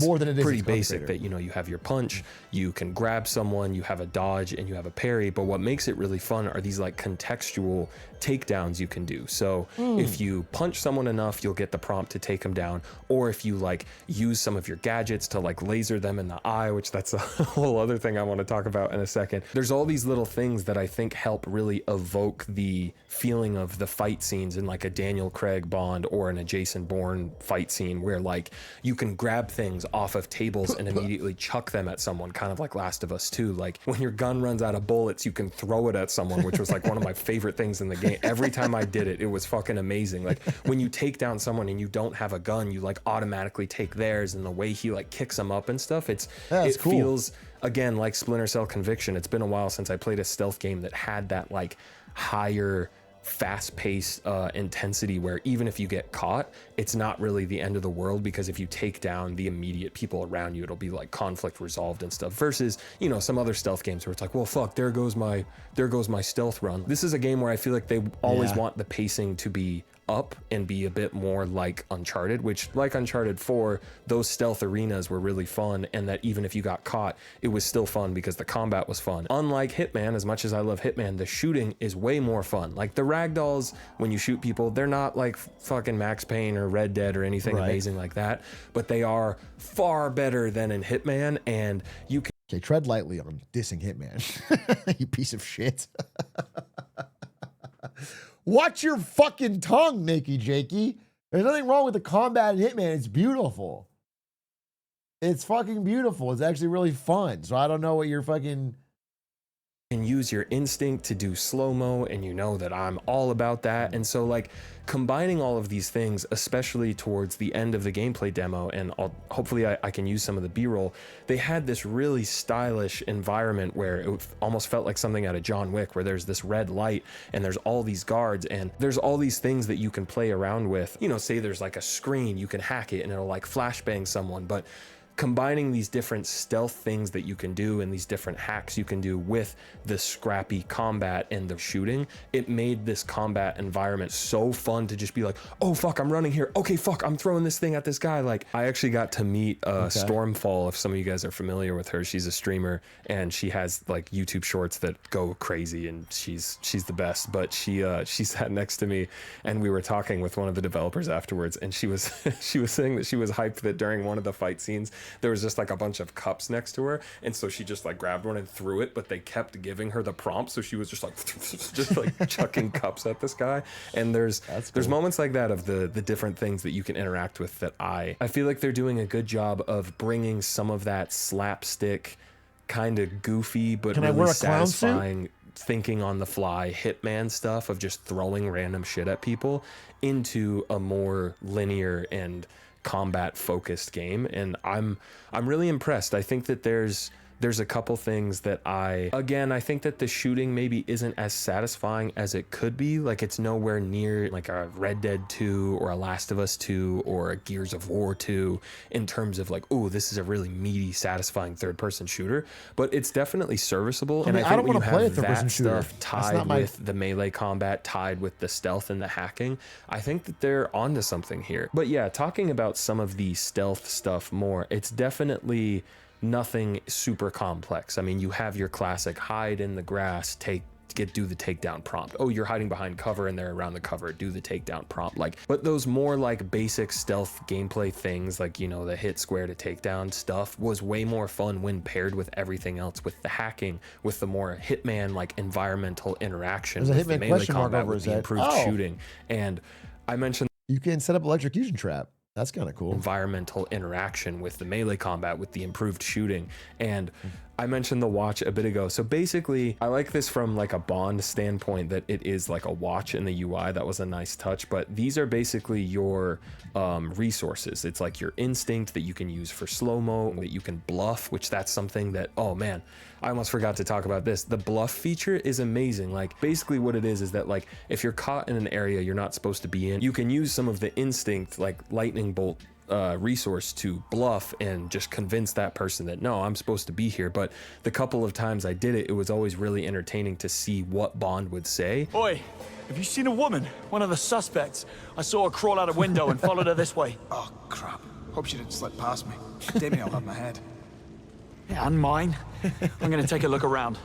S1: More than it is
S5: pretty basic that, you know, you have your punch, you can grab someone, you have a dodge, and you have a parry. But what makes it really fun are these like contextual takedowns you can do. So if you punch someone enough, you'll get the prompt to take them down. Or if you like use some of your gadgets to like laser them in the eye, which that's a whole other thing I want to talk about in a second. There's all these little things that I think help really evoke the feeling of the fight scenes in like a Daniel Craig Bond or in a Jason Bourne fight scene, where like you can grab things off of tables and immediately chuck them at someone, kind of like Last of Us 2. Like when your gun runs out of bullets, you can throw it at someone, which was like one of my favorite things in the game. Every time I did it, it was fucking amazing. Like when you take down someone and you don't have a gun, you like automatically take theirs, and the way he like kicks them up and stuff, it cool. Feels again like Splinter Cell Conviction. It's been a while since I played a stealth game that had that like higher fast-paced intensity, where even if you get caught, it's not really the end of the world, because if you take down the immediate people around you, it'll be like conflict resolved and stuff, versus, you know, some other stealth games where it's like, well, fuck, there goes my stealth run. This is a game where I feel like they always want the pacing to be up and be a bit more like Uncharted, which like Uncharted 4, those stealth arenas were really fun, and that even if you got caught, it was still fun because the combat was fun. Unlike Hitman, as much as I love Hitman, the shooting is way more fun. Like the ragdolls, when you shoot people, they're not like fucking Max Payne or Red Dead or anything amazing like that, but they are far better than in Hitman, and you can...
S1: Okay, tread lightly on dissing Hitman. You piece of shit. Watch your fucking tongue, NakeyJakey. There's nothing wrong with the combat in Hitman. It's beautiful. It's fucking beautiful. It's actually really fun. So I don't know what you're fucking...
S5: and use your instinct to do slow-mo, and you know that I'm all about that. And so like combining all of these things, especially towards the end of the gameplay demo, and hopefully I can use some of the b-roll, they had this really stylish environment where it almost felt like something out of John Wick, where there's this red light and there's all these guards and there's all these things that you can play around with. You know, say there's like a screen, you can hack it and it'll like flashbang someone, but combining these different stealth things that you can do and these different hacks you can do with the scrappy combat and the shooting, it made this combat environment so fun to just be like, oh fuck, I'm running here, okay fuck, I'm throwing this thing at this guy. Like I actually got to meet Stormfall, if some of you guys are familiar with her. She's a streamer and she has like YouTube shorts that go crazy, and she's the best. But she sat next to me and we were talking with one of the developers afterwards, and she was saying that she was hyped that during one of the fight scenes there was just like a bunch of cups next to her, and so she just like grabbed one and threw it, but they kept giving her the prompt, so she was just like chucking cups at this guy. And there's moments like that of the different things that you can interact with that I feel like they're doing a good job of bringing some of that slapstick kind of goofy but really satisfying thinking on the fly Hitman stuff of just throwing random shit at people into a more linear and combat focused game. And I'm really impressed. I think that there's there's a couple things that I think that the shooting maybe isn't as satisfying as it could be. Like, it's nowhere near like a Red Dead 2 or a Last of Us 2 or a Gears of War 2 in terms of like, oh, this is a really meaty, satisfying third-person shooter. But it's definitely serviceable.
S1: I mean,
S5: and
S1: I don't
S5: want to
S1: play a third-person shooter.
S5: Stuff tied with the melee combat, tied with the stealth and the hacking, I think that they're onto something here. But yeah, talking about some of the stealth stuff more, it's definitely nothing super complex. I mean, you have your classic hide in the grass, do the takedown prompt. Oh, you're hiding behind cover and they're around the cover, do the takedown prompt. Like, but those more like basic stealth gameplay things, like, you know, the hit square to takedown stuff was way more fun when paired with everything else, with the hacking, with the more Hitman like environmental interaction, with the melee combat, with the improved shooting. And I mentioned
S1: you can set up electrocution trap. That's kind of cool.
S5: Environmental interaction with the melee combat, with the improved shooting. And I mentioned the watch a bit ago. So basically, I like this from like a Bond standpoint, that it is like a watch in the UI. That was a nice touch. But these are basically your resources. It's like your instinct that you can use for slow-mo, that you can bluff, which that's something that, oh man, I almost forgot to talk about this. The bluff feature is amazing. Like, basically what it is that like, if you're caught in an area you're not supposed to be in, you can use some of the instinct, like lightning bolt resource, to bluff and just convince that person that, no, I'm supposed to be here. But the couple of times I did it, it was always really entertaining to see what Bond would say.
S9: Oi, have you seen a woman? One of the suspects. I saw her crawl out a window and followed her this way.
S10: Oh, crap. Hope she didn't slip past me. Damn, I'll have my head.
S9: Yeah, and mine. I'm gonna take a look around.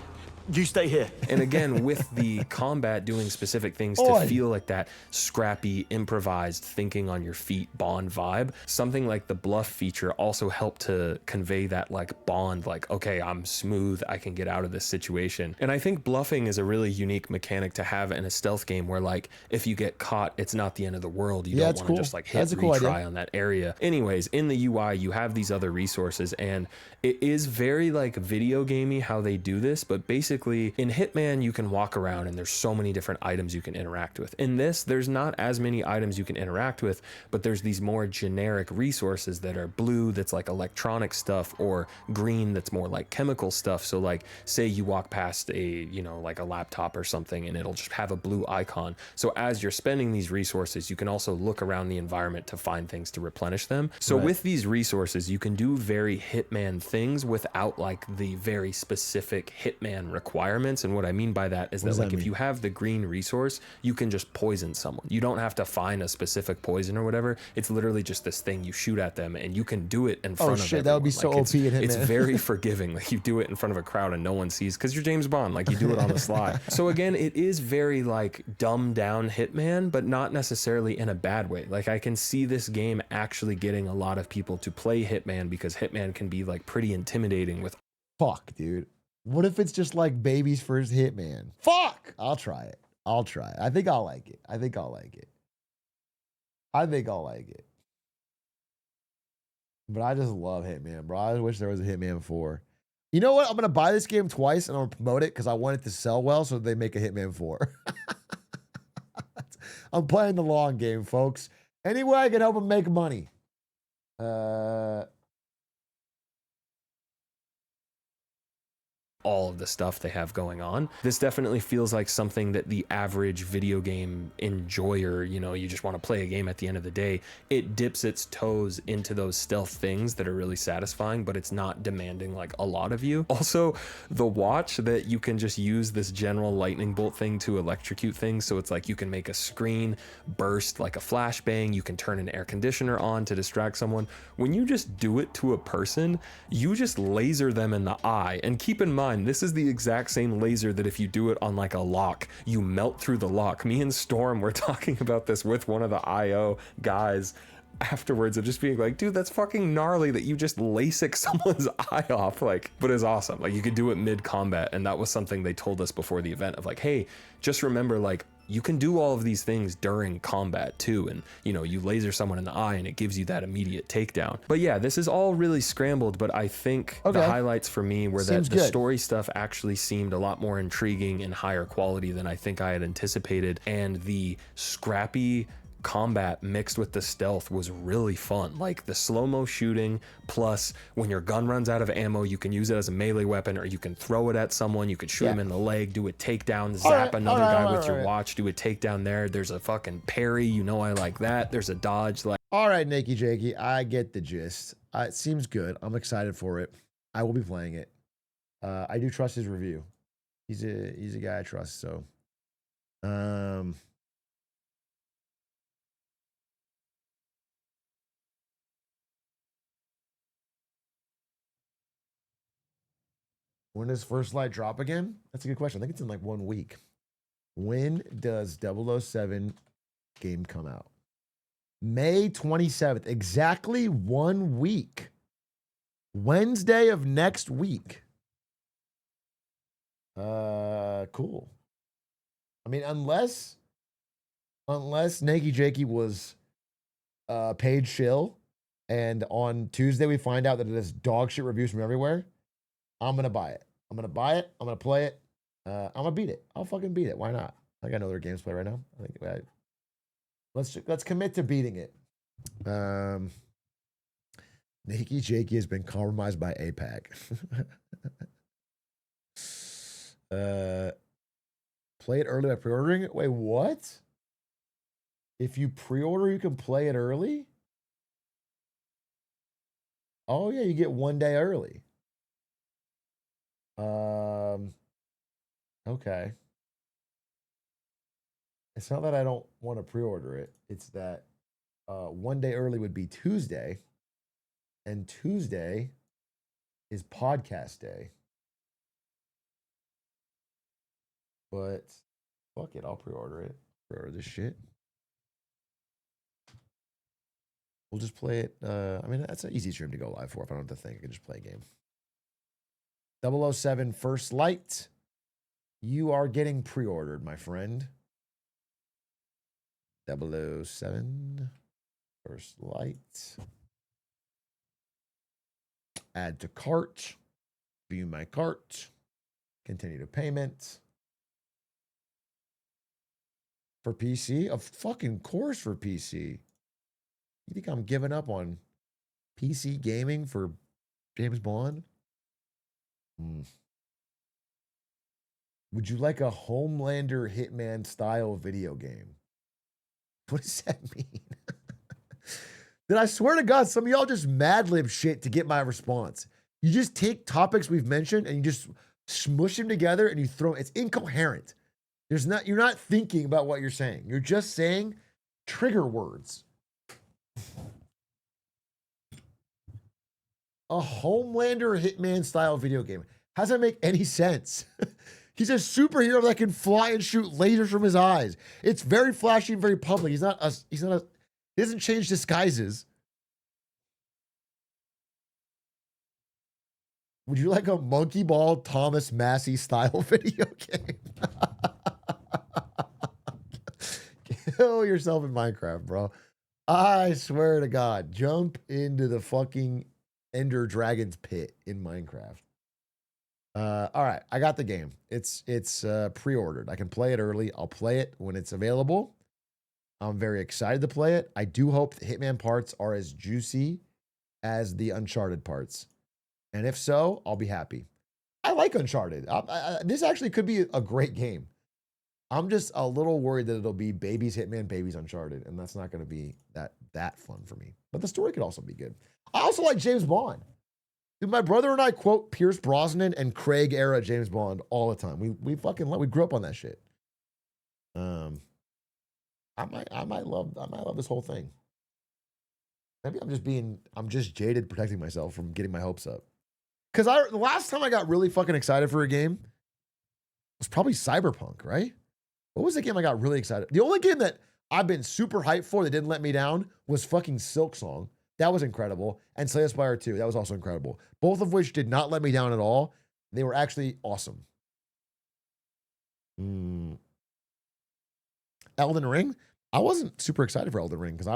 S9: You stay here.
S5: And again, with the combat doing specific things to feel like that scrappy, improvised, thinking on your feet Bond vibe, something like the bluff feature also helped to convey that like Bond, like, okay, I'm smooth, I can get out of this situation. And I think bluffing is a really unique mechanic to have in a stealth game where, like, if you get caught, it's not the end of the world. You don't want to just like hit retry on that area. Anyways, in the UI, you have these other resources, and it is very like video gamey how they do this, but basically in Hitman, you can walk around and there's so many different items you can interact with. In this, there's not as many items you can interact with, but there's these more generic resources that are blue, that's like electronic stuff, or green, that's more like chemical stuff. So like, say you walk past a, you know, like a laptop or something, and it'll just have a blue icon. So as you're spending these resources, you can also look around the environment to find things to replenish them. So with these resources, you can do very Hitman things without like the very specific Hitman requirements. And what I mean by that is that like, if you have the green resource, you can just poison someone. You don't have to find a specific poison or whatever. It's literally just this thing you shoot at them, and you can do it in front of everyone.
S1: That would be so OP in Hitman.
S5: It's very forgiving. Like, you do it in front of a crowd and no one sees, because you're James Bond. Like, you do it on the sly. So again, it is very like dumbed down Hitman, but not necessarily in a bad way. Like, I can see this game actually getting a lot of people to play Hitman, because Hitman can be like pretty intimidating with.
S1: Fuck, dude. What if it's just like baby's first Hitman? Fuck! I'll try it. I'll try it. I think I'll like it. I think I'll like it. I think I'll like it. But I just love Hitman, bro. I wish there was a Hitman 4. You know what? I'm going to buy this game twice and I'm going to promote it because I want it to sell well so they make a Hitman 4. I'm playing the long game, folks. Any way I can help them make money.
S5: All of the stuff they have going on. This definitely feels like something that the average video game enjoyer, you know, you just want to play a game at the end of the day, it dips its toes into those stealth things that are really satisfying, but it's not demanding like a lot of you. Also, the watch, that you can just use this general lightning bolt thing to electrocute things. So it's like you can make a screen burst like a flashbang. You can turn an air conditioner on to distract someone. When you just do it to a person, you just laser them in the eye. And keep in mind, this is the exact same laser that if you do it on like a lock, you melt through the lock. Me and Storm were talking about this with one of the IO guys afterwards, of just being like, dude, that's fucking gnarly that you just LASIK someone's eye off. Like, but it's awesome. Like, you could do it mid combat. And that was something they told us before the event of like, hey, just remember, like, you can do all of these things during combat too. And, you know, you laser someone in the eye and it gives you that immediate takedown. But yeah, this is all really scrambled, but I think the highlights for me were that the story stuff actually seemed a lot more intriguing and higher quality than I think I had anticipated. And the scrappy combat mixed with the stealth was really fun. Like the slow-mo shooting, plus when your gun runs out of ammo, you can use it as a melee weapon, or you can throw it at someone, you could shoot him in the leg, do a takedown, zap another guy with your watch, do a takedown there. There's a fucking parry, you know I like that. There's a dodge. Like,
S1: all right, NakeyJakey, I get the gist. It seems good. I'm excited for it. I will be playing it. I do trust his review. He's a guy I trust, so when does First Light drop again? That's a good question. I think it's in like 1 week. When does 007 game come out? May 27th. Exactly 1 week. Wednesday of next week. Cool. I mean, unless NakeyJakey was paid shill, and on Tuesday we find out that it is dog shit reviews from everywhere, I'm gonna buy it. I'm gonna buy it. I'm gonna play it. I'm gonna beat it. I'll fucking beat it. Why not? I got no other games to play right now. I think let's commit to beating it. NakeyJakey has been compromised by APAC. Play it early by pre-ordering it? Wait, what? If you pre-order, you can play it early? Oh yeah, you get 1 day early. Okay. It's not that I don't want to pre-order it. It's that 1 day early would be Tuesday, and Tuesday is podcast day. But fuck it, I'll pre-order it. Pre-order this shit. We'll just play it. I mean, that's an easy stream to go live for. If I don't have to think, I can just play a game. 007 First Light. You are getting pre-ordered, my friend. 007 First Light. Add to cart. View my cart. Continue to payment. For PC? Of fucking course for PC. You think I'm giving up on PC gaming for James Bond? Would you like a Homelander Hitman style video game? What does that mean? Then I swear to God, some of y'all just Mad Lib shit to get my response. You just take topics we've mentioned and you just smush them together and you throw it's incoherent. You're not thinking about what you're saying. You're just saying trigger words. A Homelander Hitman style video game. How does that make any sense? He's a superhero that can fly and shoot lasers from his eyes. It's very flashy and very public. He doesn't change disguises. Would you like a Monkey Ball Thomas Massie style video game? Kill yourself in Minecraft, bro. I swear to God, jump into the fucking Ender Dragon's pit in Minecraft. All right, I got the game. It's pre-ordered. I can play it early. I'll play it when it's available. I'm very excited to play it. I do hope the Hitman parts are as juicy as the Uncharted parts. And if so, I'll be happy. I like Uncharted. This actually could be a great game. I'm just a little worried that it'll be babies Hitman, babies Uncharted, and that's not going to be that fun for me. But the story could also be good. I also like James Bond. Dude, my brother and I quote Pierce Brosnan and Craig era James Bond all the time. We grew up on that shit. I might love this whole thing. Maybe I'm just jaded protecting myself from getting my hopes up. Because the last time I got really fucking excited for a game was probably Cyberpunk, right? What was the game I got really excited? The only game that I've been super hyped for that didn't let me down was fucking Silksong. That was incredible. And Slay the Spire 2, that was also incredible. Both of which did not let me down at all. They were actually awesome. Elden Ring? I wasn't super excited for Elden Ring because I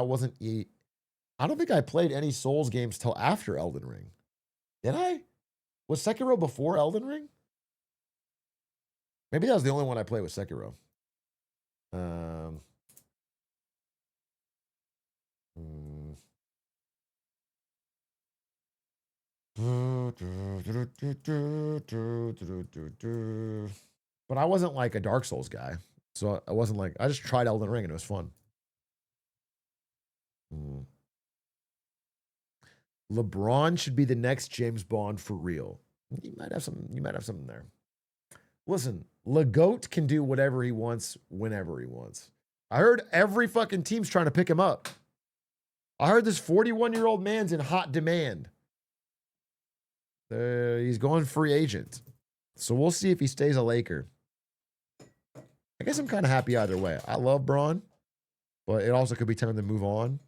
S1: don't think I played any Souls games till after Elden Ring. Did I? Was Sekiro before Elden Ring? Maybe that was the only one I played with Sekiro. But I wasn't like a Dark Souls guy. So I wasn't like, I just tried Elden Ring and it was fun. LeBron should be the next James Bond for real. You might have something there. Listen, LeGoat can do whatever he wants whenever he wants. I heard every fucking team's trying to pick him up. I heard this 41-year-old man's in hot demand. He's going free agent. So we'll see if he stays a Laker. I guess I'm kind of happy either way. I love Braun, but it also could be time to move on.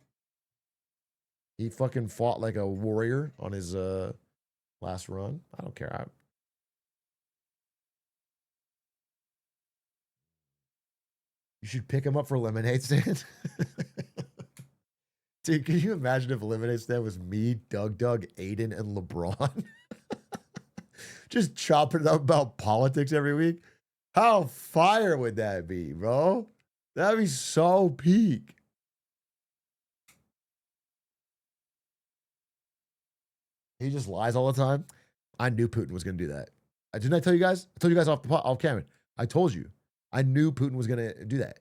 S1: He fucking fought like a warrior on his last run. I don't care. You should pick him up for Lemonade Stand. Dude, can you imagine if Lemonade Stand was me, Doug, Aiden, and LeBron? Just chopping it up about politics every week? How fire would that be, bro? That'd be so peak. He just lies all the time. I knew Putin was going to do that. Didn't I tell you guys? I told you guys off camera. I told you. I knew Putin was going to do that.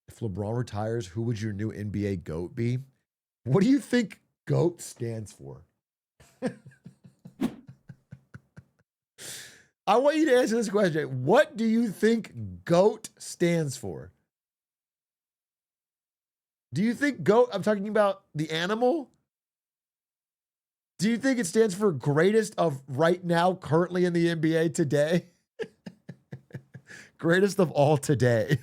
S1: If LeBron retires, who would your new NBA GOAT be? What do you think GOAT stands for? I want you to answer this question. What do you think GOAT stands for? Do you think GOAT, I'm talking about the animal? Do you think it stands for greatest of right now, currently in the NBA today? Greatest of all today.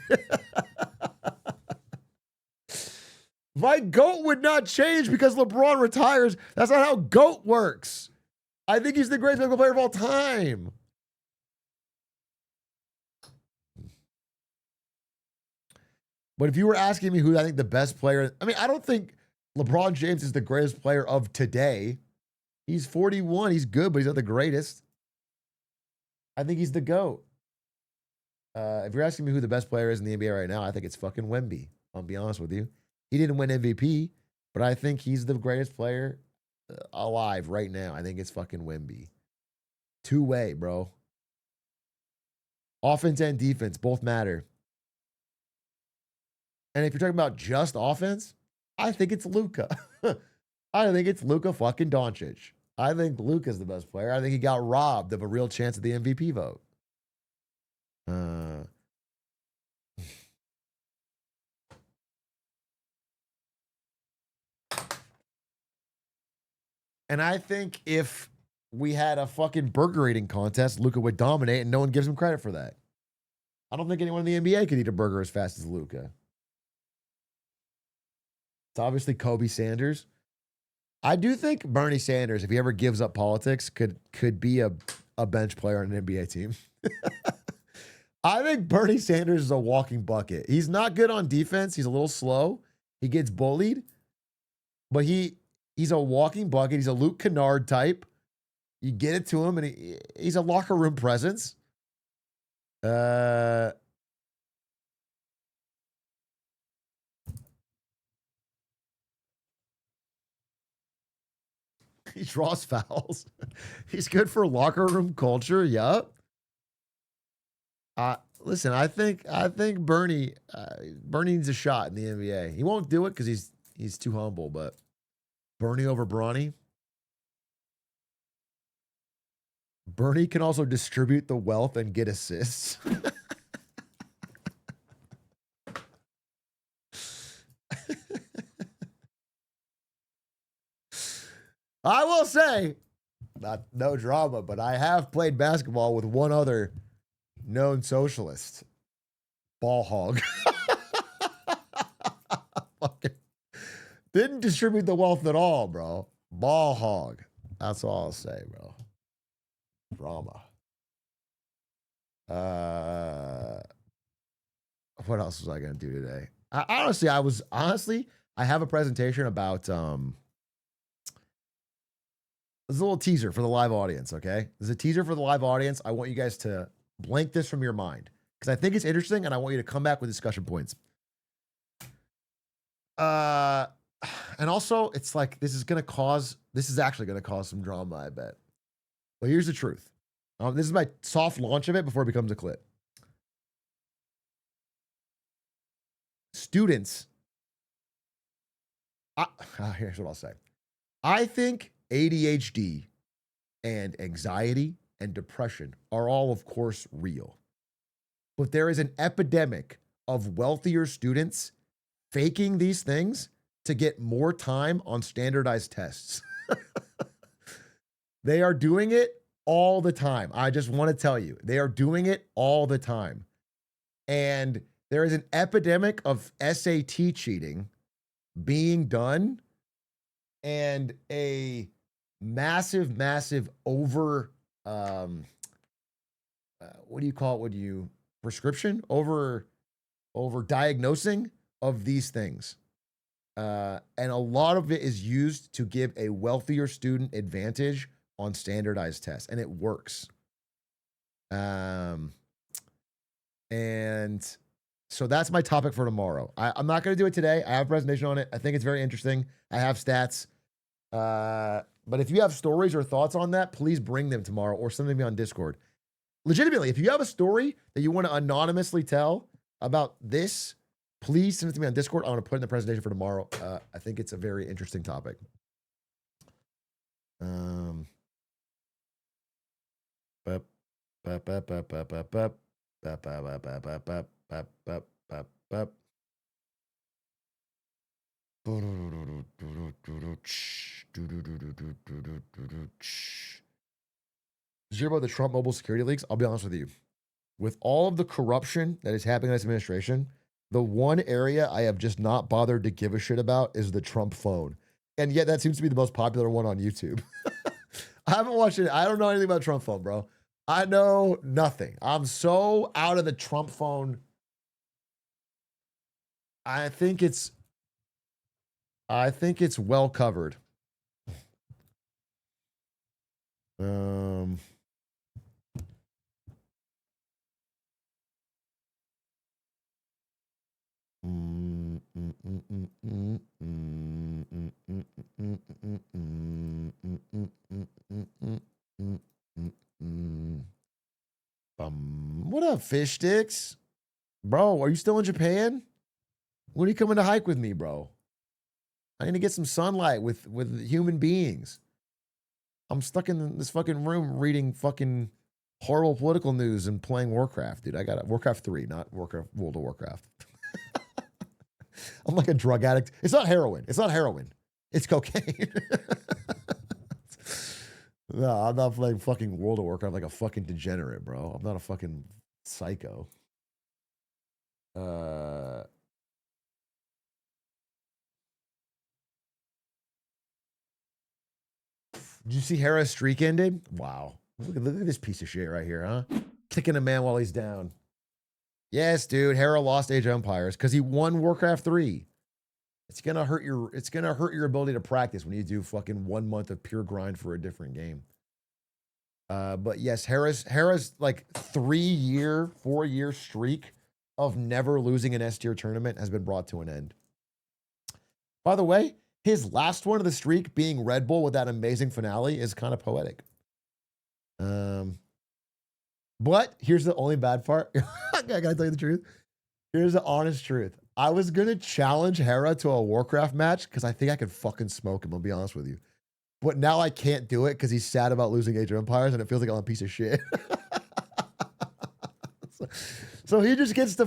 S1: My GOAT would not change because LeBron retires. That's not how GOAT works. I think he's the greatest basketball player of all time. But if you were asking me who I think the best player, I mean, I don't think LeBron James is the greatest player of today. He's 41. He's good, but he's not the greatest. I think he's the GOAT. If you're asking me who the best player is in the NBA right now, I think it's fucking Wemby. I'll be honest with you. He didn't win MVP, but I think he's the greatest player alive right now. I think it's fucking Wemby. Two-way, bro. Offense and defense both matter. And if you're talking about just offense, I think it's Luka. I think it's Luka fucking Doncic. I think Luka's the best player. I think he got robbed of a real chance at the MVP vote. And I think if we had a fucking burger eating contest, Luka would dominate and no one gives him credit for that. I don't think anyone in the NBA could eat a burger as fast as Luka. It's obviously Kobe Sanders. I do think Bernie Sanders, if he ever gives up politics, could be a bench player on an NBA team. I think Bernie Sanders is a walking bucket. He's not good on defense. He's a little slow. He gets bullied. But he's a walking bucket. He's a Luke Kennard type. You get it to him, and he's a locker room presence. He draws fouls. He's good for locker room culture. Yup. Listen, I think Bernie needs a shot in the NBA. He won't do it because he's too humble. But Bernie over Bronny. Bernie can also distribute the wealth and get assists. I will say, no drama, but I have played basketball with one other known socialist. Ball hog. Didn't distribute the wealth at all, bro. Ball hog. That's all I'll say, bro. Drama. What else was I going to do today? I have a presentation about, there's a little teaser for the live audience, okay? There's a teaser for the live audience. I want you guys to blank this from your mind because I think it's interesting and I want you to come back with discussion points. And also, it's like this is actually going to cause some drama, I bet. But here's the truth. This is my soft launch of it before it becomes a clip. Students, here's what I'll say. I think ADHD and anxiety and depression are all, of course, real. But there is an epidemic of wealthier students faking these things to get more time on standardized tests. They are doing it all the time. I just want to tell you, they are doing it all the time. And there is an epidemic of SAT cheating being done and a massive over, what do you call it when you prescription? Over diagnosing of these things. And a lot of it is used to give a wealthier student advantage on standardized tests, and it works. And so that's my topic for tomorrow. I'm not going to do it today. I have a presentation on it. I think it's very interesting. I have stats. But if you have stories or thoughts on that, please bring them tomorrow or send them to me on Discord. Legitimately, if you have a story that you want to anonymously tell about this, please send it to me on Discord. I want to put it in the presentation for tomorrow. I think it's a very interesting topic. Did you hear about the Trump mobile security leaks? I'll be honest with you. With all of the corruption that is happening in this administration, the one area I have just not bothered to give a shit about is the Trump phone. And yet that seems to be the most popular one on YouTube. I haven't watched it. I don't know anything about Trump phone, bro. I know nothing. I'm so out of the Trump phone. I think it's well covered. What up, fish sticks? Bro, are you still in Japan? When are you coming to hike with me, bro? I need to get some sunlight with human beings. I'm stuck in this fucking room reading fucking horrible political news and playing Warcraft, dude. I got it. Warcraft 3, not World of Warcraft. I'm like a drug addict. It's not heroin. It's cocaine. No, I'm not playing fucking World of Warcraft like a fucking degenerate, bro. I'm not a fucking psycho. Did you see Hera's streak ended? Wow. Look at this piece of shit right here, huh? Kicking a man while he's down. Yes, dude. Hera lost Age of Empires because he won Warcraft 3. It's gonna hurt your ability to practice when you do fucking 1 month of pure grind for a different game. But yes, Hera's like 4-year streak of never losing an S tier tournament has been brought to an end. By the way, his last one of the streak being Red Bull with that amazing finale is kind of poetic. But here's the only bad part. I gotta tell you the truth. Here's the honest truth. I was gonna challenge Hera to a Warcraft match because I think I could fucking smoke him, I'll be honest with you. But now I can't do it because he's sad about losing Age of Empires and it feels like I'm a piece of shit. So he just gets to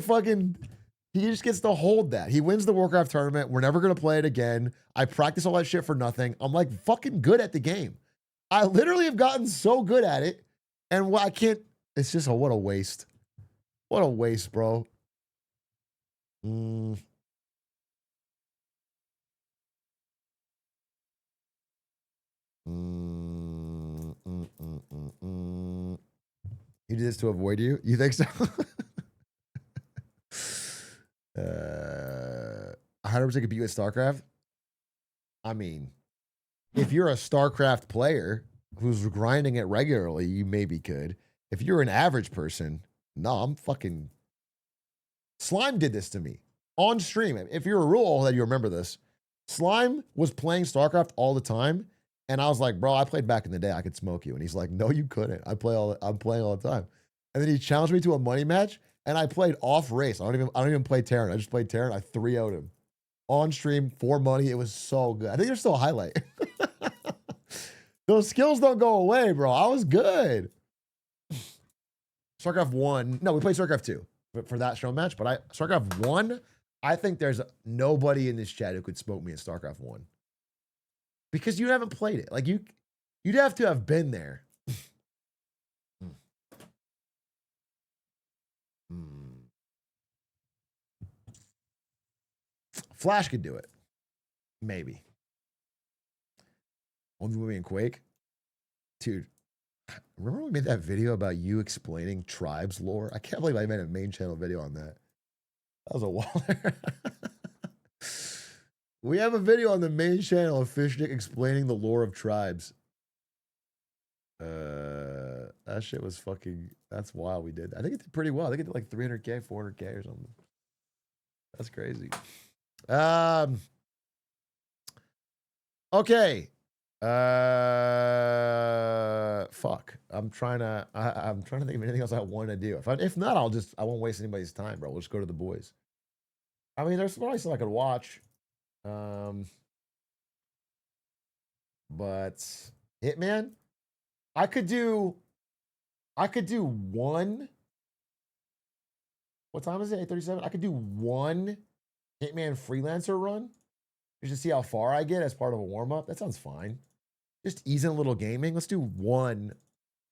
S1: hold that. He wins the Warcraft tournament. We're never gonna play it again. I practice all that shit for nothing. I'm like fucking good at the game. I literally have gotten so good at it. And I can't, it's just what a waste. What a waste, bro. He did this to avoid you? You think so? 100% could beat you at StarCraft? I mean, if you're a StarCraft player who's grinding it regularly, you maybe could. If you're an average person, no, I'm fucking Slime did this to me on stream. If you're a rule that you remember this, Slime was playing StarCraft all the time, and I was like, bro, I played back in the day. I could smoke you. And he's like, no, you couldn't. I'm playing all the time. And then he challenged me to a money match, and I played off race. I don't even play Terran. I just played Terran. I 3-0'd him on stream for money. It was so good. I think there's still a highlight. Those skills don't go away, bro. I was good. StarCraft 1. No, we played StarCraft 2 for that show match, but StarCraft 1, I think there's nobody in this chat who could smoke me in StarCraft 1. Because you haven't played it. Like you'd have to have been there. Flash could do it. Maybe. Only movie in Quake? Dude, remember we made that video about you explaining tribes lore? I can't believe I made a main channel video on that. That was a while there. We have a video on the main channel of Fishdick explaining the lore of tribes. That shit was fucking, that's wild we did. I think it did pretty well. I think it did like 300K, 400K or something. That's crazy. Okay. Fuck. I'm trying to think of anything else I want to do. If not, I won't waste anybody's time, bro. We'll just go to the boys. I mean, there's probably something I could watch. But Hitman, I could do one. What time is it? 8:37. I could do one Hitman freelancer run just to see how far I get as part of a warm up. That sounds fine. Just easing a little gaming. Let's do one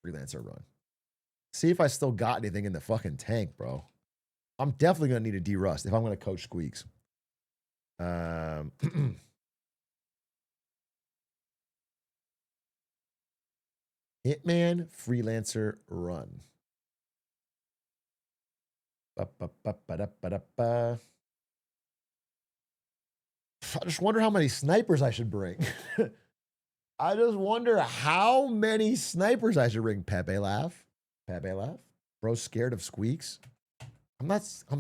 S1: freelancer run. See if I still got anything in the fucking tank, bro. I'm definitely gonna need a D-Rust if I'm gonna coach Squeaks. Hitman freelancer run. Ba-ba-ba-ba-da-ba-da-ba. I just wonder how many snipers I should bring. I just wonder how many snipers I should bring. Pepe laugh. Pepe laugh. Bro's scared of Squeaks. I'm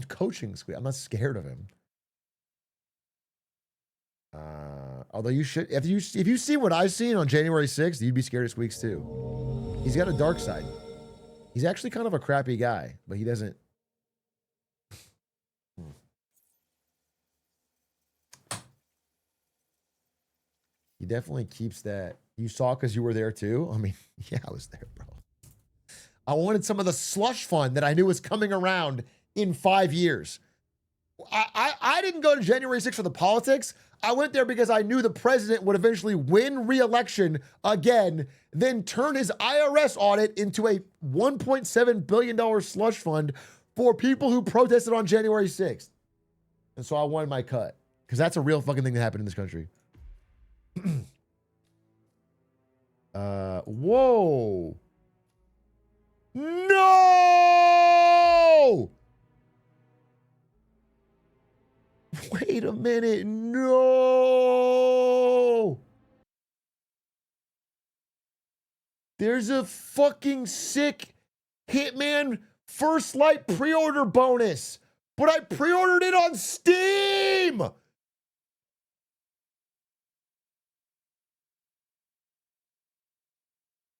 S1: coaching Squeaks. I'm not scared of him. Although you should, if you see what I've seen on January 6th, you'd be scared of Squeaks too. He's got a dark side. He's actually kind of a crappy guy, but he doesn't. He definitely keeps that. You saw because you were there too? I mean, yeah, I was there, bro. I wanted some of the slush fund that I knew was coming around in 5 years. I didn't go to January 6th for the politics. I went there because I knew the president would eventually win re-election again, then turn his IRS audit into a $1.7 billion slush fund for people who protested on January 6th. And so I wanted my cut because that's a real fucking thing that happened in this country. Whoa. No! Wait a minute. No! There's a fucking sick Hitman First Light pre-order bonus, but I pre-ordered it on Steam!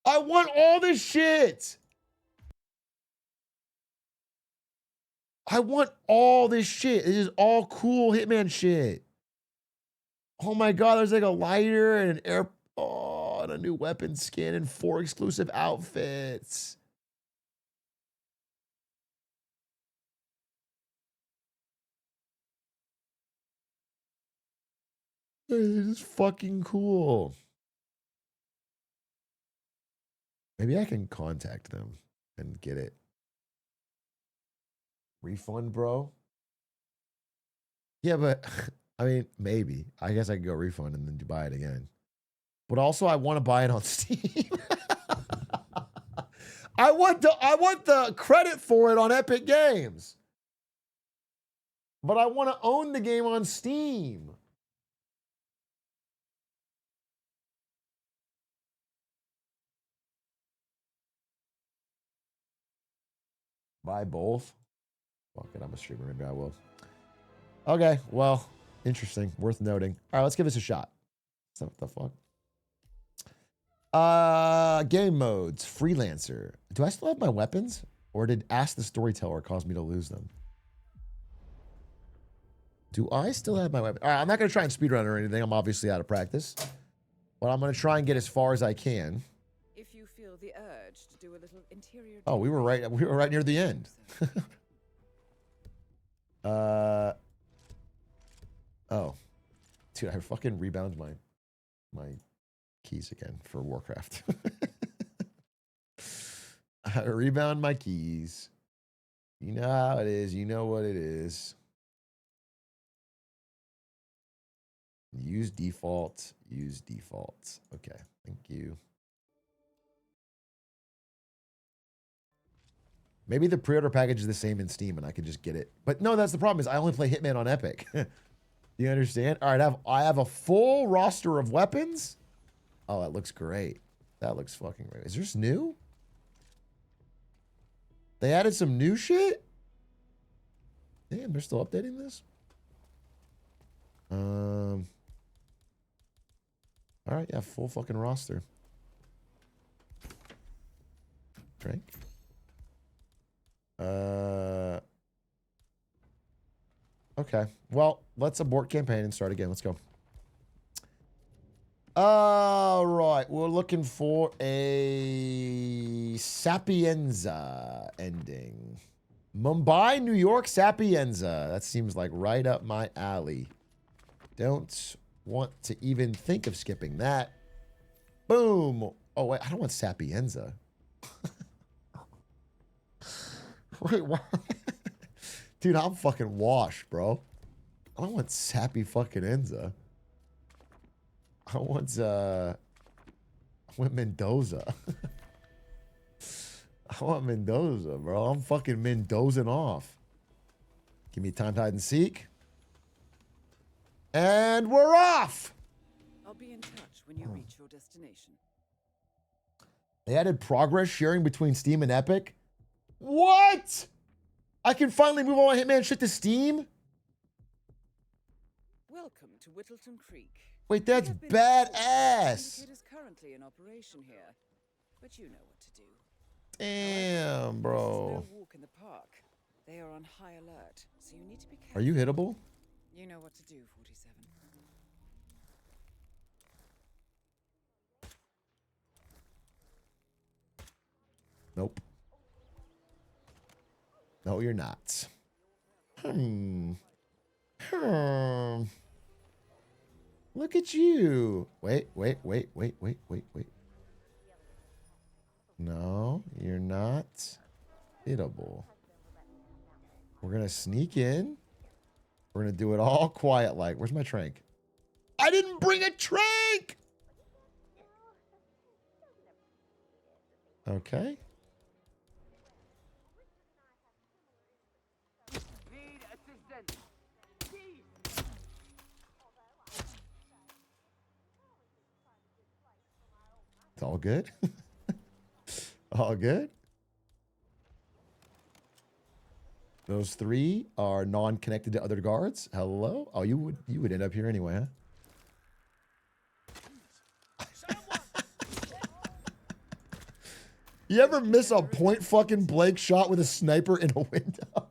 S1: I want all this shit. I want all this shit. This is all cool Hitman shit. Oh my God, there's like a lighter and an and a new weapon skin and 4 exclusive outfits. This is fucking cool. Maybe I can contact them and get it. Refund, bro? Yeah, but I mean, maybe. I guess I could go refund and then buy it again. But also, I want to buy it on Steam. I want the credit for it on Epic Games. But I want to own the game on Steam. Buy both. Fuck it, I'm a streamer. Maybe I will. Okay, well, interesting. Worth noting. All right, let's give this a shot. What the fuck? Game modes. Freelancer. Do I still have my weapons? Or did Ask the Storyteller cause me to lose them? Do I still have my weapon? All right, I'm not going to try and speedrun or anything. I'm obviously out of practice. But I'm going to try and get as far as I can.
S11: If you feel the urge to do a little interior.
S1: Oh, we were right near the end. Oh. Dude, I fucking rebound my keys again for Warcraft. I rebound my keys. You know how it is. You know what it is. Use default. Use default. Okay. Thank you. Maybe the pre-order package is the same in Steam and I could just get it. But no, that's the problem is I only play Hitman on Epic. You understand? All right, I have a full roster of weapons. Oh, that looks great. That looks fucking great. Is this new? They added some new shit? Damn, they're still updating this? All right, yeah, full fucking roster. Drink. Okay. Well, let's abort campaign and start again. Let's go. All right. We're looking for a Sapienza ending. Mumbai, New York, Sapienza. That seems like right up my alley. Don't want to even think of skipping that. Boom. Oh, wait. I don't want Sapienza. Wait, what? Dude, I'm fucking washed, bro. I don't want sappy fucking Enza. I want Mendoza. I want Mendoza, bro. I'm fucking Mendozing off. Give me time to hide and seek. And we're off!
S11: I'll be in touch when you reach your destination.
S1: They added progress sharing between Steam and Epic? What? I can finally move all my Hitman shit to Steam?
S11: Welcome to Whittleton Creek.
S1: Wait, that's badass.
S11: Syndicate is currently in operation here, but you know what to do.
S1: Damn, bro.
S11: This is no walk in the park. They are on high alert, so you need to be careful.
S1: Are you hittable?
S11: You know what to do, 47.
S1: Nope. No, you're not. Look at you. Wait. No, you're not hittable. We're going to sneak in. We're going to do it all quiet like. Where's my trank? I didn't bring a trank! Okay. It's all good. All good. Those three are non-connected to other guards. Hello? Oh, you would end up here anyway, huh? You ever miss a point fucking blank shot with a sniper in a window?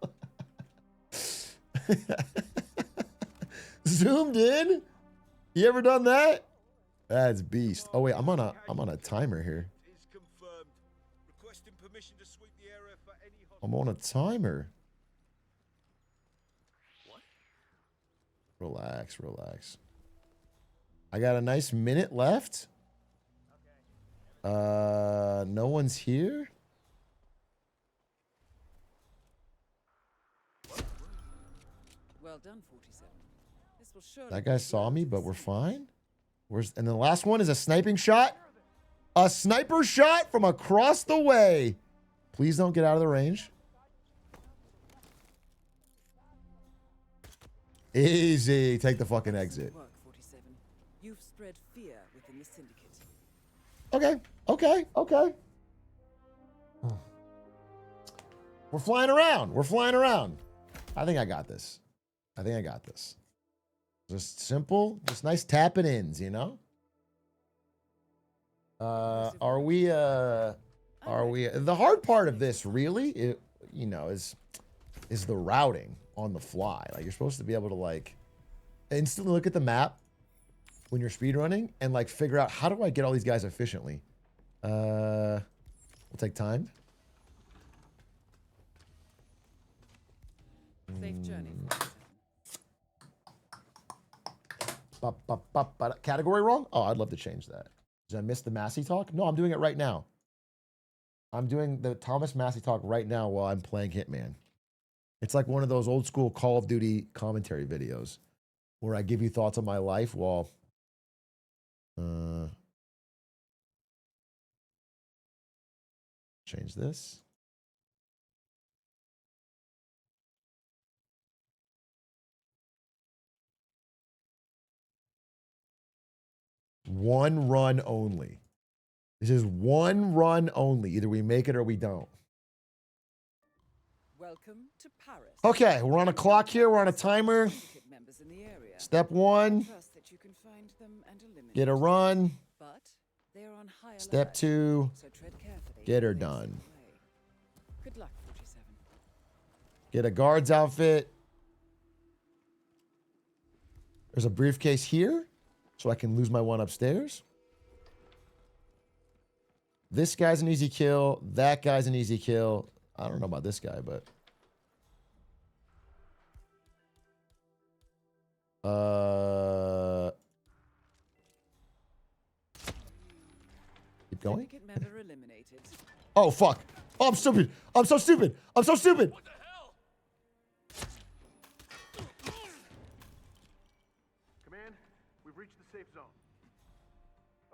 S1: Zoomed in? You ever done that? That's beast. Oh wait, I'm on a timer here. I'm on a timer. Relax. I got a nice minute left. No one's here.
S11: Well done, 47. This will surely
S1: That guy saw me, but we're fine. And the last one is a sniping shot. A sniper shot from across the way. Please don't get out of the range. Easy. Take the fucking exit.
S11: work, 47. You've spread fear within the syndicate.
S1: Okay. We're flying around. I think I got this. I think I got this. Just simple, just nice tapping ins, you know? Are we the hard part of this really, you know, is the routing on the fly. Like you're supposed to be able to like instantly look at the map when you're speedrunning and like figure out how do I get all these guys efficiently. We'll take time.
S11: Safe journey.
S1: Category wrong? Oh, I'd love to change that. Did I miss the Massie talk? No, I'm doing it right now. I'm doing the Thomas Massie talk right now while I'm playing Hitman. It's like one of those old school Call of Duty commentary videos where I give you thoughts on my life while change this. One run only. This is one run only. Either we make it or we don't.
S11: Welcome to Paris.
S1: Okay, we're on a clock here. We're on a timer.
S11: Members in the area.
S1: Step one,
S11: Trust that you can find them and eliminate
S1: get her run.
S11: But they're on high
S1: Step
S11: alert,
S1: two,
S11: so tread carefully.
S1: get her done.
S11: Good luck, 47.
S1: Get a guard's outfit. There's a briefcase here, so I can lose my one upstairs. This guy's an easy kill. That guy's an easy kill. I don't know about this guy, but... Keep going.
S11: Syndicate member eliminated.
S1: Oh, fuck. Oh, I'm stupid. I'm so stupid. I'm so stupid.
S9: What the hell?
S10: Command, we've reached the safe zone.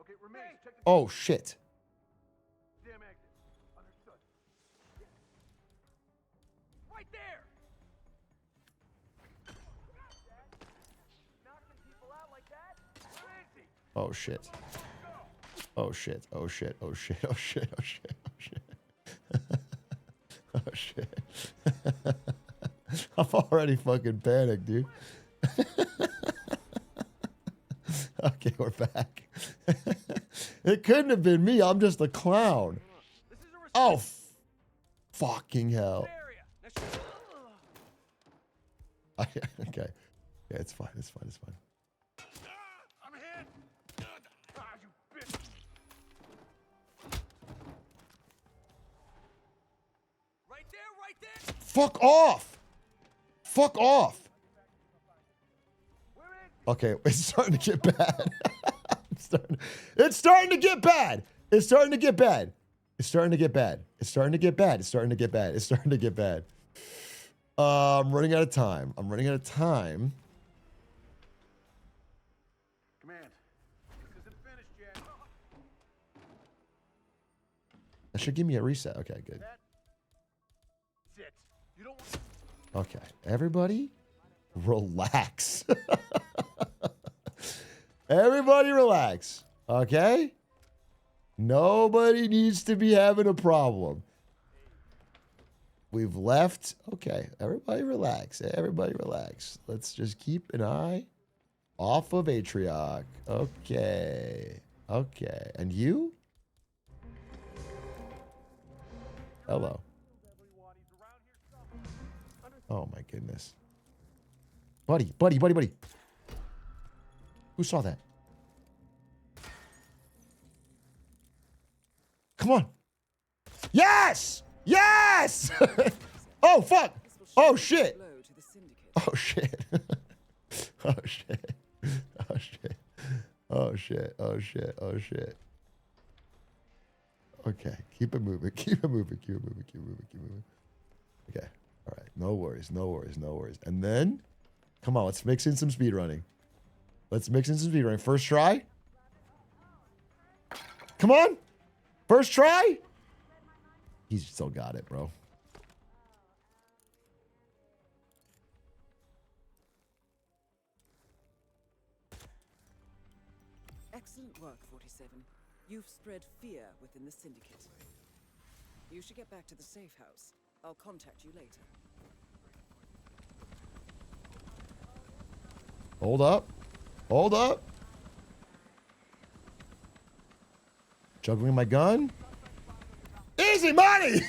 S10: Okay, remain. Check the
S1: Oh, shit.
S10: damn exit. Understood.
S9: Right there!
S10: Knocking people out like that? Where is he?
S1: Oh, shit. Oh, shit. Oh, shit. Oh, shit. Oh, shit. Oh, shit. Oh, shit. Oh, shit. I'm already fucking panicked, dude. Okay, we're back. It couldn't have been me. I'm just a clown. Oh, fucking hell. Okay. Yeah, it's fine. It's fine. It's fine.
S10: I'm hit. Ah, you bitch.
S9: Right there!
S1: Fuck off. Fuck off. Okay, it's starting to get bad. It's starting to get bad. It's starting to get bad. It's starting to get bad. It's starting to get bad. It's starting to get bad. It's starting to get bad. I'm running out of time. I'm running out of time.
S10: Command, this isn't finished yet.
S1: That should give me a reset. Okay, good.
S10: That's it. You don't want...
S1: Okay, everybody, relax. Everybody relax, okay? Nobody needs to be having a problem. We've left. Okay, everybody relax. Everybody relax. Let's just keep an eye off of Atrioc. Okay. Okay. And you? Hello. Oh my goodness. Buddy. Who saw that? Come on. Yes! Yes! Oh, fuck. Oh, shit. Oh, shit. Oh, shit. Oh, shit. Oh, shit. Oh, shit. Oh, shit. Okay. Keep it moving. Keep it moving. Keep it moving. Keep it moving. Keep it moving. Okay. All right. No worries. No worries. No worries. And then, come on. Let's mix in some speed running. Let's mix in some speed running. First try. Come on. First try. He's still got it, bro.
S11: Excellent work, 47. You've spread fear within the syndicate. You should get back to the safe house. I'll contact you later.
S1: Hold up. Hold up. Juggling my gun. Easy money!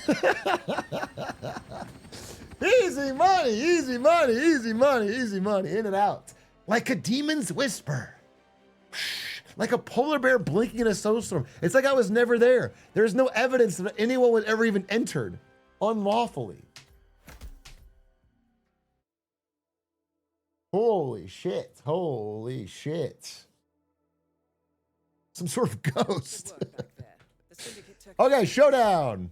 S1: Easy money, easy money, easy money, easy money. In and out. Like a demon's whisper. Like a polar bear blinking in a snowstorm. It's like I was never there. There's no evidence that anyone was ever even entered unlawfully. Holy shit. Holy shit. Some sort of ghost. Okay, showdown.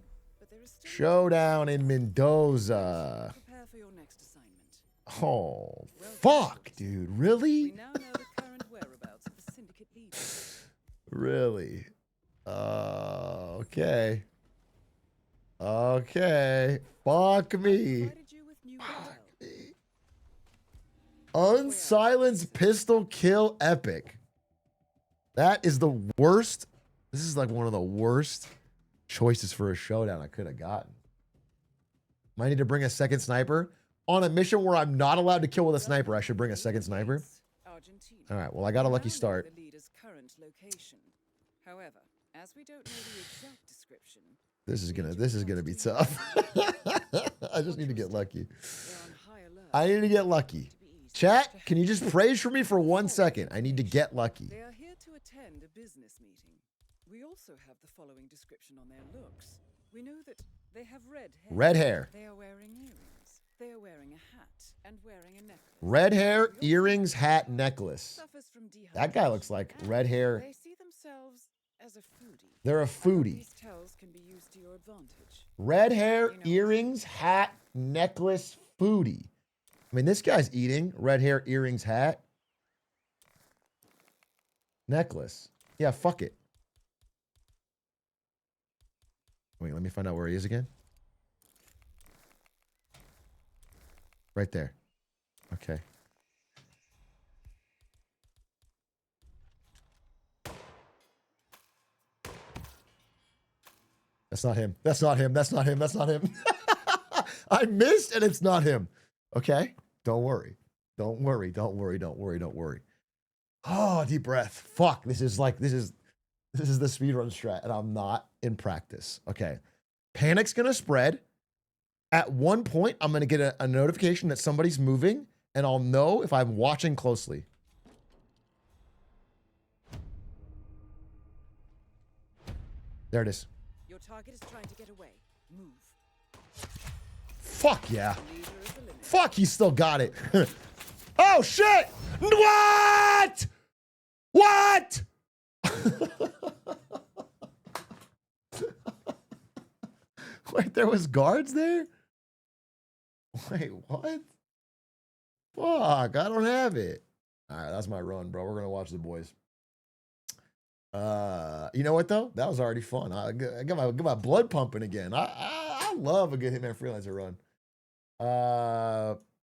S1: Showdown in Mendoza.
S11: Prepare for your next assignment.
S1: Oh, fuck, dude. Really?
S11: We now know the current whereabouts of the syndicate leader.
S1: Really? Okay. Okay. Fuck me.
S11: Provided you with new intel.
S1: Unsilenced pistol kill epic. That is the worst. This is like one of the worst choices for a showdown I could have gotten. Might need to bring a second sniper. On a mission where I'm not allowed to kill with a sniper, I should bring a second sniper. All right, well, I got a lucky start.
S11: The leader's current location. However, as we don't know the exact description,
S1: This is gonna be tough. I just need to get lucky.
S11: they're on high alert.
S1: I need to get lucky. Chat, can you just praise for me for 1 second? I need to get lucky.
S11: They are here to attend a business meeting. We also have the following description on their looks. We know that they have red hair.
S1: Red hair.
S11: They are wearing earrings. They are wearing a hat and wearing a necklace.
S1: Red hair, earrings, hat, necklace.
S11: Suffers from
S1: That guy looks like
S11: dehydration,
S1: red
S11: and
S1: hair.
S11: They see themselves as a foodie.
S1: They're a foodie.
S11: These tells can be used to your advantage.
S1: Red hair, earrings, hat, necklace, foodie. I mean, this guy's eating. Red hair, earrings, hat. Necklace. Yeah, fuck it. Wait, let me find out where he is again. Right there. Okay. That's not him. That's not him. That's not him. That's not him. I missed and it's not him. Okay. Don't worry. Don't worry. Don't worry. Don't worry. Don't worry. Oh, deep breath. Fuck. This is the speedrun strat and I'm not in practice. Okay. Panic's going to spread. At one point, I'm going to get a notification that somebody's moving and I'll know if I'm watching closely. There it is.
S11: Your target is trying to get away. Move.
S1: Fuck yeah. Fuck, he still got it. Oh, shit. What? What? Wait, there was guards there? Wait, what? Fuck, I don't have it. All right, that's my run, bro. We're going to watch the boys. You know what, though? That was already fun. I got my blood pumping again. I love a good Hitman Freelancer run.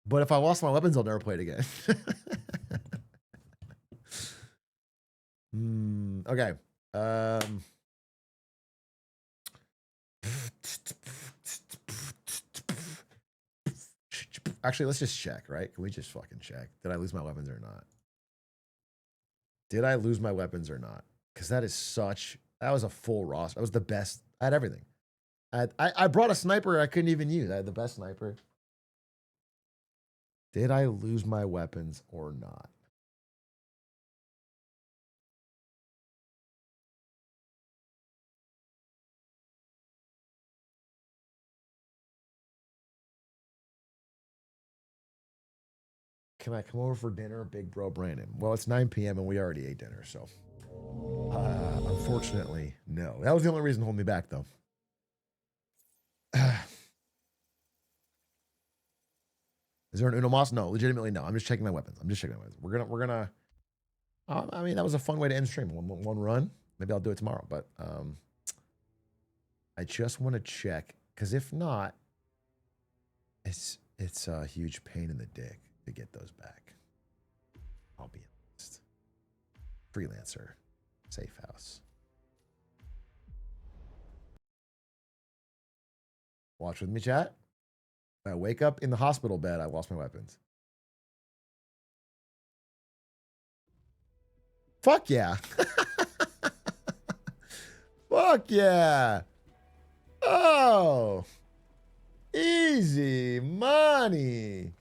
S1: But if I lost my weapons, I'll never play it again. Okay. Actually, let's just check, right? Can we just fucking check? Did I lose my weapons or not? Did I lose my weapons or not? Because that was a full roster. That was the best. I had everything. I brought a sniper I couldn't even use. I had the best sniper. Did I lose my weapons or not? Can I come over for dinner, big bro Brandon? Well, it's 9 p.m. and we already ate dinner, so unfortunately, no. That was the only reason holding me back, though. Is there an Uno Mas? No, legitimately no. I'm just checking my weapons. We're gonna. I mean, that was a fun way to end stream. One run. Maybe I'll do it tomorrow, but I just want to check because if not, it's a huge pain in the dick to get those back. I'll be honest. Freelancer, safe house. Watch with me, chat. When I wake up in the hospital bed, I lost my weapons. Fuck yeah. Fuck yeah. Oh. Easy money.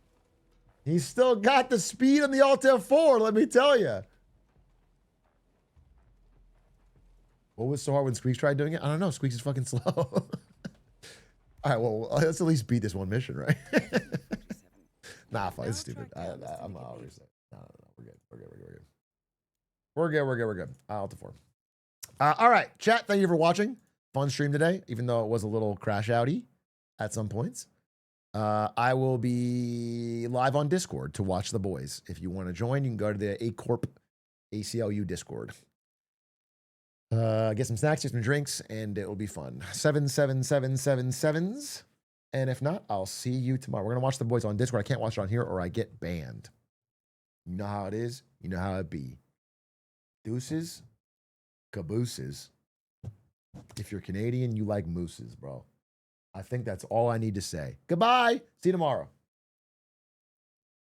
S1: He's still got the speed on the Alt F4, let me tell you. What was so hard when Squeaks tried doing it? I don't know. Squeaks is fucking slow. All right, well, let's at least beat this one mission, right? Nah, fuck, it's stupid. I'm not always like, no, we're good. We're good. Alt F4. All right, chat, thank you for watching. Fun stream today, even though it was a little crash outy at some points. I will be live on Discord to watch the boys. If you want to join, you can go to the A Corp ACLU Discord. Get some snacks, get some drinks, and it will be fun. 77777s. And if not, I'll see you tomorrow. We're going to watch the boys on Discord. I can't watch it on here or I get banned. You know how it is. You know how it be. Deuces, cabooses. If you're Canadian, you like mooses, bro. I think that's all I need to say. Goodbye. See you tomorrow.